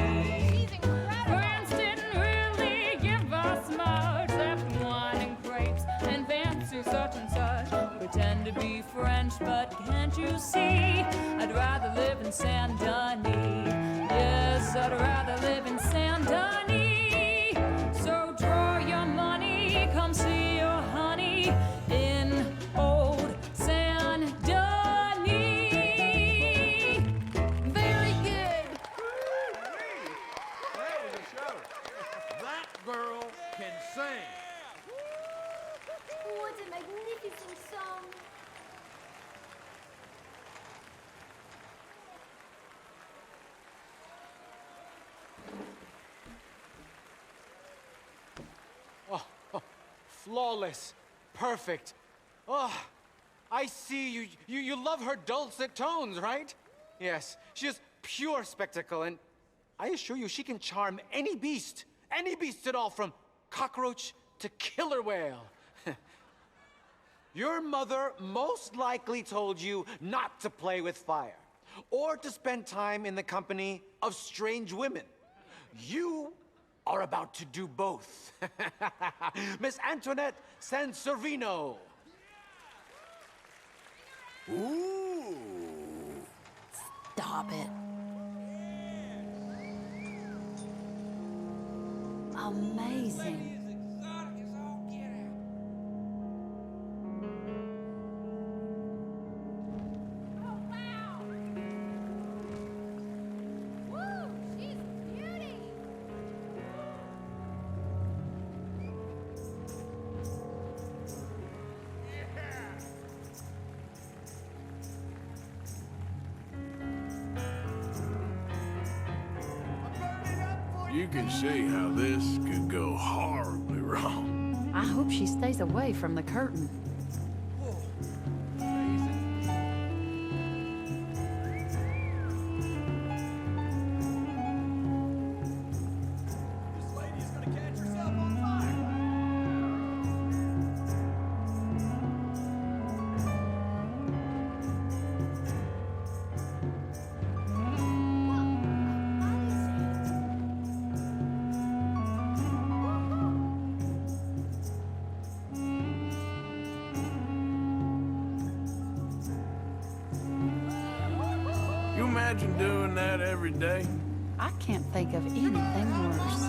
Friends didn't really give us much, except wine and grapes and fancy such and such. Pretend to be French, but can't you see? I'd rather live in Saint-Deni. Yes, I'd rather live in Saint-Deni. So draw your money, come see your honey in old Saint-Deni. Very good. That was a show. That girl can sing. What a magnificent song. Flawless. Perfect. Oh, I see you. You love her dulcet tones, right? Yes, she is pure spectacle, and I assure you she can charm any beast at all, from cockroach to killer whale. Your mother most likely told you not to play with fire, or to spend time in the company of strange women. You are about to do both. Miss Antoinette Sansorino. Ooh. Stop it. Amazing. You can see how this could go horribly wrong. I hope she stays away from the curtain. You imagine doing that every day? I can't think of anything worse.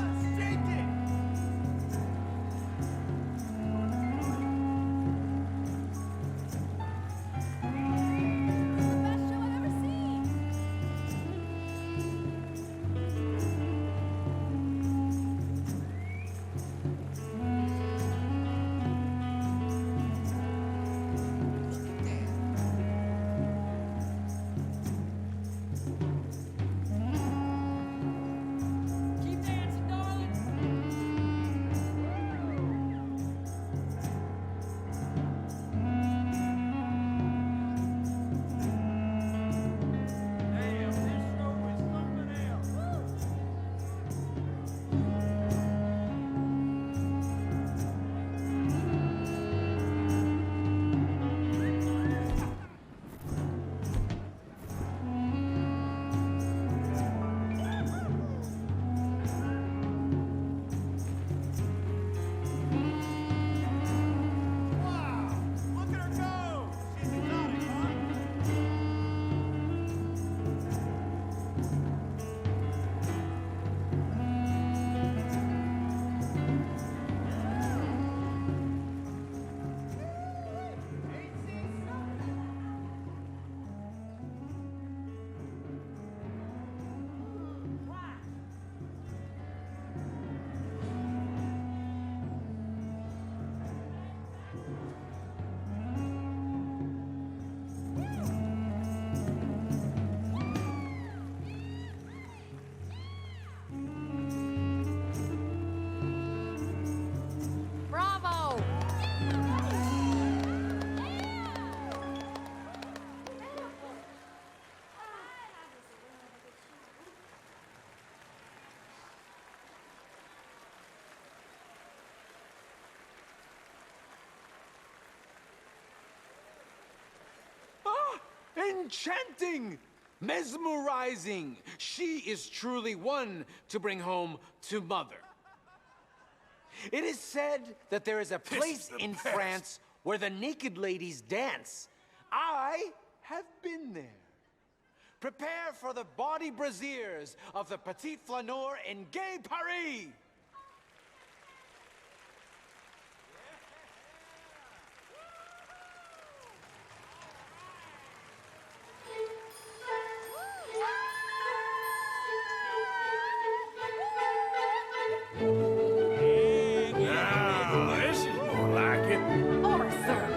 Enchanting! Mesmerizing. She is truly one to bring home to mother. It is said that there is a place in France where the naked ladies dance. I have been there. Prepare for the body brasiers of the Petit Flaneur in Gay Paris. Now, this is more like it. Arthur!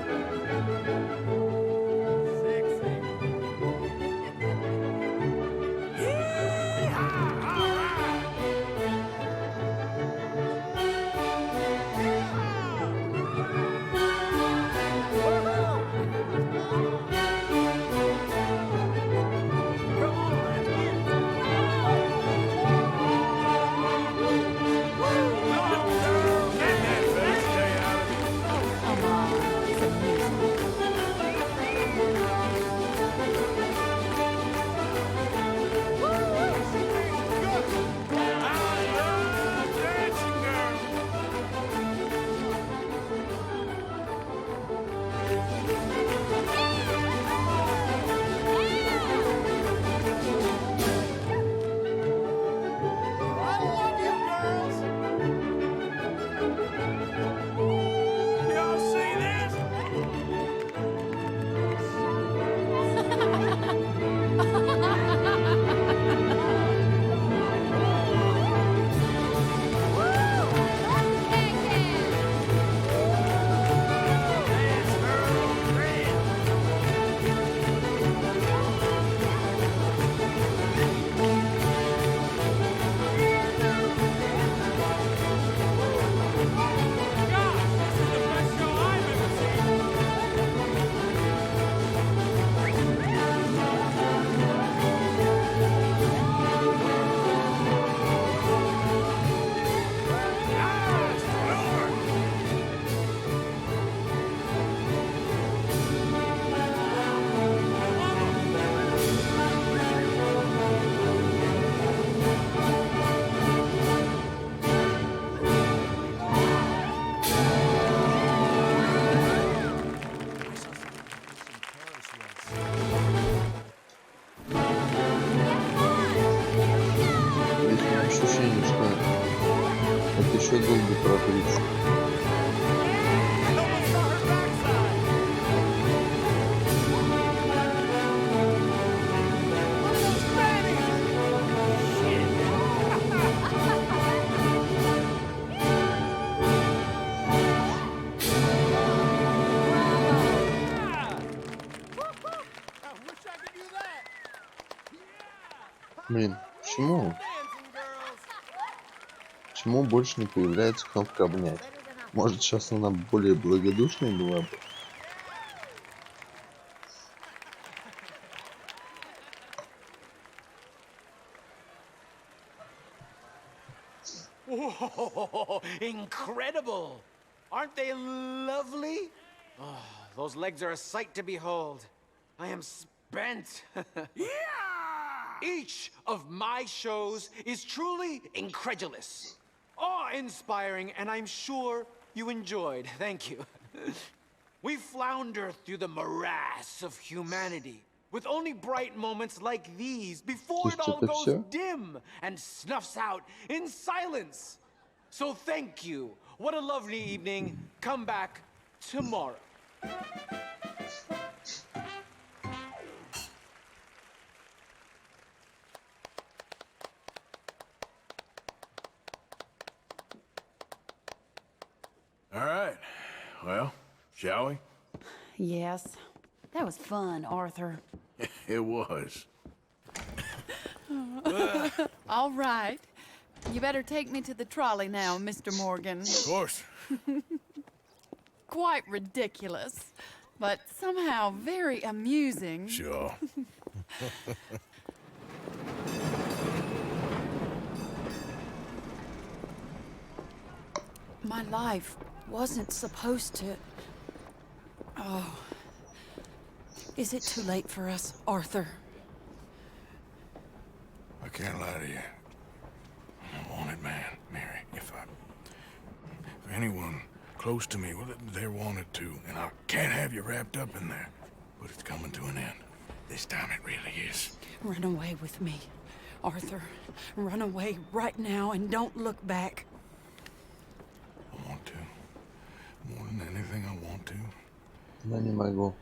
Y'all see this? Есть у меня ощущение, что это еще долго продлится. Блин, почему больше не появляется кнопка обнять? Может, сейчас она более благодушной была бы? Whoa, incredible! Aren't they lovely? Oh, those legs are a sight to behold. I am spent. Yeah! Each of my shows is truly incredulous, awe-inspiring, and I'm sure you enjoyed. Thank you. We flounder through the morass of humanity, with only bright moments like these before it all goes dim and snuffs out in silence. So thank you. What a lovely evening. Come back tomorrow. All right. Well, shall we? Yes. That was fun, Arthur. It was. All right. You better take me to the trolley now, Mr. Morgan. Of course. Quite ridiculous, but somehow very amusing. Sure. My life wasn't supposed to... Oh. Is it too late for us, Arthur? can't lie to you. I'm a wanted man, Mary. If anyone close to me, well, they're wanted too. And I can't have you wrapped up in there. But it's coming to an end. This time it really is. Run away with me, Arthur. Run away right now and don't look back. I want to. More than anything, I want to. Я не могу.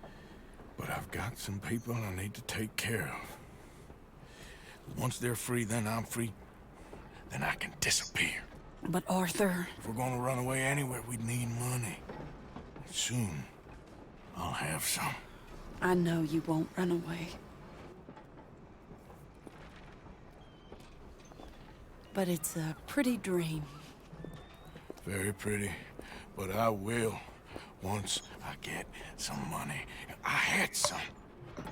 But I've got some people I need to take care of. Once they're free, then I'm free. Then I can disappear. But Arthur... If we're gonna run away anywhere, we'd need money. Soon, I'll have some. I know you won't run away. But it's a pretty dream. Very pretty. But I will. Once I get some money. I had some.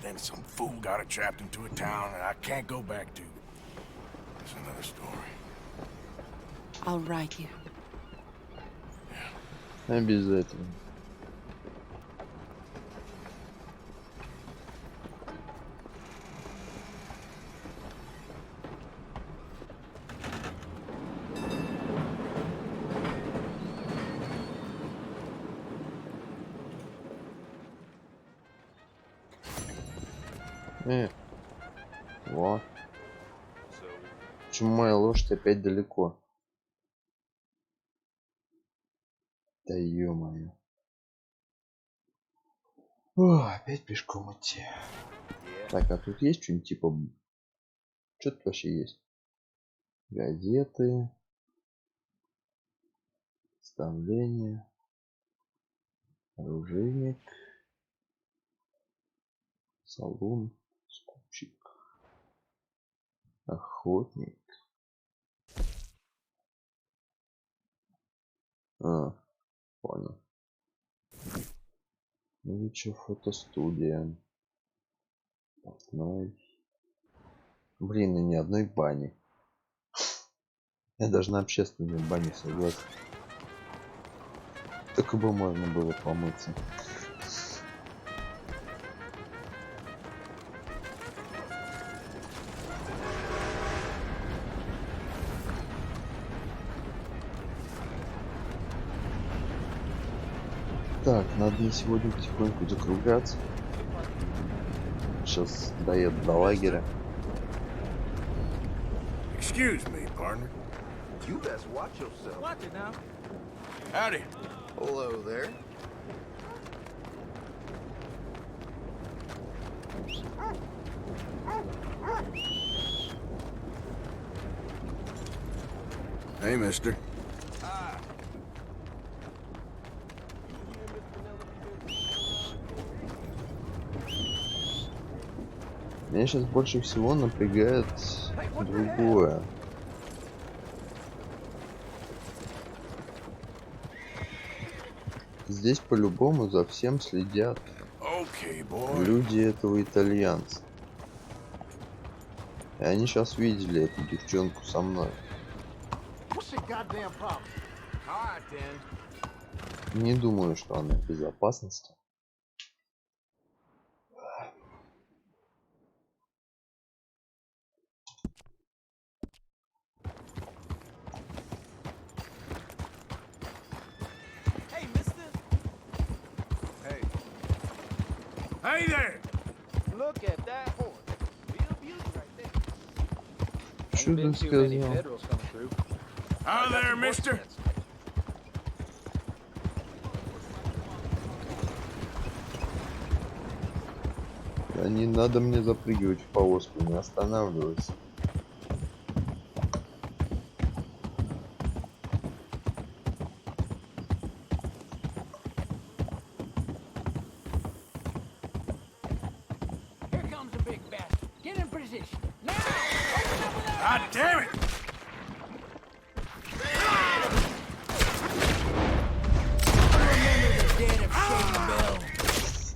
Then some fool got it trapped into a town that I can't go back to. That's another story. I'll write you. Обязательно. Вот. Почему моя лошадь опять далеко? Да ё-моё. Опять пешком идти. Так, а тут есть что-нибудь типа... Что тут вообще есть? Газеты. Ставление. Оружейник. Салон. Скупщик. Охотник. А, понял. Ну и чё, фотостудия. Портной. Блин, и ни одной бани. Я даже на общественной бане согласен. Только бы можно было помыться. Так, надо на сегодня потихоньку закругляться. Сейчас доеду до лагеря. Excuse me, partner. You best watch yourself. Watch it now. Howdy. Hello there. Hey, mister. Меня сейчас больше всего напрягает другое. Здесь по-любому за всем следят люди этого итальянца. И они сейчас видели эту девчонку со мной. Не думаю, что она в безопасности. Hey there! Look at that horse. Real beauty right there. Что ты сказал? Hi there, mister. Да не надо мне запрыгивать в повозку, не останавливайся. God damn it!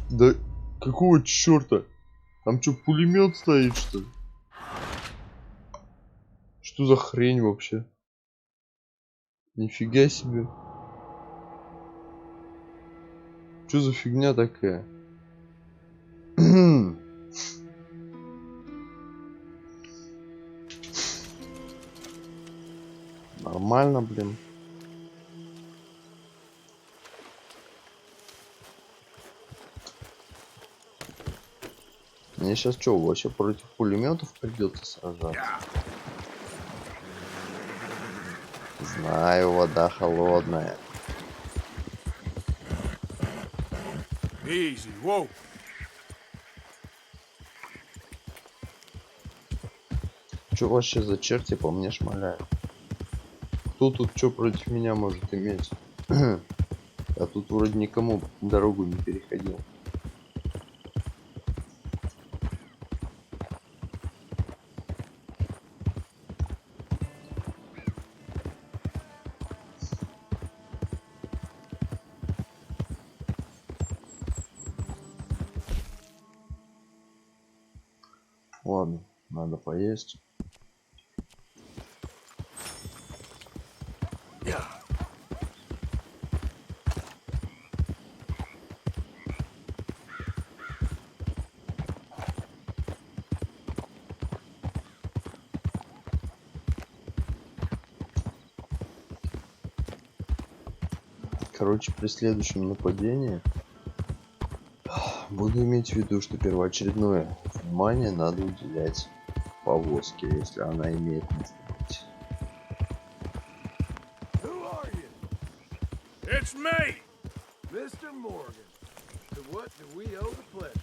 Да какого черта? Там что, пулемет стоит, что ли? Что за хрень вообще? Нифига себе. Что за фигня такая? Нормально, блин. Мне сейчас что, вообще против пулеметов придется сражаться? Знаю, вода холодная. Easy, whoa. Что вообще за черти по мне шмаляют? Кто тут что против меня может иметь? Я тут вроде никому дорогу не переходил. Ладно, надо поесть. Короче, при следующем нападении буду иметь в виду, что первоочередное внимание надо уделять повозке, если она имеет место быть. Who are you? It's me! Mr. Morgan. To what do we owe the pleasure?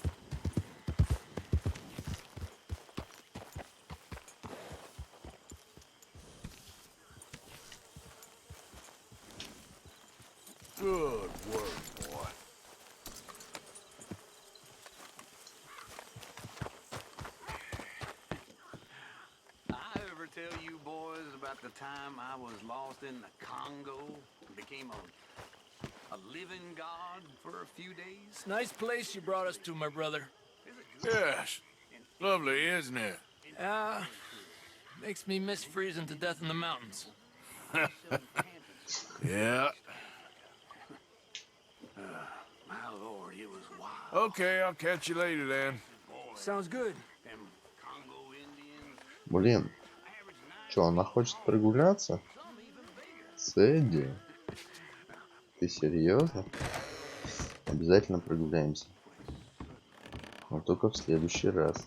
Good work, boy. I ever tell you boys about the time I was lost in the Congo and became a living god for a few days? Nice place you brought us to, my brother. Yes. Lovely, isn't it? Makes me miss freezing to death in the mountains. Yeah. My lord, it was wild. Okay, I'll catch you later then. Sounds good. Them Congo Indians. Блин, что, она хочет прогуляться? Сэдди, ты серьезно? Обязательно прогуляемся. Но только в следующий раз.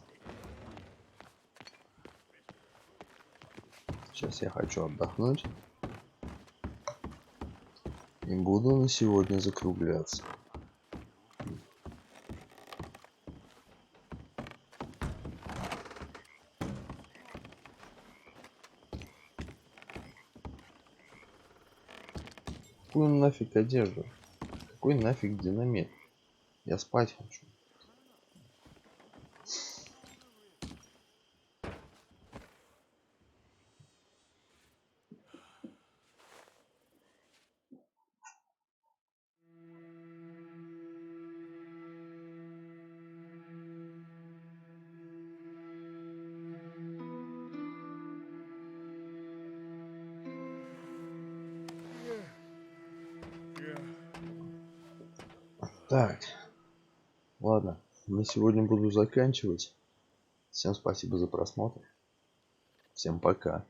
Сейчас я хочу отдохнуть. И буду на сегодня закругляться. Какую нафиг одежду? Какой нафиг динамит? Я спать хочу. Так, ладно, на сегодня буду заканчивать. Всем спасибо за просмотр. Всем пока.